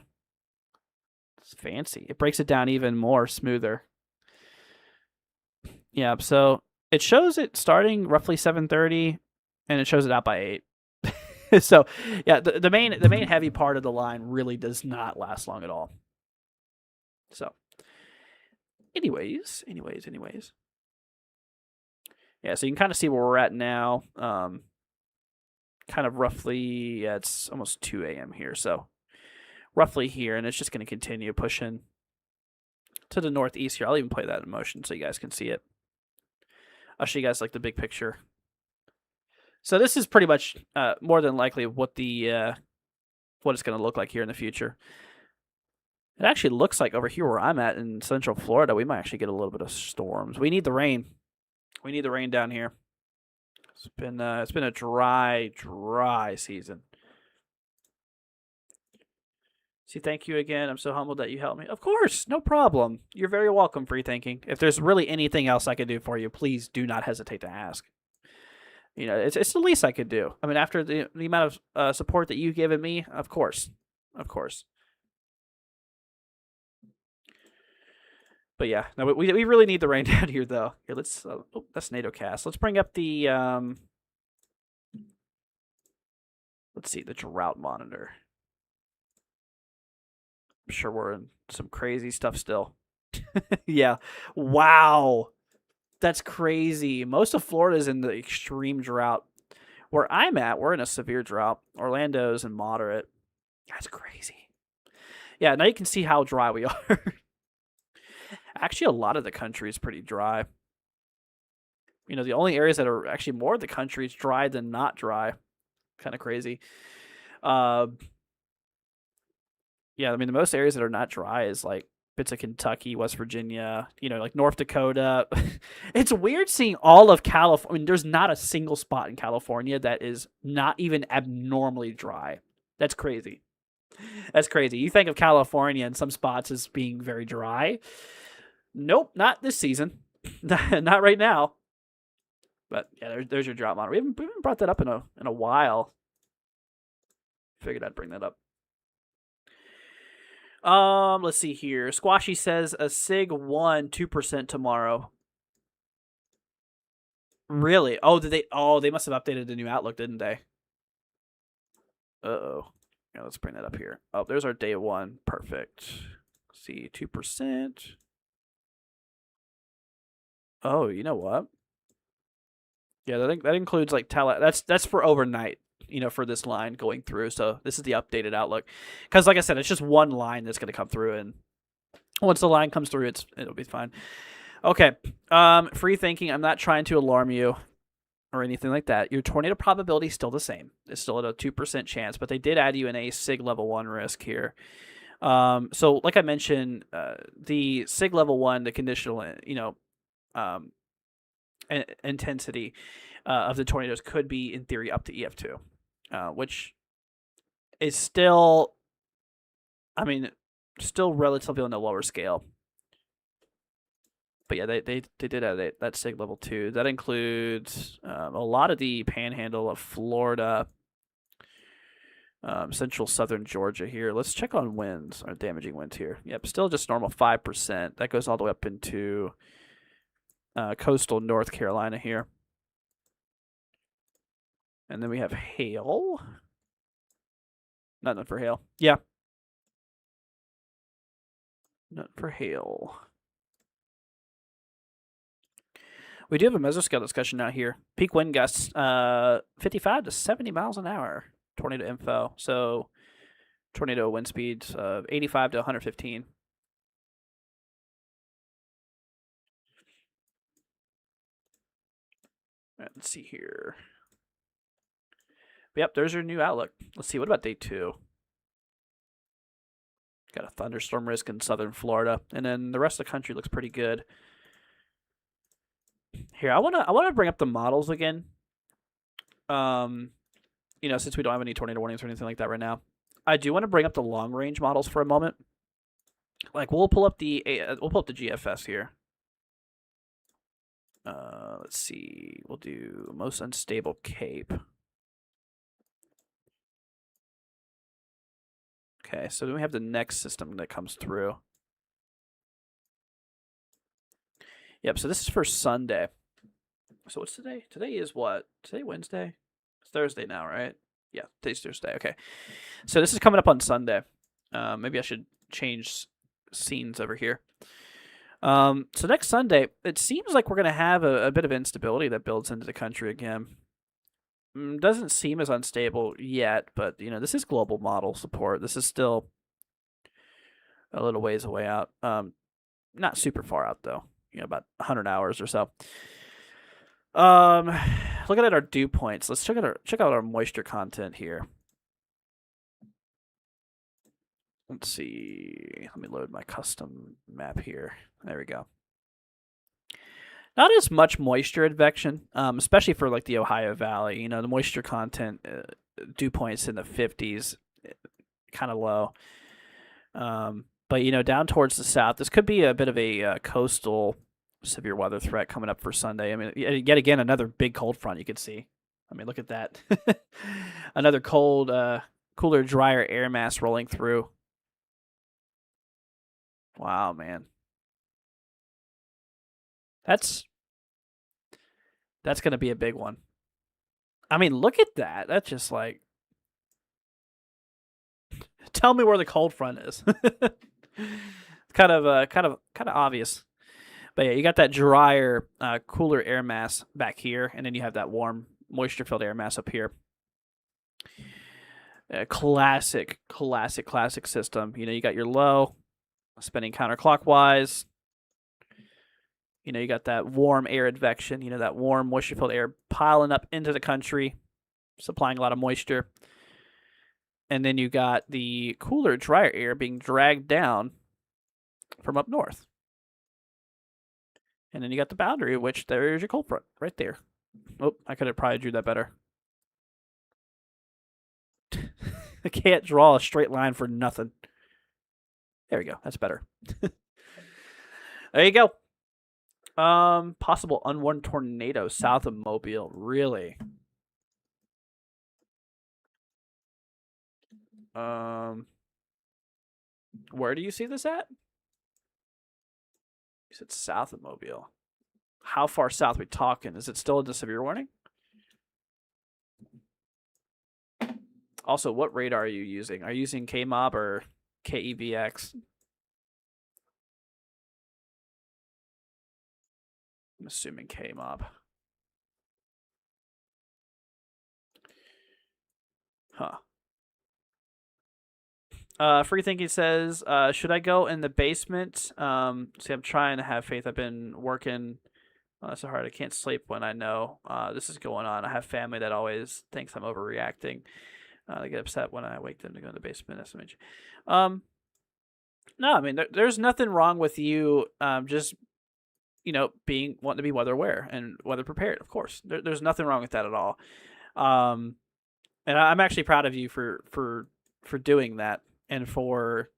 [SPEAKER 1] It's fancy. It breaks it down even more smoother. Yeah, so it shows it starting roughly 7:30, and it shows it out by 8. So, yeah, the main heavy part of the line really does not last long at all. So, anyways. Yeah, so you can kind of see where we're at now. Kind of roughly, yeah, it's almost 2 a.m. here, so roughly here, and it's just going to continue pushing to the northeast here. I'll even play that in motion so you guys can see it. I'll show you guys like the big picture. So this is pretty much more than likely what it's going to look like here in the future. It actually looks like over here where I'm at in Central Florida, we might actually get a little bit of storms. We need the rain. We need the rain down here. It's been a dry season. See, thank you again. I'm so humbled that you helped me. Of course, no problem. You're very welcome, Free Thinking. If there's really anything else I could do for you, please do not hesitate to ask. It's the least I could do. I mean, after the amount of support that you've given me, of course. But yeah, no, we really need the rain down here, though. Here, let's. That's NATO cast. Let's bring up the. Let's see the drought monitor. I'm sure we're in some crazy stuff still. Yeah. Wow. That's crazy. Most of Florida's in the extreme drought. Where I'm at, we're in a severe drought. Orlando's in moderate. That's crazy. Yeah, now you can see how dry we are. Actually, a lot of the country is pretty dry. The only areas that are actually more of the country is dry than not dry. Kind of crazy. Yeah, I mean, the most areas that are not dry is like bits of Kentucky, West Virginia, like North Dakota. It's weird seeing all of California. I mean, there's not a single spot in California that is not even abnormally dry. That's crazy. You think of California and some spots as being very dry. Nope, not this season. Not right now. But yeah, there's your drought monitor. We haven't brought that up in a while. Figured I'd bring that up. Let's see here. Squashy says a SIG 2% tomorrow. Really? Oh, they must have updated the new outlook, didn't they? Uh-oh. Yeah, let's bring that up here. Oh, there's our day 1. Perfect. Let's see, 2%. Oh, you know what? Yeah, I think that includes like that's for overnight, for this line going through. So this is the updated outlook. Because like I said, it's just one line that's going to come through, and once the line comes through, it'll be fine. Okay. Free Thinking, I'm not trying to alarm you. or anything like that, your tornado probability is still the same. It's still at a 2% chance, but they did add you a SIG level 1 risk here. So like I mentioned, the SIG level 1, the conditional, intensity of the tornadoes could be, in theory, up to EF2, which is still, still relatively on the lower scale. But yeah, they did add that SIG level 2. That includes a lot of the panhandle of Florida, central southern Georgia here. Let's check on winds, or damaging winds here. Yep, still just normal 5%. That goes all the way up into coastal North Carolina here. And then we have hail. Nothing for hail. Yeah. Nothing for hail. We do have a mesoscale discussion out here. Peak wind gusts, 55 to 70 miles an hour. Tornado info. So, tornado wind speeds of 85 to 115. Let's see here. Yep, there's your new outlook. Let's see, what about day 2? Got a thunderstorm risk in southern Florida, and then the rest of the country looks pretty good. Here, I wanna bring up the models again. Since we don't have any tornado warnings or anything like that right now, I do want to bring up the long range models for a moment. Like we'll pull up the GFS here. Let's see. We'll do most unstable Cape. Okay, so then we have the next system that comes through. Yep, so this is for Sunday. So what's today? Today is what? Today Wednesday? It's Thursday now, right? Yeah, today's Thursday. Okay. So this is coming up on Sunday. Maybe I should change scenes over here. So next Sunday, it seems like we're going to have a bit of instability that builds into the country again. Doesn't seem as unstable yet, but this is global model support. This is still a little ways away out. Not super far out though. About 100 hours or so. Looking at our dew points, let's check out our moisture content here. Let's see. Let me load my custom map here. There we go. Not as much moisture advection, especially for like the Ohio Valley. The moisture content, dew points in the 50s, kind of low. But down towards the south, this could be a bit of a coastal severe weather threat coming up for Sunday. Yet again, another big cold front you could see. Look at that. Another cold, cooler, drier air mass rolling through. Wow, man. That's going to be a big one. Look at that. That's just like, tell me where the cold front is. kind of obvious. But yeah, you got that drier, cooler air mass back here, and then you have that warm, moisture-filled air mass up here. Classic system. You got your low spinning counterclockwise. You got that warm air advection, that warm moisture-filled air piling up into the country, supplying a lot of moisture. And then you got the cooler, drier air being dragged down from up north. And then you got the boundary, which there's your cold front right there. Oh, I could have probably drew that better. I can't draw a straight line for nothing. There we go. That's better. There you go. Possible unwarned tornado south of Mobile. Really? Where do you see this at? You said south of Mobile. How far south are we talking? Is it still in the severe warning? Also, what radar are you using? Are you using KMOB or KEVX? I'm assuming KMOB. Huh. Free Thinking says, should I go in the basement? See, I'm trying to have faith. I've been working Oh, that's so hard. I can't sleep when I know this is going on. I have family that always thinks I'm overreacting. They get upset when I wake them to go in the basement. SMH. Um, no, I mean there's nothing wrong with you. Just being wanting to be weather aware and weather prepared. Of course, there's nothing wrong with that at all. Um, and I'm actually proud of you for doing that and for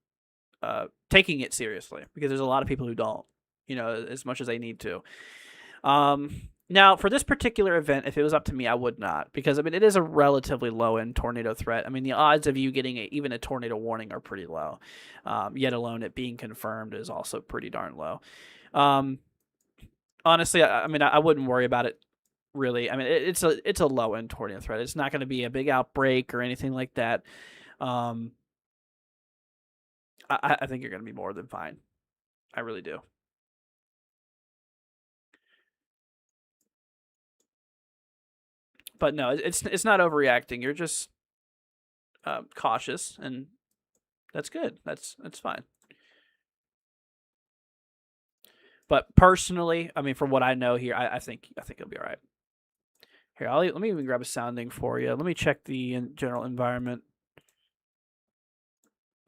[SPEAKER 1] taking it seriously because there's a lot of people who don't, as much as they need to. Now, for this particular event, if it was up to me, I would not because it is a relatively low end tornado threat. I mean, the odds of you getting even a tornado warning are pretty low. Yet alone it being confirmed is also pretty darn low. Honestly, I wouldn't worry about it really. I mean, it's a low end tornado threat. It's not going to be a big outbreak or anything like that. I think you're going to be more than fine. I really do. But no, it's not overreacting. You're just cautious, and that's good. That's fine. But personally, I mean, from what I know here, I think it'll be all right. Here, let me even grab a sounding for you. Let me check the general environment.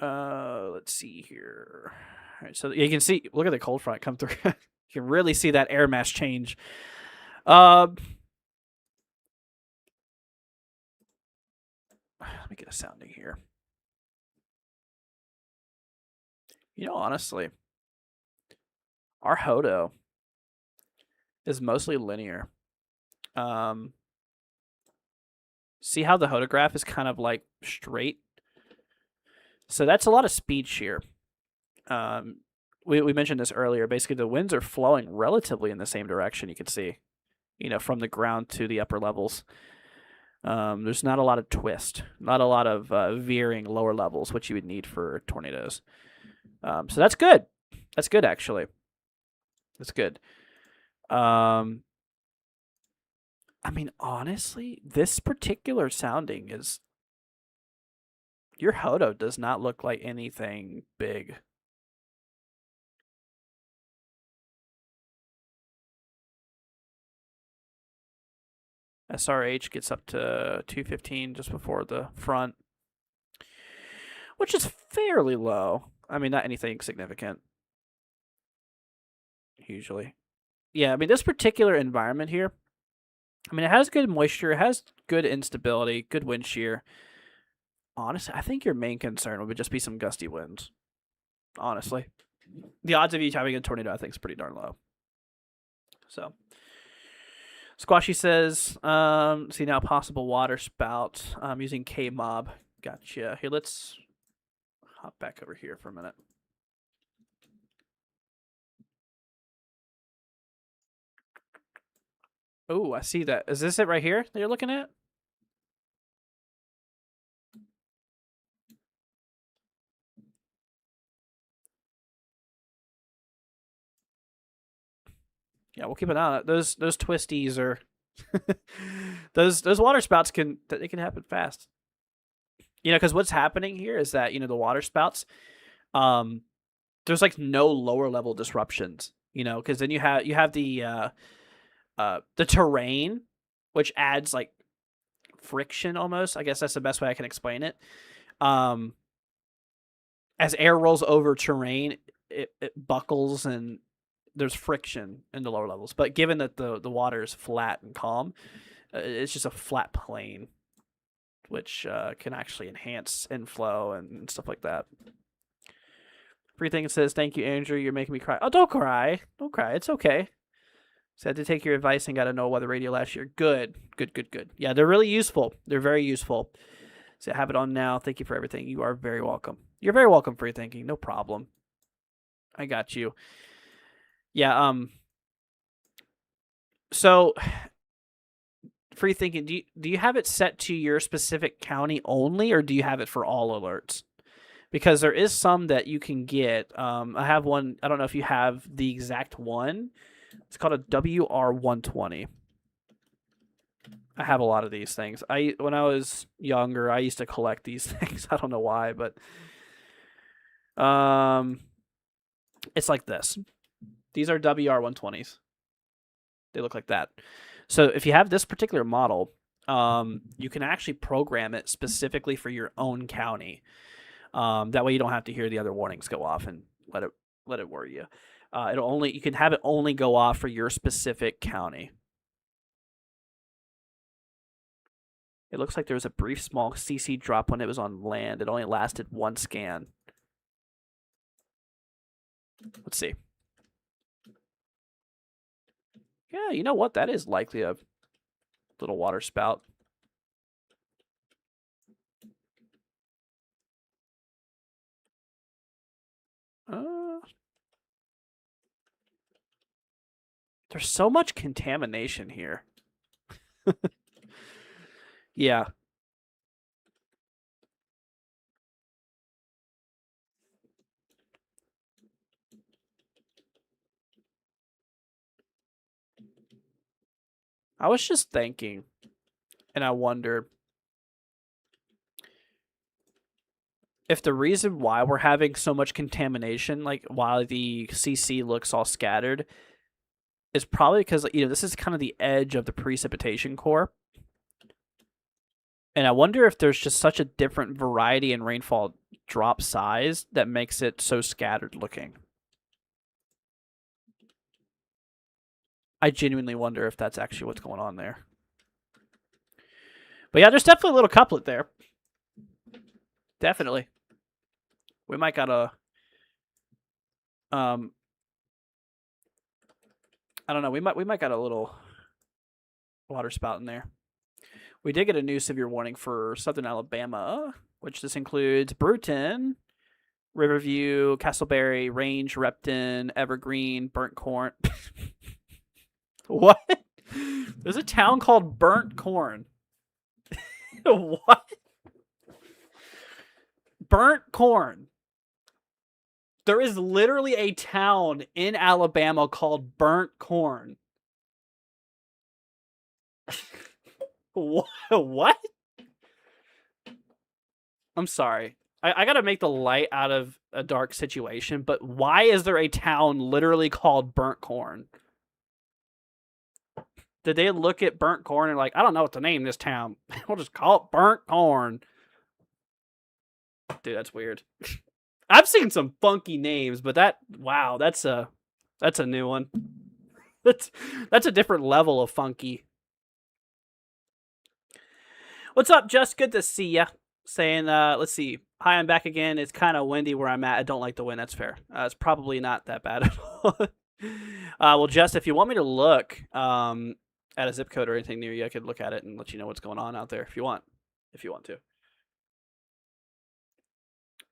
[SPEAKER 1] Let's see here. All right, so you can see. Look at the cold front come through. You can really see that air mass change. Let me get a sounding here. Honestly, our Hodo is mostly linear. See how the hodograph is kind of like straight? So that's a lot of speed shear. We mentioned this earlier. Basically, the winds are flowing relatively in the same direction. You can see, from the ground to the upper levels. There's not a lot of twist, not a lot of veering lower levels, which you would need for tornadoes. So that's good. That's good, actually. That's good. I mean, honestly, this particular sounding is. Your Hodo does not look like anything big. SRH gets up to 215 just before the front, which is fairly low. I mean, not anything significant. Usually. Yeah, I mean, this particular environment here, I mean, it has good moisture, it has good instability, good wind shear. Honestly, I think your main concern would just be some gusty winds. Honestly. The odds of you having a tornado, I think, is pretty darn low. So. Squashy says, see now possible water spout using K-Mob. Gotcha. Here, let's hop back over here for a minute. Oh, I see that. Is this it right here that you're looking at? Yeah, we'll keep an eye on it. Those twisties are those water spouts can happen fast. Because what's happening here is that the water spouts, there's like no lower level disruptions. Because then you have the terrain, which adds like friction almost. I guess that's the best way I can explain it. As air rolls over terrain, it buckles and there's friction in the lower levels. But given that the water is flat and calm, it's just a flat plane, which can actually enhance inflow and stuff like that. Free Thinking says, "Thank you, Andrew. You're making me cry." Oh, don't cry. Don't cry. It's okay. So I had to take your advice and got to know weather radio last year. Good. Yeah, they're really useful. They're very useful. So I have it on now. Thank you for everything. You are very welcome. You're very welcome, Free Thinking. No problem. I got you. Yeah, so Free Thinking, do you have it set to your specific county only, or do you have it for all alerts? Because there is some that you can get. I have one. I don't know if you have the exact one. It's called a WR120. I have a lot of these things. When I was younger, I used to collect these things. I don't know why, but it's like this. These are WR120s. They look like that. So if you have this particular model, you can actually program it specifically for your own county. That way you don't have to hear the other warnings go off and let it worry you. You can have it only go off for your specific county. It looks like there was a brief small CC drop when it was on land. It only lasted one scan. Let's see. Yeah, you know what? That is likely a little water spout. There's so much contamination here. Yeah. I was just thinking, and I wonder if the reason why we're having so much contamination, like while the CC looks all scattered, is probably because this is kind of the edge of the precipitation core. And I wonder if there's just such a different variety in rainfall drop size that makes it so scattered looking. I genuinely wonder if that's actually what's going on there. But yeah, there's definitely a little couplet there. Definitely. We might gotta I don't know, we might got a little water spout in there. We did get a new severe warning for southern Alabama, which this includes Bruton, Riverview, Castleberry, Range, Repton, Evergreen, Burnt Corn. What? There's a town called Burnt Corn. What? Burnt Corn. There is literally a town in Alabama called Burnt Corn. What? I'm sorry. I gotta make the light out of a dark situation, but why is there a town literally called Burnt Corn? Did they look at Burnt Corn and like, I don't know what to name this town. We'll just call it Burnt Corn. Dude, that's weird. I've seen some funky names, but that's a new one. That's a different level of funky. What's up, Just? Good to see ya. Saying, let's see. Hi, I'm back again. It's kind of windy where I'm at. I don't like the wind. That's fair. It's probably not that bad at all. Well, Just, if you want me to look at a zip code or anything near you, I could look at it and let you know what's going on out there if you want to.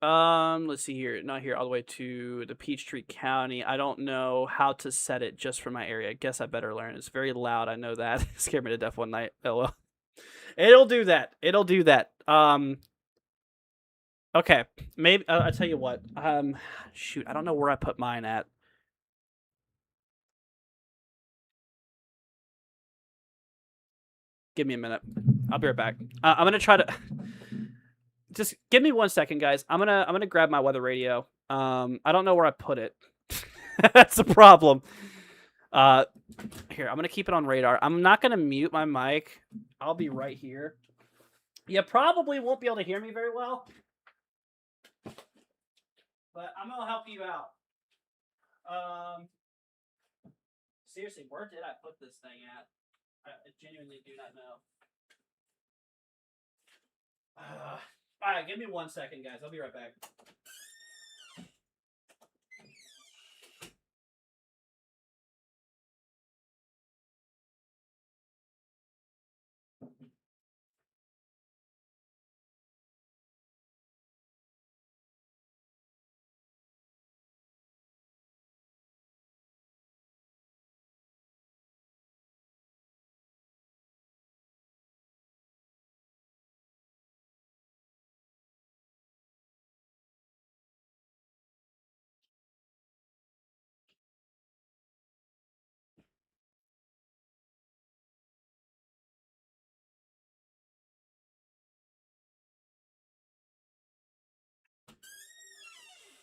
[SPEAKER 1] Let's see here. Not here, all the way to the Peachtree County. I don't know how to set it just for my area. I guess I better learn. It's very loud. I know that. It scared me to death one night. Oh well. It'll do that. Okay. Maybe I'll tell you what. Shoot, I don't know where I put mine at. Give me a minute. I'll be right back. I'm gonna try to. Just give me 1 second, guys. I'm gonna grab my weather radio. I don't know where I put it. That's the problem. Here, I'm gonna keep it on radar. I'm not gonna mute my mic. I'll be right here. You probably won't be able to hear me very well, but I'm gonna help you out. Seriously, where did I put this thing at? I genuinely do not know. All right, give me 1 second, guys. I'll be right back.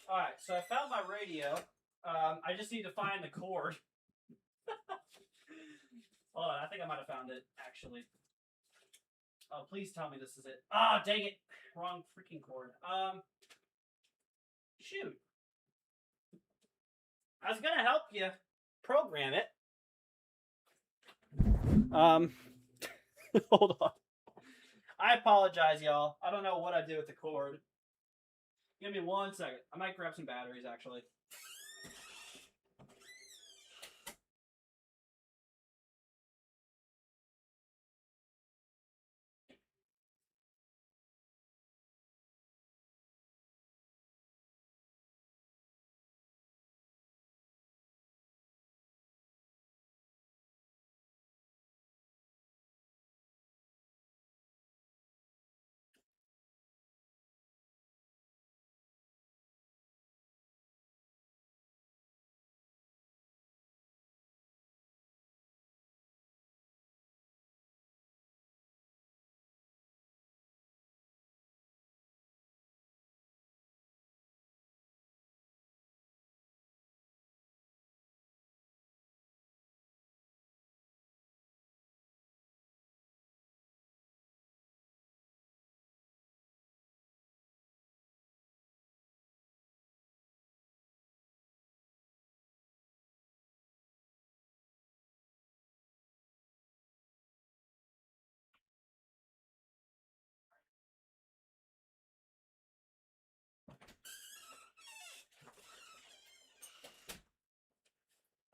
[SPEAKER 1] All right, so I found my radio. I just need to find the cord. Hold on, I think I might have found it, actually. Oh, please tell me this is it. Ah, dang it. Wrong freaking cord. Shoot. I was gonna help you program it. Hold on. I apologize, y'all. I don't know what I did with the cord. Give me 1 second. I might grab some batteries, actually.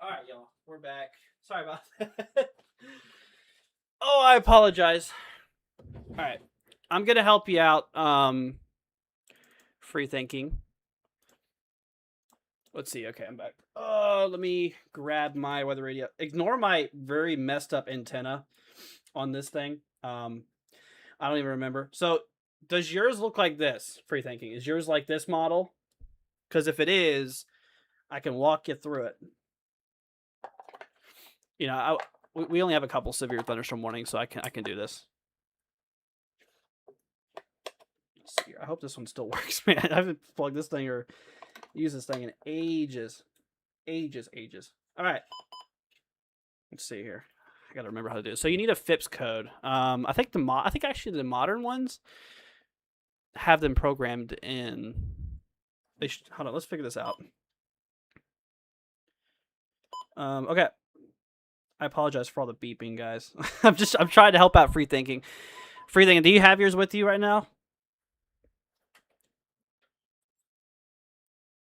[SPEAKER 1] All right, y'all. We're back. Sorry about that. Oh, I apologize. All right. I'm going to help you out. Free thinking. Let's see. Okay, I'm back. Let me grab my weather radio. Ignore my very messed up antenna on this thing. I don't even remember. So, does yours look like this? Free thinking. Is yours like this model? Because if it is, I can walk you through it. You know, we only have a couple severe thunderstorm warnings, so I can do this. I hope this one still works, man. I haven't plugged this thing or used this thing in ages. All right. Let's see here. I gotta remember how to do it. So you need a FIPS code. I think actually the modern ones have them programmed in. Hold on. Let's figure this out. Okay. I apologize for all the beeping, guys. I'm trying to help out free thinking. Free thinking. Do you have yours with you right now?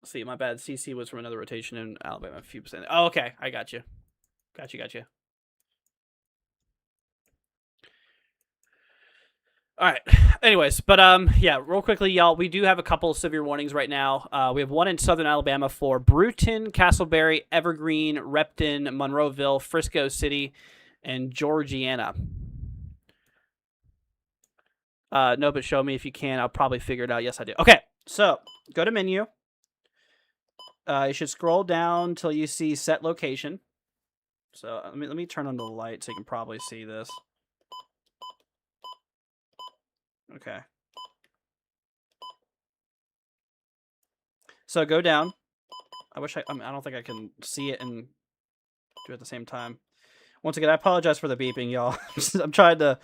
[SPEAKER 1] Let's see, my bad. CC was from another rotation in Alabama. A few percent. Oh, okay. I got you. Got you. All right. Anyways, but yeah, real quickly, y'all, we do have a couple of severe warnings right now. We have one in southern Alabama for Brewton, Castleberry, Evergreen, Repton, Monroeville, Frisco City, and Georgiana. No, but show me if you can. I'll probably figure it out. Yes, I do. Okay, so go to menu. You should scroll down till you see set location. So let me turn on the light so you can probably see this. Okay. So go down. I don't think I can see it and do it at the same time. Once again, I apologize for the beeping, y'all. I'm trying to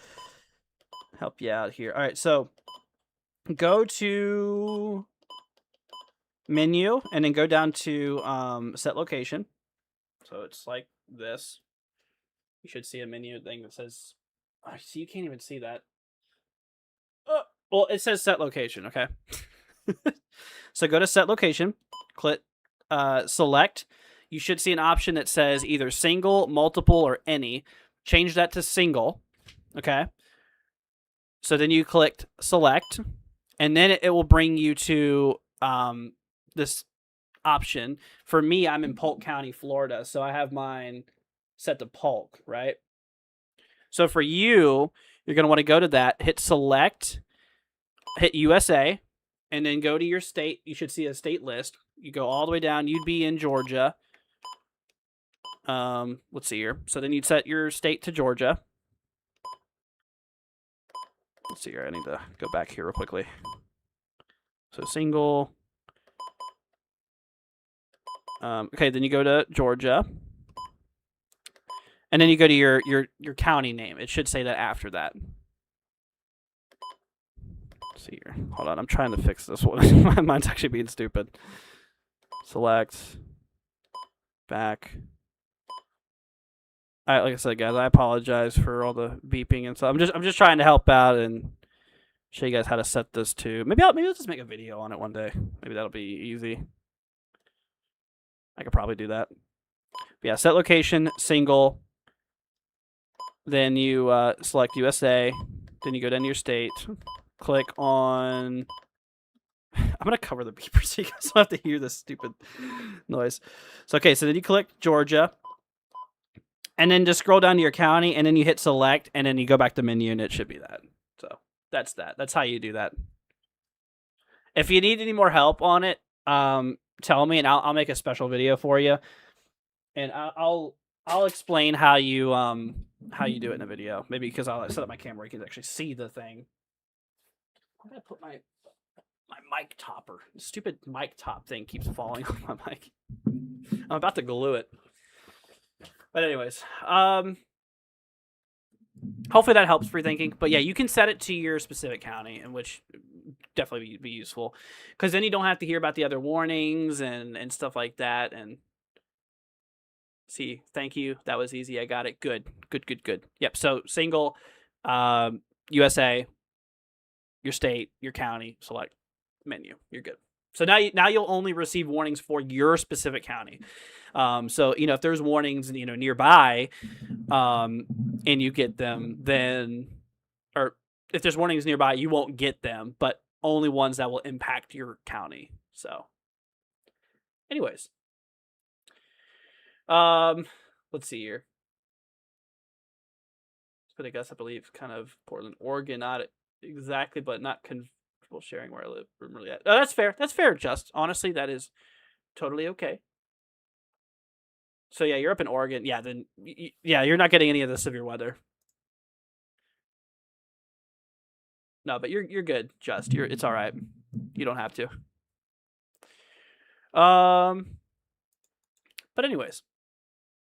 [SPEAKER 1] help you out here. All right, so go to menu and then go down to set location. So it's like this. You should see a menu thing that says, oh, see, you can't even see that. Well, it says set location, okay? So go to set location, click select. You should see an option that says either single, multiple, or any. Change that to single, okay? So then you click select, and then it will bring you to this option. For me, I'm in Polk County, Florida, so I have mine set to Polk, right? So for you, you're going to want to go to that, hit select, hit USA, and then go to your state. You should see a state list. You go all the way down. You'd be in Georgia. Let's see here. So then you'd set your state to Georgia. Let's see here. I need to go back here real quickly. So single. Okay, then you go to Georgia. And then you go to your county name. It should say that after that. Let's see here. Hold on. I'm trying to fix this one. Mine's actually being stupid. Select. Back. Like I said, guys, I apologize for all the beeping and stuff. I'm just trying to help out and show you guys how to set this to. Maybe I'll just make a video on it one day. Maybe that'll be easy. I could probably do that. But yeah, set location, single. Then you select USA. Then you go down to your state. Click on. I'm gonna cover the beeper so you guys don't have to hear this stupid noise. So okay, so then you click Georgia. And then just scroll down to your county, and then you hit select, and then you go back to menu, and it should be that. So that's that. That's how you do that. If you need any more help on it, tell me, and I'll make a special video for you, and I'll explain how you do it in a video. Maybe because I'll set up my camera, you can actually see the thing. I'm gonna put my mic topper. The stupid mic top thing keeps falling off my mic. I'm about to glue it. But anyways, hopefully that helps for thinking. But yeah, you can set it to your specific county, and which definitely be useful, because then you don't have to hear about the other warnings and stuff like that. And see, thank you, that was easy. I got it. Good. Yep. So single, USA, your state, your county, select menu. You're good. So now you'll only receive warnings for your specific county. So if there's warnings nearby, and you get them, then, or if there's warnings nearby, you won't get them, but only ones that will impact your county. So, anyways, let's see here. But I guess I believe kind of Portland, Oregon, not exactly, but not comfortable sharing where I live. I'm really at. Oh, that's fair. That's fair. Just honestly, that is totally okay. So yeah, you're up in Oregon. Yeah, then you're not getting any of the severe weather. No, but you're good. It's all right. You don't have to. But anyways,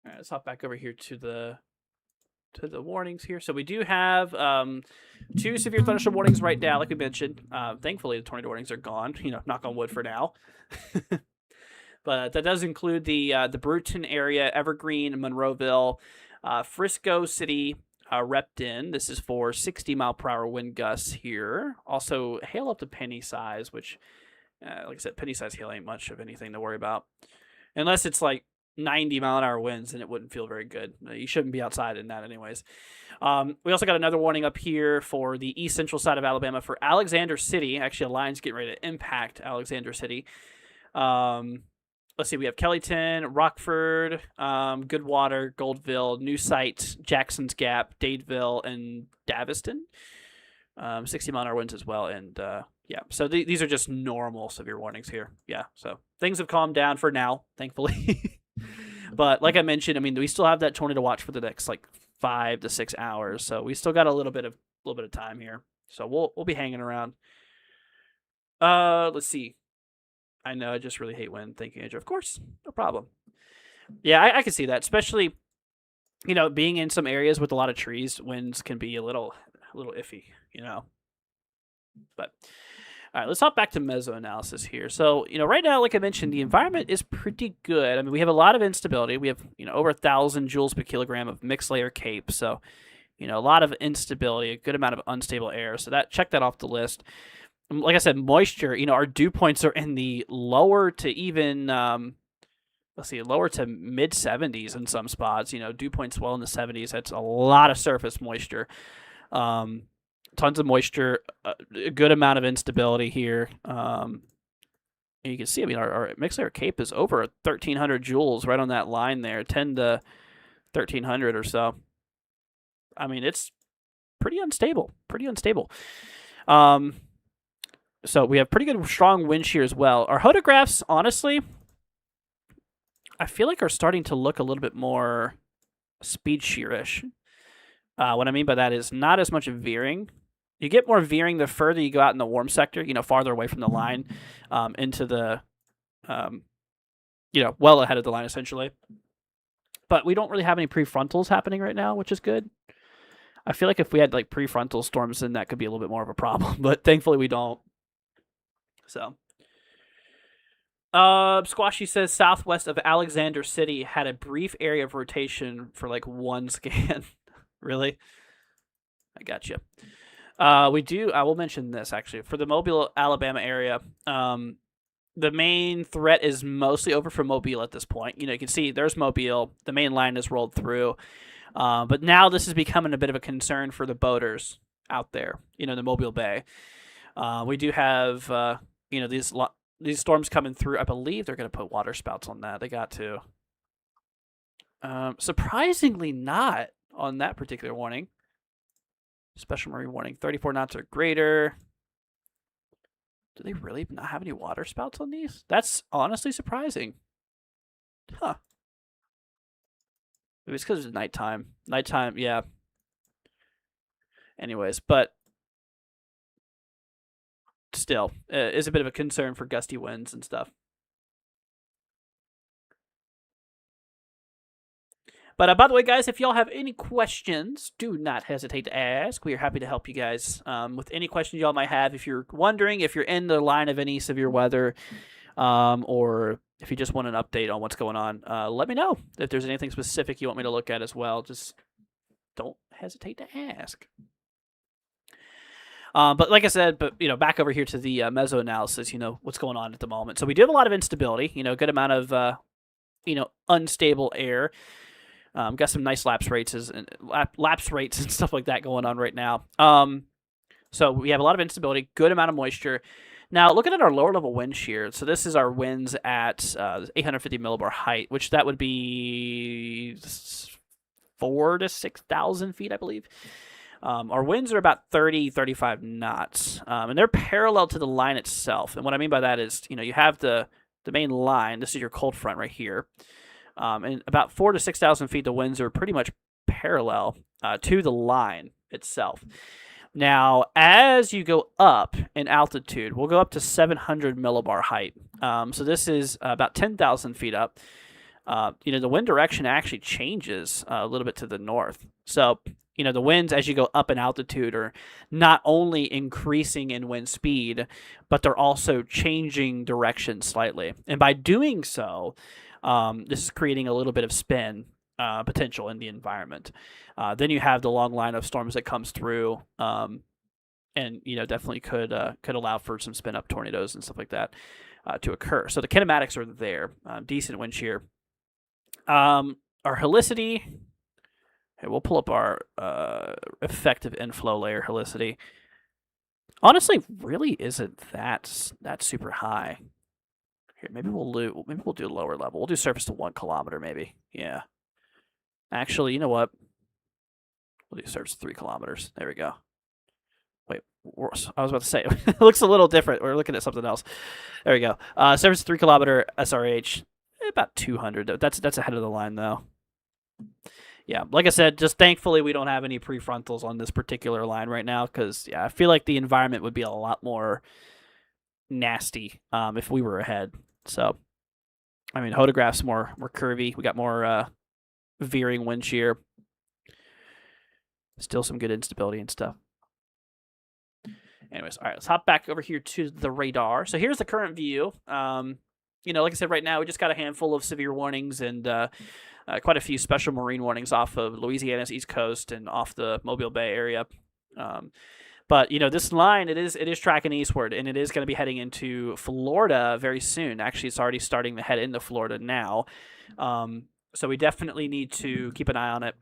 [SPEAKER 1] all right, let's hop back over here to the warnings here. So we do have 2 severe thunderstorm warnings right now, like we mentioned. Thankfully, the tornado warnings are gone. Knock on wood for now. But that does include the Brewton area, Evergreen, Monroeville, Frisco City, Repton. This is for 60-mile-per-hour wind gusts here. Also, hail up to penny size, which, like I said, penny size hail ain't much of anything to worry about. Unless it's like 90-mile-an-hour winds, and it wouldn't feel very good. You shouldn't be outside in that anyways. We also got another warning up here for the east central side of Alabama for Alexander City. Actually, a line's getting ready to impact Alexander City. Let's see, we have Kellyton, Rockford, Goodwater, Goldville, New Site, Jackson's Gap, Dadeville, and Daviston. 60-mile-an-hour winds as well. And yeah, so these are just normal severe warnings here. Yeah, so things have calmed down for now, thankfully. But like I mentioned, we still have that tornado watch for the next 5 to 6 hours. So we still got a little bit of time here. So we'll be hanging around. Let's see. I know, I just really hate wind. Thank you, Andrew. Of course, no problem. Yeah, I can see that, especially, being in some areas with a lot of trees, winds can be a little iffy, But, all right, let's hop back to mesoanalysis here. So, right now, like I mentioned, the environment is pretty good. We have a lot of instability. We have, over 1,000 joules per kilogram of mixed layer CAPE. So, a lot of instability, a good amount of unstable air. So check that off the list. Like I said, moisture, our dew points are in the lower to even, lower to mid 70s in some spots. Dew points well in the 70s. That's a lot of surface moisture. Tons of moisture, a good amount of instability here. And you can see, our mixed layer CAPE is over 1,300 joules right on that line there, 10 to 1,300 or so. It's pretty unstable. So we have pretty good, strong wind shear as well. Our hodographs, honestly, I feel like are starting to look a little bit more speed shearish. What I mean by that is not as much veering. You get more veering the further you go out in the warm sector, farther away from the line, into the, well ahead of the line, essentially. but we don't really have any prefrontals happening right now, which is good. I feel like if we had like prefrontal storms, then that could be a little bit more of a problem, but thankfully we don't. So, Squashy says southwest of Alexander City had a brief area of rotation for like one scan. Really? I got you. We do. I will mention this actually for the Mobile, Alabama area. The main threat is mostly over from Mobile at this point. You know, you can see there's Mobile. The main line is rolled through. But now this is becoming a bit of a concern for the boaters out there, you know, in the Mobile Bay. We do have, you know, these storms coming through. I believe they're going to put water spouts on that. They got to. Surprisingly not on that particular warning. Special marine warning, 34 knots or greater. Do they really not have any water spouts on these? That's honestly surprising. Huh. Maybe it's because it's nighttime. Nighttime, yeah. Anyways, but still, is a bit of a concern for gusty winds and stuff. But by the way, guys, if y'all have any questions, do not hesitate to ask. We are happy to help you guys with any questions y'all might have. If you're wondering if you're in the line of any severe weather, or if you just want an update on what's going on, let me know. If there's anything specific you want me to look at as well, just don't hesitate to ask. But like I said, you know, back over here to the meso analysis, you know, what's going on at the moment. So we do have a lot of instability, you know, a good amount of, you know, unstable air. Got some nice lapse rates and stuff like that going on right now. So we have a lot of instability, good amount of moisture. Now, looking at our lower level wind shear, so this is our winds at 850 millibar height, which that would be 4,000 to 6,000 feet, I believe. Our winds are about 30, 35 knots, and they're parallel to the line itself. And what I mean by that is, you know, you have the main line. This is your cold front right here. And about 4,000 to 6,000 feet, the winds are pretty much parallel to the line itself. Now, as you go up in altitude, we'll go up to 700 millibar height. So this is about 10,000 feet up. You know, the wind direction actually changes a little bit to the north. So, you know, the winds as you go up in altitude are not only increasing in wind speed, but they're also changing direction slightly. And by doing so, this is creating a little bit of spin potential in the environment. Then you have the long line of storms that comes through, and you know, definitely could allow for some spin up tornadoes and stuff like that to occur. So the kinematics are there, decent wind shear. Our helicity. Okay, we'll pull up our effective inflow layer helicity. Honestly, really isn't that super high. Here, maybe we'll do a lower level. We'll do surface to 1 kilometer, maybe. Yeah. Actually, you know what? We'll do surface to 3 kilometers. There we go. Wait, I was about to say it looks a little different. We're looking at something else. There we go. Surface to 3 kilometer SRH, about 200. That's ahead of the line though. Yeah, like I said, just thankfully we don't have any prefrontals on this particular line right now, because yeah, I feel like the environment would be a lot more nasty if we were ahead. So, I mean, Hodograph's more curvy. We got more veering wind shear. Still some good instability and stuff. Anyways, all right, let's hop back over here to the radar. So here's the current view. You know, like I said, right now we just got a handful of severe warnings and quite a few special marine warnings off of Louisiana's east coast and off the Mobile Bay area. But you know, this line it is tracking eastward, and it is going to be heading into Florida very soon. Actually, it's already starting to head into Florida now. So we definitely need to keep an eye on it.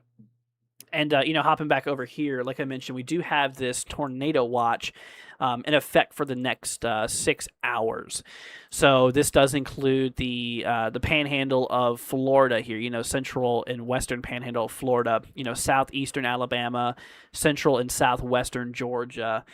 [SPEAKER 1] And you know, hopping back over here, like I mentioned, we do have this tornado watch in effect for the next 6 hours. So this does include the panhandle of Florida here, you know, central and western panhandle of Florida, you know, southeastern Alabama, central and southwestern Georgia.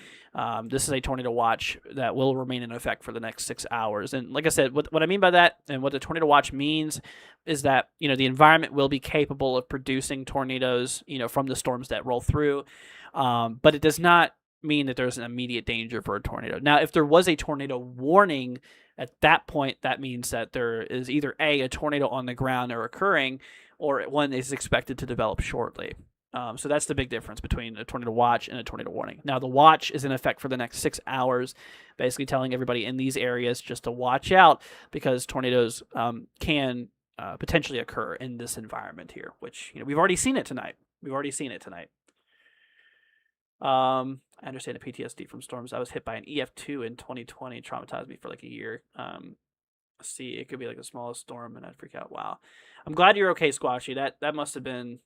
[SPEAKER 1] This is a tornado watch that will remain in effect for the next 6 hours. And like I said, what I mean by that and what the tornado watch means is that, you know, the environment will be capable of producing tornadoes, you know, from the storms that roll through. But it does not mean that there's an immediate danger for a tornado. Now, if there was a tornado warning at that point, that means that there is either a tornado on the ground or occurring, or one is expected to develop shortly. So that's the big difference between a tornado watch and a tornado warning. Now, the watch is in effect for the next 6 hours, basically telling everybody in these areas just to watch out because tornadoes can potentially occur in this environment here, which we've already seen it tonight. I understand the PTSD from storms. I was hit by an EF2 in 2020, traumatized me for like a year. Let's see, it could be like the smallest storm, and I'd freak out. Wow, I'm glad you're okay, Squashy. That must have been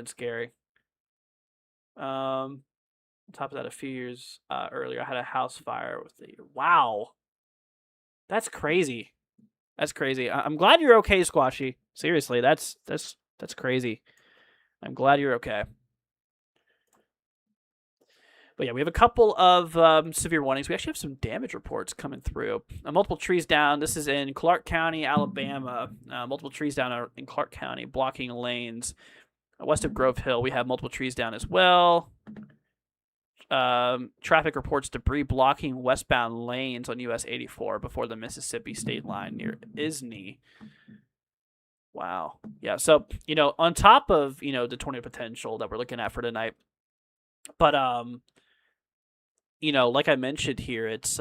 [SPEAKER 1] scary. On top of that, a few years earlier, I had a house fire with the wow. That's crazy. I'm glad you're okay, Squashy. Seriously, that's crazy. I'm glad you're okay. But yeah, we have a couple of severe warnings. We actually have some damage reports coming through. Multiple trees down. This is in Clark County, Alabama. Multiple trees down in Clark County, blocking lanes. West of Grove Hill, we have multiple trees down as well. Traffic reports debris blocking westbound lanes on US 84 before the Mississippi state line near Isney. Wow. Yeah, so, on top of, the tornado potential that we're looking at for tonight, but, like I mentioned here, it's,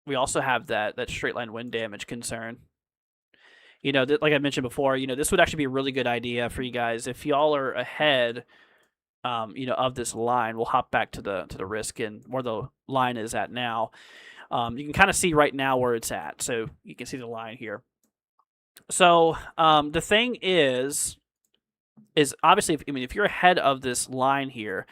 [SPEAKER 1] we also have that straight line wind damage concern. Like I mentioned before, this would actually be a really good idea for you guys if y'all are ahead, of this line. We'll hop back to the risk and where the line is at now. You can kind of see right now where it's at, so you can see the line here. So the thing is obviously, if you're ahead of this line here,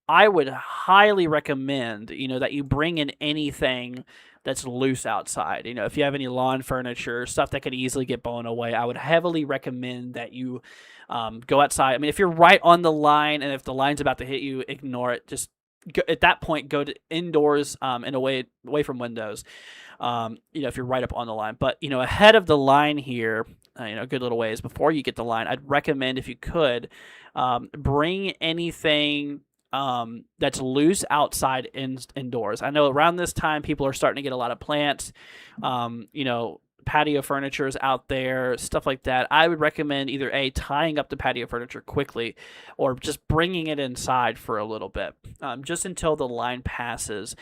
[SPEAKER 1] I would highly recommend, that you bring in anything that's loose outside. If you have any lawn furniture, stuff that could easily get blown away, I would heavily recommend that you go outside. If you're right on the line and if the line's about to hit you, ignore it. Just go, at that point, go to indoors and away from windows. If you're right up on the line. But, ahead of the line here, a good little ways before you get the line, I'd recommend if you could bring anything that's loose outside indoors. I know around this time people are starting to get a lot of plants, patio furniture is out there, stuff like that. I would recommend either tying up the patio furniture quickly or just bringing it inside for a little bit, just until the line passes,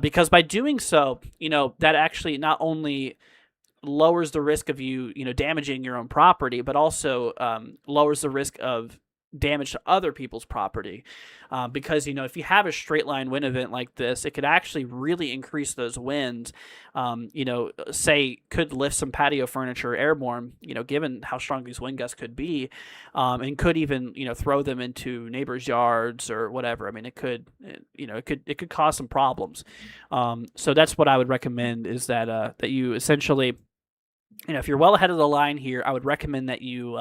[SPEAKER 1] because by doing so, that actually not only lowers the risk of you damaging your own property, but also lowers the risk of damage to other people's property, because if you have a straight line wind event like this, it could actually really increase those winds, say could lift some patio furniture airborne, given how strong these wind gusts could be, and could even throw them into neighbors' yards or whatever. It could cause some problems. So that's what I would recommend, is that you essentially, if you're well ahead of the line here, I would recommend that you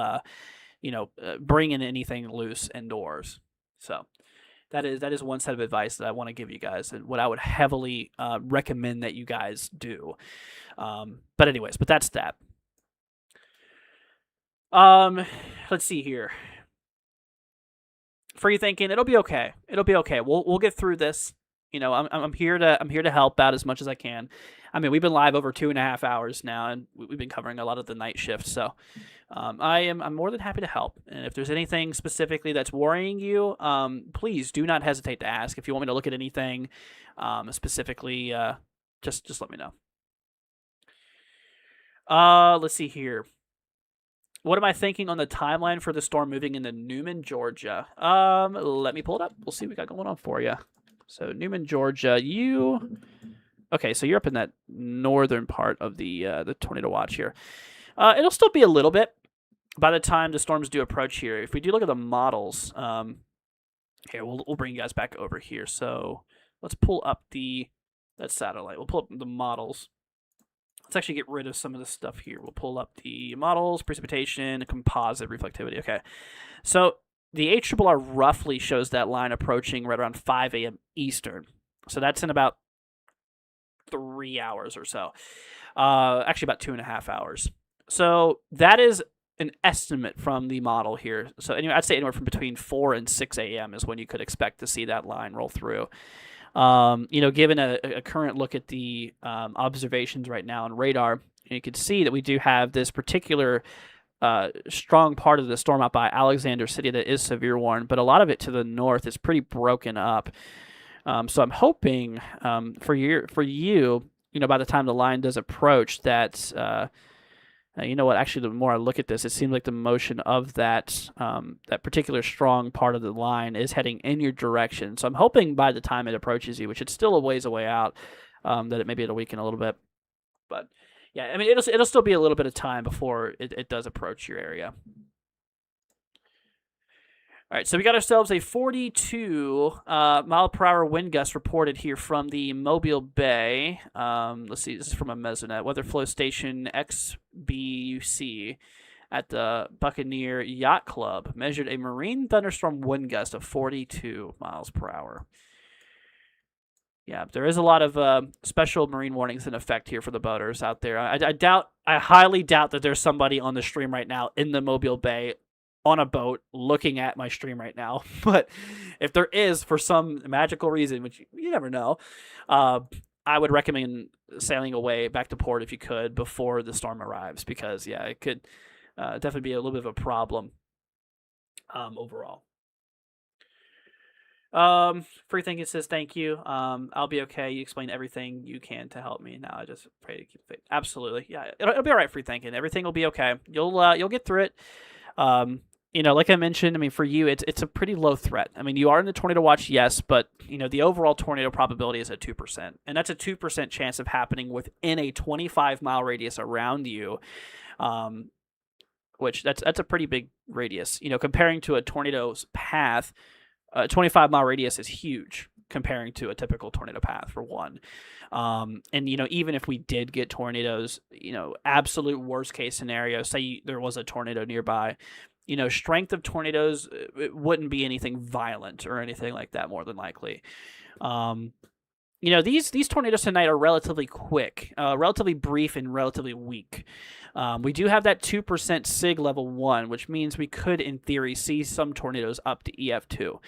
[SPEAKER 1] bring in anything loose indoors. So that is one set of advice that I want to give you guys, and what I would heavily recommend that you guys do. But that's that. Let's see here. Free thinking, it'll be okay. We'll get through this. I'm here to help out as much as I can. We've been live over 2.5 hours now, and we've been covering a lot of the night shift. So, I'm more than happy to help. And if there's anything specifically that's worrying you, please do not hesitate to ask. If you want me to look at anything, specifically, just let me know. Let's see here. What am I thinking on the timeline for the storm moving into Newman, Georgia? Let me pull it up. We'll see what we got going on for you. So Newman, Georgia, okay, so you're up in that northern part of the tornado watch here. It'll still be a little bit by the time the storms do approach here. If we do look at the models, here, we'll bring you guys back over here. So let's pull up that satellite. We'll pull up the models. Let's actually get rid of some of this stuff here. We'll pull up the models, precipitation, composite, reflectivity. Okay, so the HRRR roughly shows that line approaching right around 5 a.m. Eastern. So that's in about 3 hours or so. Actually, about 2.5 hours. So that is an estimate from the model here. So anyway, I'd say anywhere from between 4 and 6 a.m. is when you could expect to see that line roll through. Given a current look at the observations right now on radar, you can see that we do have this particular strong part of the storm out by Alexander City that is severe warned, but a lot of it to the north is pretty broken up. So I'm hoping for you, by the time the line does approach, that you know what? Actually, the more I look at this, it seems like the motion of that particular strong part of the line is heading in your direction. So I'm hoping by the time it approaches you, which it's still a ways away out, that it'll weaken a little bit. But yeah, I mean, it'll still be a little bit of time before it does approach your area. All right, so we got ourselves a 42 mile per hour wind gust reported here from the Mobile Bay. Let's see, this is from a Mesonet weather flow station XBUC at the Buccaneer Yacht Club. Measured a marine thunderstorm wind gust of 42 miles per hour. Yeah, there is a lot of special marine warnings in effect here for the boaters out there. I highly doubt that there's somebody on the stream right now in the Mobile Bay on a boat looking at my stream right now. But if there is, for some magical reason, which you never know, I would recommend sailing away back to port if you could before the storm arrives, because yeah, it could definitely be a little bit of a problem overall. Free Thinking says thank you. I'll be okay. You explain everything you can to help me. Now I just pray to keep faith. Absolutely, yeah. It'll be all right. Free Thinking. Everything will be okay. You'll get through it. Like I mentioned, I mean, for you, it's a pretty low threat. I mean, you are in the tornado watch, yes, but the overall tornado probability is at 2%, and that's a 2% chance of happening within a 25-mile radius around you. Which that's a pretty big radius. Comparing to a tornado's path. A 25-mile radius is huge comparing to a typical tornado path, for one. And even if we did get tornadoes, absolute worst case scenario, say there was a tornado nearby, strength of tornadoes, it wouldn't be anything violent or anything like that, more than likely. These tornadoes tonight are relatively quick, relatively brief, and relatively weak. We do have that 2% SIG level 1, which means we could, in theory, see some tornadoes up to EF2.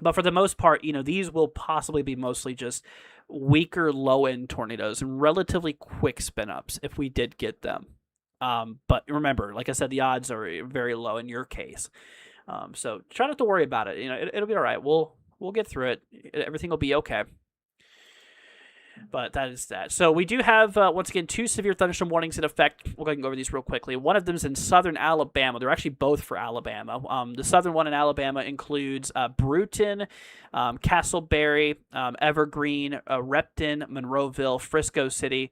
[SPEAKER 1] But for the most part, these will possibly be mostly just weaker low-end tornadoes and relatively quick spin-ups if we did get them. But remember, like I said, the odds are very low in your case. So try not to worry about it. It'll be all right. We'll get through it. Everything will be okay. But that is that. So we do have, once again, 2 severe thunderstorm warnings in effect. We'll go ahead and go over these real quickly. One of them is in southern Alabama. They're actually both for Alabama. The southern one in Alabama includes Brewton, Castleberry, Evergreen, Repton, Monroeville, Frisco City,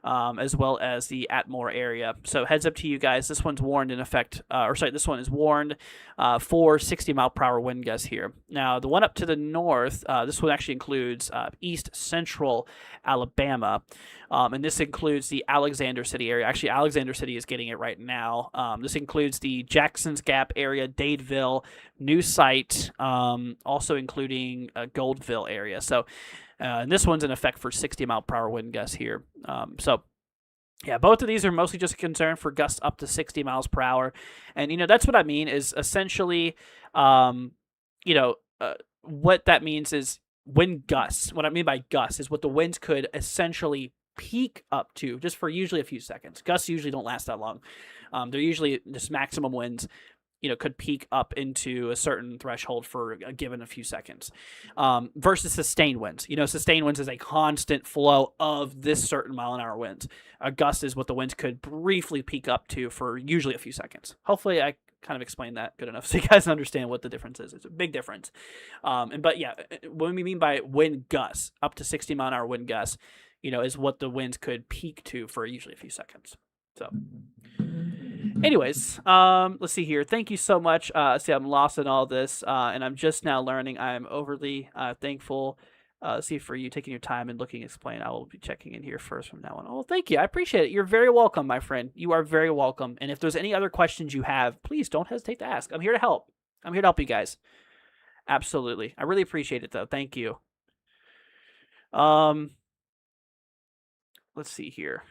[SPEAKER 1] as well as the Atmore area. So heads up to you guys. This one's warned in effect, this one is warned for 60 mile per hour wind gusts here. Now, the one up to the north, this one actually includes east central Alabama, and this includes the Alexander City area. Actually, Alexander City is getting it right now. This includes the Jackson's Gap area, Dadeville, New Site, also including Goldville area. So and this one's in effect for 60 mile per hour wind gusts here. Yeah, both of these are mostly just a concern for gusts up to 60 miles per hour. And, that's what I mean is essentially, what that means is wind gusts. What I mean by gusts is what the winds could essentially peak up to just for usually a few seconds. Gusts usually don't last that long. They're usually just maximum winds. Could peak up into a certain threshold for a given a few seconds, versus sustained winds. Sustained winds is a constant flow of this certain mile an hour winds. A gust is what the winds could briefly peak up to for usually a few seconds. Hopefully I kind of explained that good enough so you guys understand what the difference is. It's a big difference. But yeah, what we mean by wind gusts, up to 60 mile an hour wind gusts, is what the winds could peak to for usually a few seconds. So anyways, let's see here. Thank you so much. See, I'm lost in all this, and I'm just now learning. I'm overly thankful, for you taking your time and looking to explain. I will be checking in here first from now on. Oh, thank you. I appreciate it. You're very welcome, my friend. You are very welcome. And if there's any other questions you have, please don't hesitate to ask. I'm here to help. I'm here to help you guys. Absolutely. I really appreciate it, though. Thank you. Let's see here.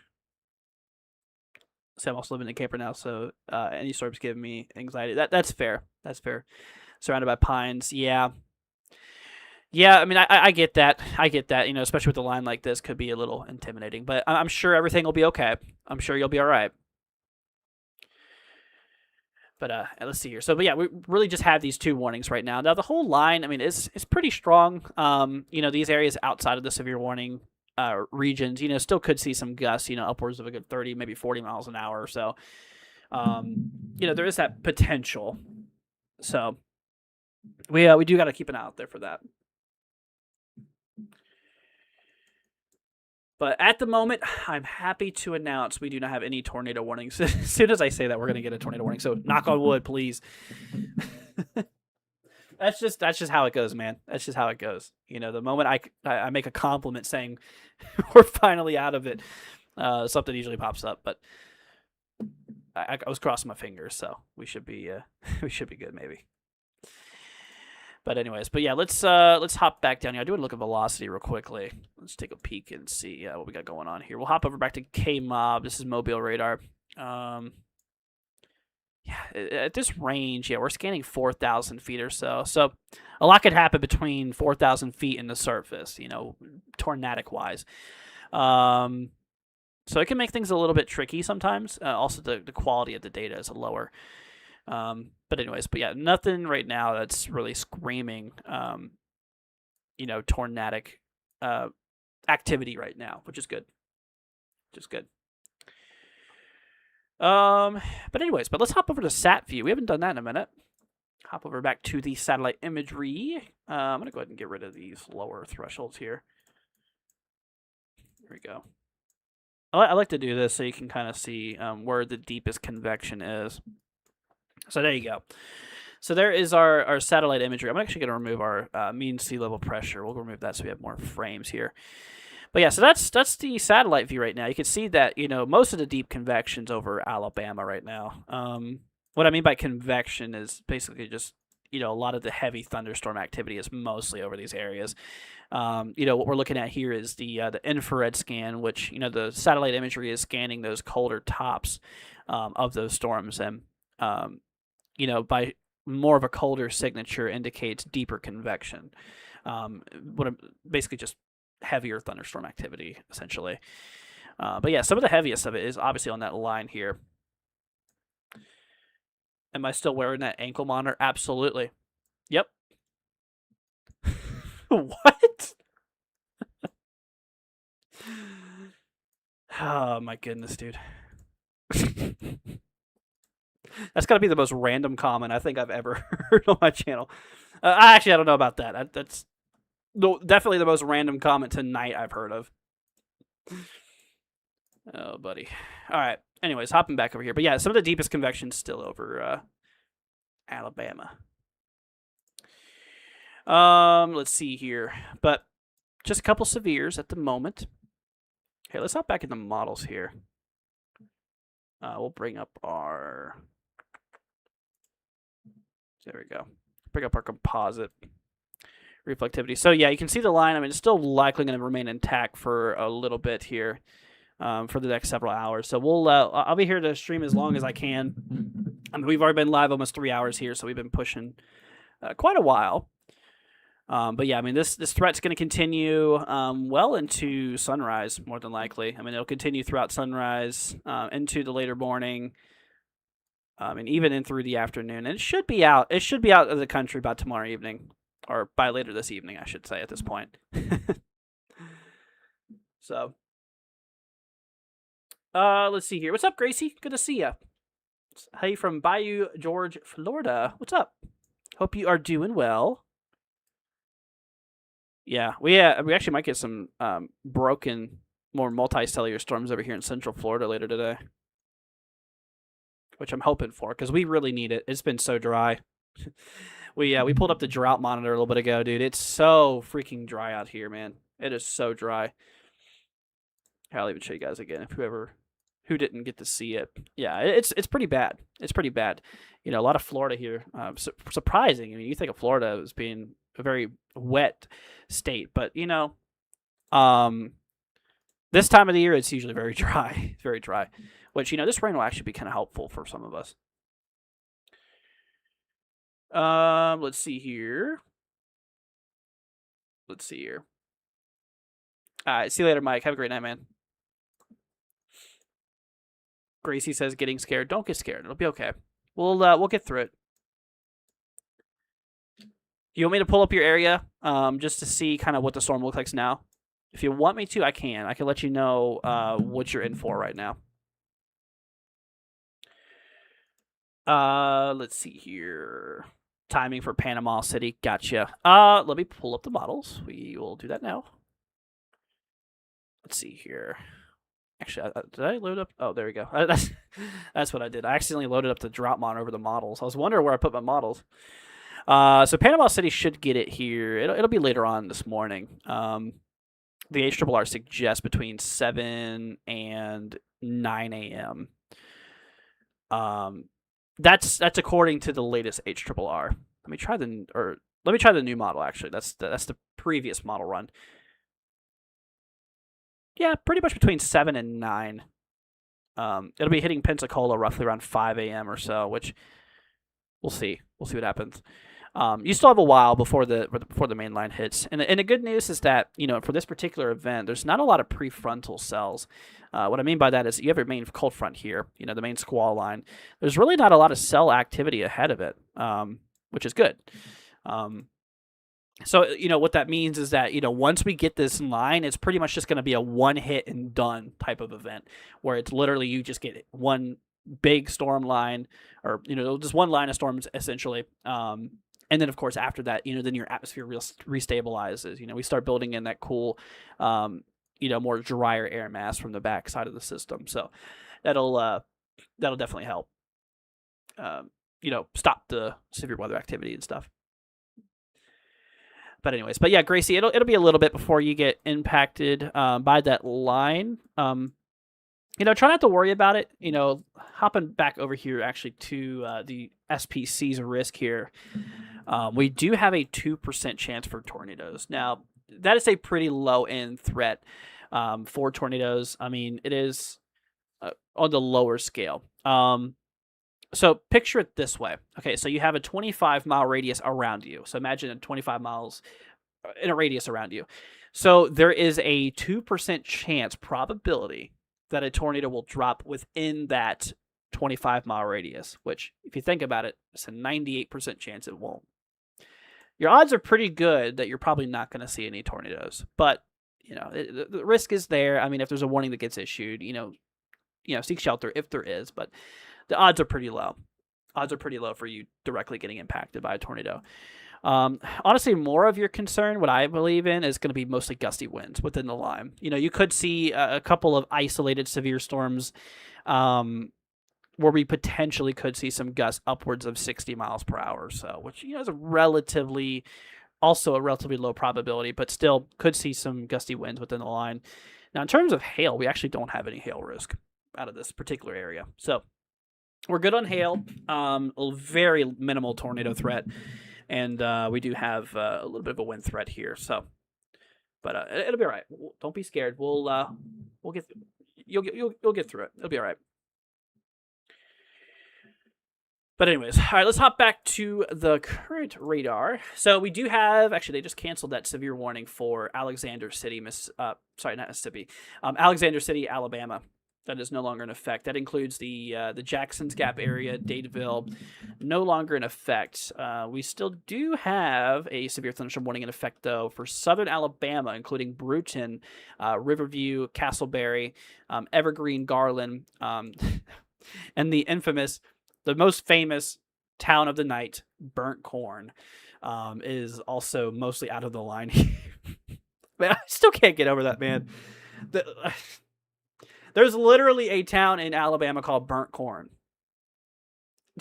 [SPEAKER 1] See, I'm also living in a camper now, so any storms give me anxiety. That's fair. That's fair. Surrounded by pines. Yeah. Yeah, I mean, I get that. I get that. Especially with a line like this, could be a little intimidating. But I'm sure everything will be okay. I'm sure you'll be all right. But let's see here. So, but yeah, we really just have these two warnings right now. Now, the whole line, I mean, is pretty strong. These areas outside of the severe warning regions, still could see some gusts. Upwards of a good 30, maybe 40 miles an hour or so. There is that potential. So, we do got to keep an eye out there for that. But at the moment, I'm happy to announce we do not have any tornado warnings. As soon as I say that, we're going to get a tornado warning. So knock on wood, please. That's just how it goes, man. That's just how it goes. The moment I make a compliment saying we're finally out of it, something usually pops up. But I was crossing my fingers, so we should be good maybe. But anyways, let's hop back down here. I do want to look at velocity real quickly. Let's take a peek and see what we got going on here. We'll hop over back to K-Mob. This is mobile radar. At this range, we're scanning 4,000 feet or so. So a lot could happen between 4,000 feet and the surface, tornadic-wise. So it can make things a little bit tricky sometimes. Also, the quality of the data is lower. But nothing right now that's really screaming, tornadic activity right now, which is good. But let's hop over to Sat View. We haven't done that in a minute. Hop over back to the satellite imagery. I'm going to go ahead and get rid of these lower thresholds here. There we go. I like to do this so you can kind of see where the deepest convection is. So there you go. So there is our satellite imagery. I'm actually going to remove our mean sea level pressure. We'll remove that so we have more frames here. But yeah, so that's the satellite view right now. You can see that, most of the deep convection's over Alabama right now. What I mean by convection is basically just, a lot of the heavy thunderstorm activity is mostly over these areas. What we're looking at here is the infrared scan, which, the satellite imagery is scanning those colder tops of those storms. And, by more of a colder signature indicates deeper convection. Basically just heavier thunderstorm activity, essentially. But some of the heaviest of it is obviously on that line here. Am I still wearing that ankle monitor? Absolutely. Yep. What? Oh my goodness, dude. That's got to be the most random comment I think I've ever heard on my channel. I don't know about that. That's definitely the most random comment tonight I've heard of. Oh, buddy. All right. Anyways, hopping back over here. But some of the deepest convection's still over Alabama. Let's see here. But just a couple severes at the moment. Okay, let's hop back into models here. We'll bring up our... There we go. Bring up our composite reflectivity. So you can see the line. I mean, it's still likely going to remain intact for a little bit here, for the next several hours. So I'll be here to stream as long as I can. I mean, we've already been live almost 3 hours here, so we've been pushing quite a while. But I mean, this threat's going to continue well into sunrise, more than likely. I mean, it'll continue throughout sunrise, into the later morning, and even in through the afternoon. And it should be out. It should be out of the country by tomorrow evening, or by later this evening, I should say, at this point. So, let's see here. What's up, Gracie? Good to see you. Hey, from Bayou George, Florida. What's up? Hope you are doing well. Yeah, we actually might get some broken, more multi-cellular storms over here in Central Florida later today, which I'm hoping for, because we really need it. It's been so dry. We pulled up the drought monitor a little bit ago, dude. It's so freaking dry out here, man. It is so dry. I'll even show you guys again, if who didn't get to see it. Yeah, it's pretty bad. It's pretty bad. A lot of Florida here. Surprising. I mean, you think of Florida as being a very wet state, but this time of the year it's usually very dry. It's very dry. which, this rain will actually be kind of helpful for some of us. Let's see here. All right, see you later, Mike. Have a great night, man. Gracie says getting scared. Don't get scared. It'll be okay. We'll get through it. You want me to pull up your area just to see kind of what the storm looks like now? If you want me to, I can. I can let you know what you're in for right now. Let's see here. Timing for Panama City. Gotcha. Let me pull up the models. We will do that now. Let's see here. Actually, did I load up? Oh, there we go. That's what I did. I accidentally loaded up the drop mod over the models. I was wondering where I put my models. So Panama City should get it here. It'll be later on this morning. The HRRR suggests between 7 and 9 a.m. That's according to the latest HRRR. Let me try the new model. Actually, that's the previous model run. Yeah, pretty much between 7 and 9. It'll be hitting Pensacola roughly around 5 a.m. or so, which we'll see. We'll see what happens. You still have a while before the main line hits. And the good news is that, for this particular event, there's not a lot of prefrontal cells. What I mean by that is you have your main cold front here, the main squall line. There's really not a lot of cell activity ahead of it, which is good. So, what that means is that, once we get this line, it's pretty much just going to be a one hit and done type of event where it's literally you just get one big storm line or, just one line of storms essentially. And then, of course, after that, then your atmosphere restabilizes. We start building in that cool, more drier air mass from the back side of the system. So that'll definitely help, stop the severe weather activity and stuff. But anyways, yeah, Gracie, it'll be a little bit before you get impacted by that line. Try not to worry about it. Hopping back over here actually to the SPC's risk here. We do have a 2% chance for tornadoes. Now, that is a pretty low end threat for tornadoes. I mean, it is on the lower scale. So picture it this way. Okay, so you have a 25-mile radius around you. So imagine 25 miles in a radius around you. So there is a 2% chance probability that a tornado will drop within that 25-mile radius, which, if you think about it, it's a 98% chance it won't. Your odds are pretty good that you're probably not going to see any tornadoes. But, the risk is there. I mean, if there's a warning that gets issued, seek shelter if there is. But the odds are pretty low. Odds are pretty low for you directly getting impacted by a tornado. Honestly, more of your concern, what I believe in, is going to be mostly gusty winds within the line. You could see a couple of isolated severe storms where we potentially could see some gusts upwards of 60 miles per hour or so, which is a relatively low probability, but still could see some gusty winds within the line. Now, in terms of hail, we actually don't have any hail risk out of this particular area. So we're good on hail, a very minimal tornado threat, and we do have a little bit of a wind threat here. So, but it'll be all right. Don't be scared. We'll get you'll get through it. It'll be all right. But anyways, all right, let's hop back to the current radar. So we do have, actually, they just canceled that severe warning for Alexander City, Alexander City, Alabama. That is no longer in effect. That includes the Jackson's Gap area, Dadeville, no longer in effect. We still do have a severe thunderstorm warning in effect, though, for southern Alabama, including Brewton, Riverview, Castleberry, Evergreen, Garland, and the most famous town of the night, Burnt Corn, is also mostly out of the line. Man, I still can't get over that, man. There's literally a town in Alabama called Burnt Corn.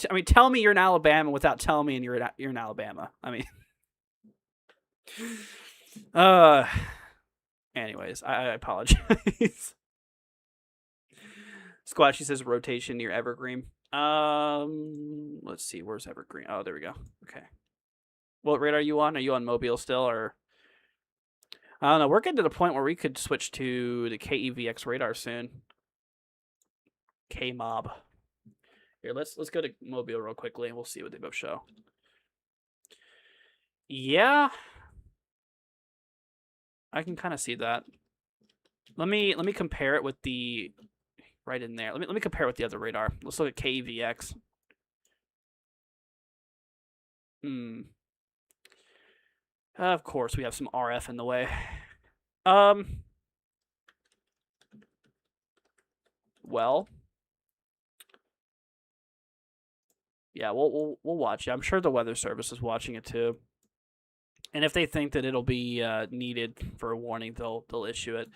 [SPEAKER 1] I mean, tell me you're in Alabama without telling me you're in Alabama. I mean, anyways, I apologize. Squatchy says rotation near Evergreen. Let's see, where's Evergreen? Oh, there we go. Okay. What rate are you on? Are you on Mobile still, or? I don't know. We're getting to the point where we could switch to the KEVX radar soon. K-Mob. Here, let's go to Mobile real quickly, and we'll see what they both show. Yeah, I can kind of see that. Let me compare it with the right in there. Let me compare it with the other radar. Let's look at KEVX. Of course, we have some RF in the way. Well, yeah, we'll watch it. I'm sure the Weather Service is watching it too. And if they think that it'll be needed for a warning, they'll issue it.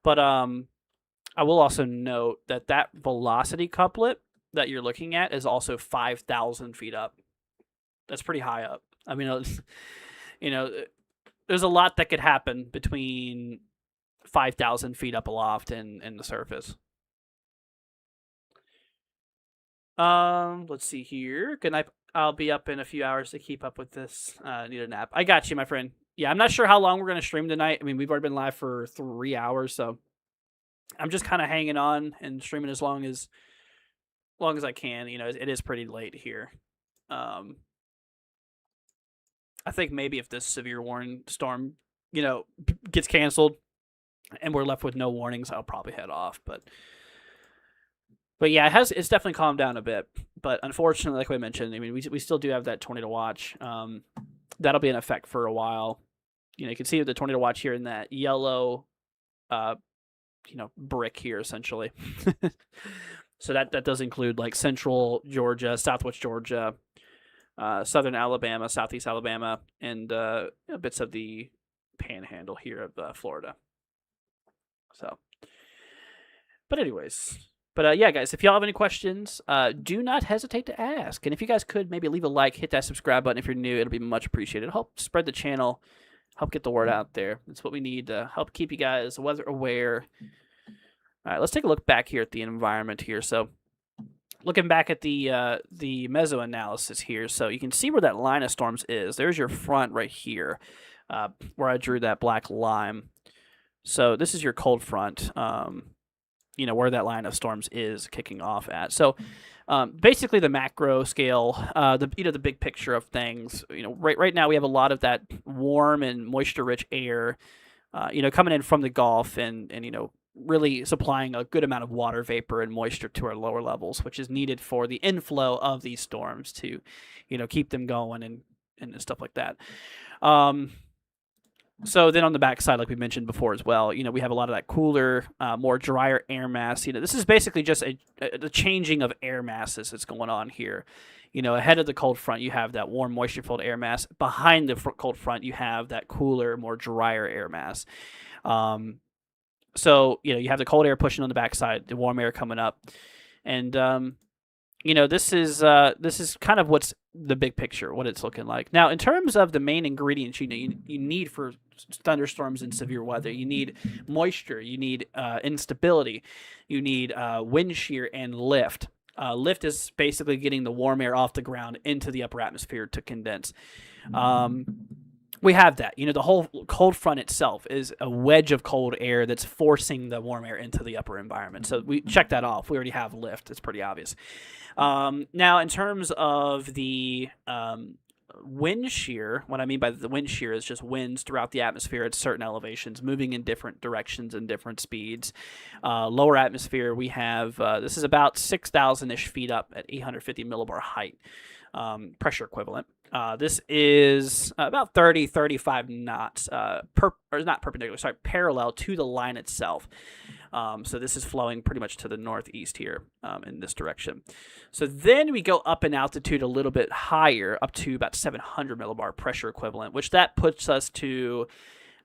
[SPEAKER 1] But I will also note that that velocity couplet that you're looking at is also 5,000 feet up. That's pretty high up. I mean, you know, there's a lot that could happen between 5,000 feet up aloft and the surface. Let's see here. Good night. I'll be up in a few hours to keep up with this. Need a nap. I got you, my friend. Yeah, I'm not sure how long we're gonna stream tonight. I mean, we've already been live for 3 hours, so I'm just kind of hanging on and streaming as long as I can. You know, it is pretty late here. I think maybe if this severe warning storm, gets canceled and we're left with no warnings, I'll probably head off. But yeah, it's definitely calmed down a bit. But unfortunately, like we mentioned, I mean, we still do have that tornado watch. That'll be in effect for a while. You can see the tornado watch here in that yellow, brick here essentially. So that does include like central Georgia, southwest Georgia, southern Alabama, southeast Alabama, and bits of the panhandle here of Florida. So, but anyways. But yeah, guys, if y'all have any questions, do not hesitate to ask. And if you guys could maybe leave a like, hit that subscribe button if you're new, it'll be much appreciated. Help spread the channel, help get the word out there. That's what we need to help keep you guys weather aware. All right, let's take a look back here at the environment here. So looking back at the meso analysis here, so you can see where that line of storms is. There's your front right here, where I drew that black line. So this is your cold front. Where that line of storms is kicking off at. So basically the macro scale, the big picture of things, right now we have a lot of that warm and moisture-rich air, coming in from the Gulf and really supplying a good amount of water vapor and moisture to our lower levels, which is needed for the inflow of these storms to, keep them going and stuff like that. So then on the backside, like we mentioned before as well, we have a lot of that cooler, more drier air mass. This is basically just the changing of air masses that's going on here. Ahead of the cold front, you have that warm, moisture-filled air mass. Behind the cold front, you have that cooler, more drier air mass. So, you have the cold air pushing on the backside, the warm air coming up. And, this is kind of what's the big picture, what it's looking like. Now, in terms of the main ingredients you need for thunderstorms and severe weather, you need moisture, you need instability, you need wind shear and lift. Lift is basically getting the warm air off the ground into the upper atmosphere to condense. We have that. The whole cold front itself is a wedge of cold air that's forcing the warm air into the upper environment. So we check that off. We already have lift. It's pretty obvious. Now, in terms of the wind shear, what I mean by the wind shear is just winds throughout the atmosphere at certain elevations, moving in different directions and different speeds. Lower atmosphere, we have, this is about 6,000-ish feet up at 850 millibar height, pressure equivalent. This is about 35 knots, parallel to the line itself. So this is flowing pretty much to the northeast here in this direction. So then we go up in altitude a little bit higher, up to about 700 millibar pressure equivalent, which that puts us to,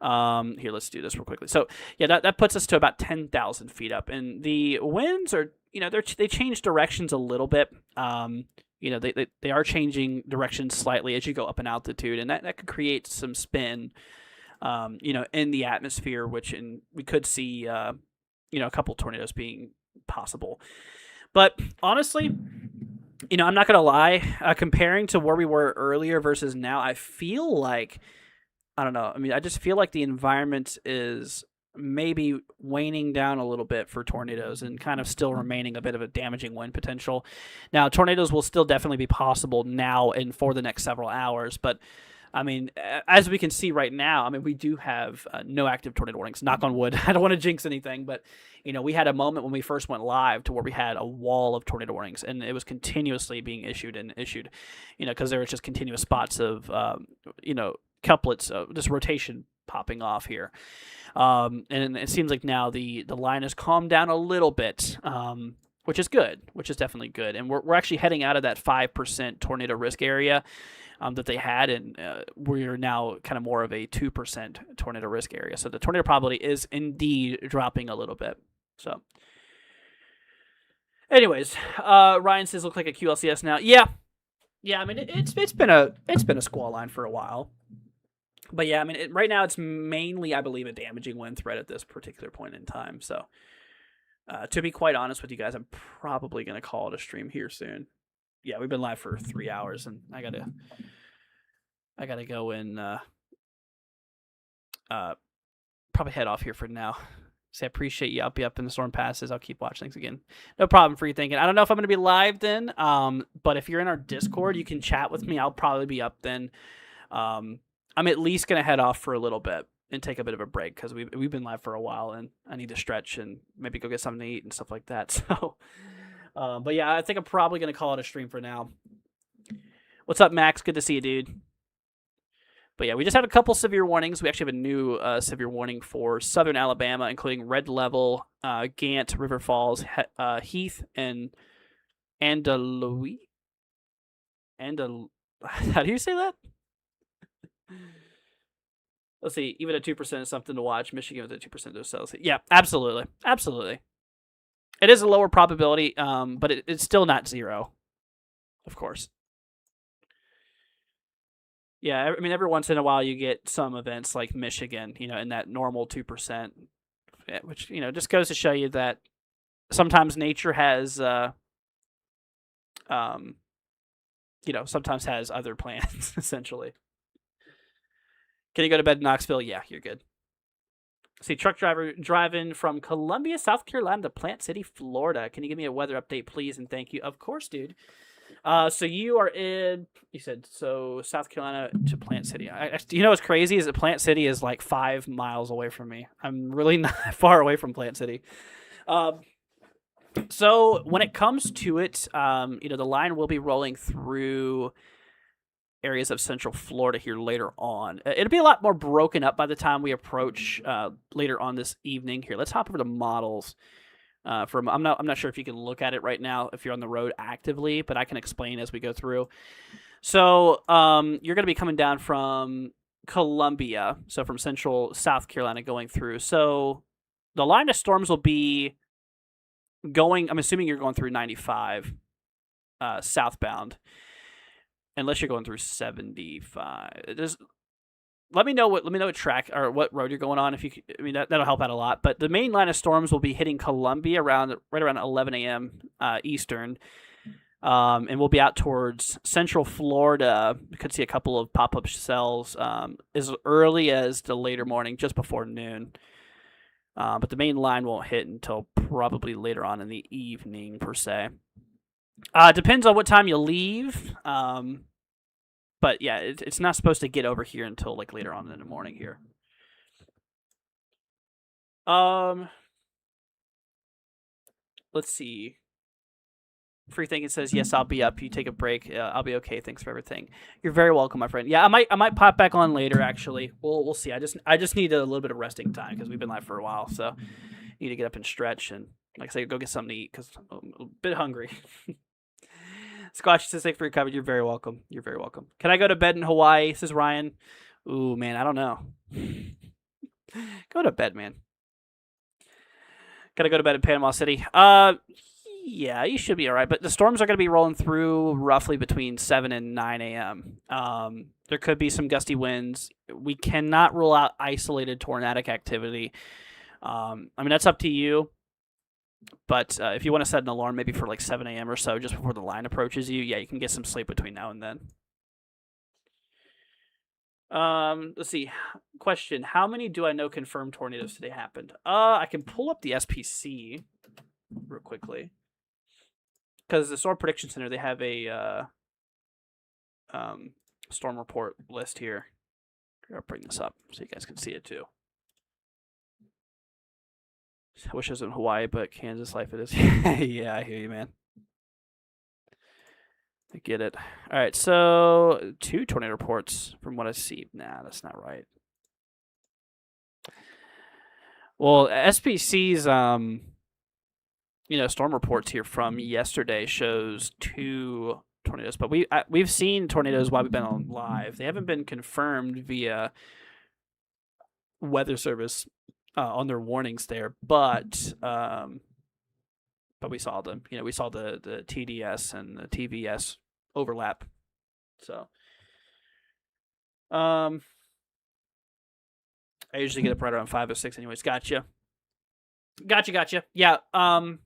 [SPEAKER 1] here, let's do this real quickly. So yeah, that puts us to about 10,000 feet up. And the winds are, they change directions a little bit. They are changing directions slightly as you go up in altitude, and that could create some spin, in the atmosphere, we could see, a couple tornadoes being possible. But honestly, I'm not going to lie, comparing to where we were earlier versus now, I feel like, I don't know. I mean, I just feel like the environment is maybe waning down a little bit for tornadoes and kind of still remaining a bit of a damaging wind potential. Now, tornadoes will still definitely be possible now and for the next several hours, but I mean, as we can see right now, I mean, we do have no active tornado warnings. Knock on wood. I don't want to jinx anything, but we had a moment when we first went live to where we had a wall of tornado warnings, and it was continuously being issued and issued, because there was just continuous spots of, couplets, this rotation popping off here. And it seems like now the line has calmed down a little bit, which is good, which is definitely good. And we're actually heading out of that 5% tornado risk area that they had, and we're now kind of more of a 2% tornado risk area. So the tornado probability is indeed dropping a little bit. So anyways, Ryan says look like a QLCS now. Yeah. I mean it's been a squall line for a while. But yeah, I mean, right now it's mainly, I believe, a damaging wind threat at this particular point in time. So, to be quite honest with you guys, I'm probably going to call it a stream here soon. Yeah, we've been live for 3 hours, and I gotta go and probably head off here for now. Say, I appreciate you. I'll be up in the storm passes. I'll keep watching things again. No problem. Free thinking. I don't know if I'm going to be live then, but if you're in our Discord, you can chat with me. I'll probably be up then. I'm at least going to head off for a little bit and take a bit of a break because we've been live for a while and I need to stretch and maybe go get something to eat and stuff like that. So, but yeah, I think I'm probably going to call it a stream for now. What's up, Max? Good to see you, dude. But yeah, we just had a couple severe warnings. We actually have a new severe warning for southern Alabama, including Red Level, Gant, River Falls, Heath, and Andalusia. How do you say that? Let's see. Even at 2% is something to watch. Michigan with a 2% of those cells. Yeah, absolutely. It is a lower probability, but it's still not zero, of course. Yeah, I mean, every once in a while you get some events like Michigan, in that normal 2%, which, just goes to show you that sometimes nature has, sometimes has other plans, essentially. Can you go to bed in Knoxville? Yeah, you're good. See, truck driver driving from Columbia, South Carolina to Plant City, Florida. Can you give me a weather update, please? And thank you. Of course, dude. So you are in, you said, South Carolina to Plant City. What's crazy is that Plant City is like 5 miles away from me. I'm really not far away from Plant City. So when it comes to it, the line will be rolling through areas of Central Florida here later on. It'll be a lot more broken up by the time we approach later on this evening. Here, let's hop over to models. I'm not sure if you can look at it right now if you're on the road actively, but I can explain as we go through. So you're going to be coming down from Columbia, so from Central South Carolina going through. So the line of storms will be going. I'm assuming you're going through 95 southbound. Unless you're going through 75, let me know what track or what road you're going on. If you, that'll help out a lot. But the main line of storms will be hitting Columbia right around 11 a.m. Eastern, and we'll be out towards Central Florida. You could see a couple of pop-up cells as early as the later morning, just before noon. But the main line won't hit until probably later on in the evening per se. Depends on what time you leave. But yeah, it's not supposed to get over here until like later on in the morning here. Let's see. Free thinking says, yes, I'll be up. You take a break. I'll be okay. Thanks for everything. You're very welcome, my friend. Yeah, I might pop back on later. Actually, we'll see. I just need a little bit of resting time because we've been live for a while, so need to get up and stretch and, like I say, go get something to eat because I'm a bit hungry. Squatch says, thanks for your comment. You're very welcome. Can I go to bed in Hawaii? Says Ryan. Ooh, man, I don't know. Go to bed, man. Gotta go to bed in Panama City. Yeah, you should be all right. But the storms are going to be rolling through roughly between 7 and 9 a.m. There could be some gusty winds. We cannot rule out isolated tornadic activity. That's up to you. But if you want to set an alarm maybe for like 7 a.m. or so just before the line approaches you, yeah, you can get some sleep between now and then. Let's see. Question: how many do I know confirmed tornadoes today happened? I can pull up the SPC real quickly because the Storm Prediction Center, they have a storm report list here. I'll bring this up so you guys can see it too. I wish it was in Hawaii, but Kansas life it is. Yeah, I hear you, man. I get it. All right, so 2 tornado reports from what I see. Nah, that's not right. Well, SPC's storm reports here from yesterday shows 2 tornadoes, but we've seen tornadoes while we've been on live. They haven't been confirmed via weather service on their warnings there, but we saw them. We saw the TDS and the TVS overlap. So I usually get up right around 5 or 6 anyways. Gotcha. Yeah, I'll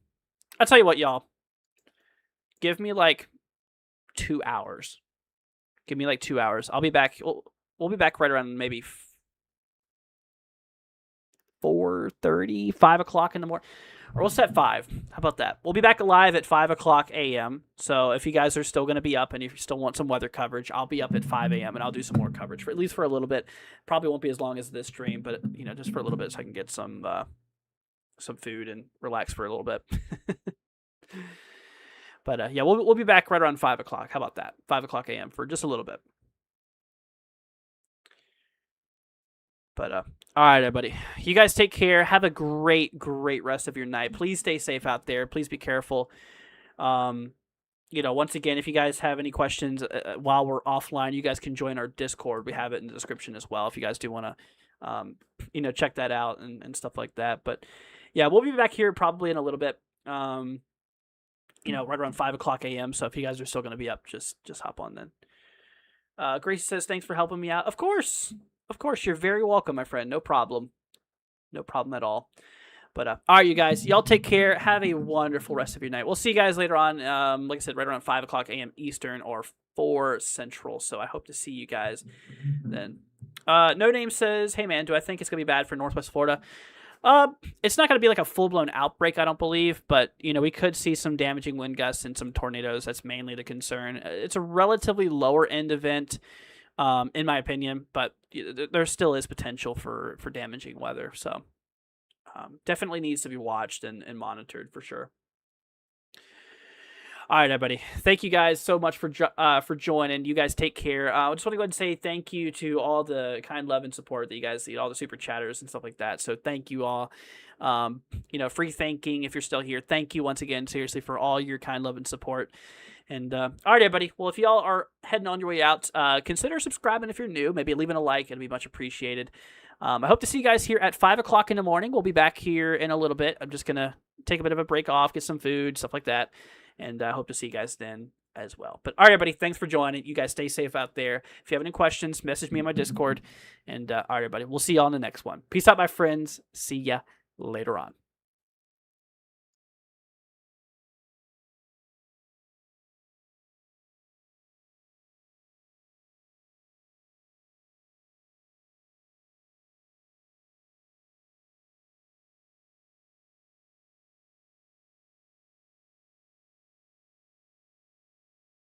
[SPEAKER 1] tell you what, y'all. Give me like 2 hours. Give me like 2 hours. I'll be back. We'll be back right around maybe 4:30, 5 o'clock in the morning. Or we'll set 5. How about that? We'll be back live at 5 o'clock a.m. So if you guys are still going to be up and if you still want some weather coverage, I'll be up at 5 a.m. and I'll do some more coverage for at least for a little bit. Probably won't be as long as this stream, but just for a little bit so I can get some food and relax for a little bit. But yeah, we'll be back right around 5 o'clock. How about that? 5 o'clock a.m. for just a little bit. But all right, everybody. You guys take care. Have a great rest of your night. Please stay safe out there. Please be careful. Once again, if you guys have any questions while we're offline, you guys can join our Discord. We have it in the description as well if you guys do want to, check that out and stuff like that. But yeah, we'll be back here probably in a little bit. Right around 5 o'clock a.m. So if you guys are still going to be up, just hop on then. Grace says, thanks for helping me out. Of course, you're very welcome, my friend. No problem at all. But all right, you guys, y'all take care. Have a wonderful rest of your night. We'll see you guys later on. Like I said, right around 5 o'clock a.m. Eastern or 4 Central. So I hope to see you guys then. No Name says, hey man, do I think it's gonna be bad for Northwest Florida? It's not gonna be like a full-blown outbreak, I don't believe, but we could see some damaging wind gusts and some tornadoes. That's mainly the concern. It's a relatively lower end event, in my opinion, but there still is potential for damaging weather. So definitely needs to be watched and monitored for sure. All right, everybody. Thank you guys so much for joining. You guys take care. I just want to go ahead and say thank you to all the kind love and support that you guys see, all the super chatters and stuff like that. So thank you all. Free thanking if you're still here. Thank you once again, seriously, for all your kind love and support. And all right, everybody. Well, if y'all are heading on your way out, consider subscribing if you're new. Maybe leaving a like. It'd be much appreciated. I hope to see you guys here at 5 o'clock in the morning. We'll be back here in a little bit. I'm just going to take a bit of a break off, get some food, stuff like that. And I hope to see you guys then as well. But all right, everybody, thanks for joining. You guys stay safe out there. If you have any questions, message me on my Discord. And all right, everybody, we'll see y'all in the next one. Peace out, my friends. See ya later on.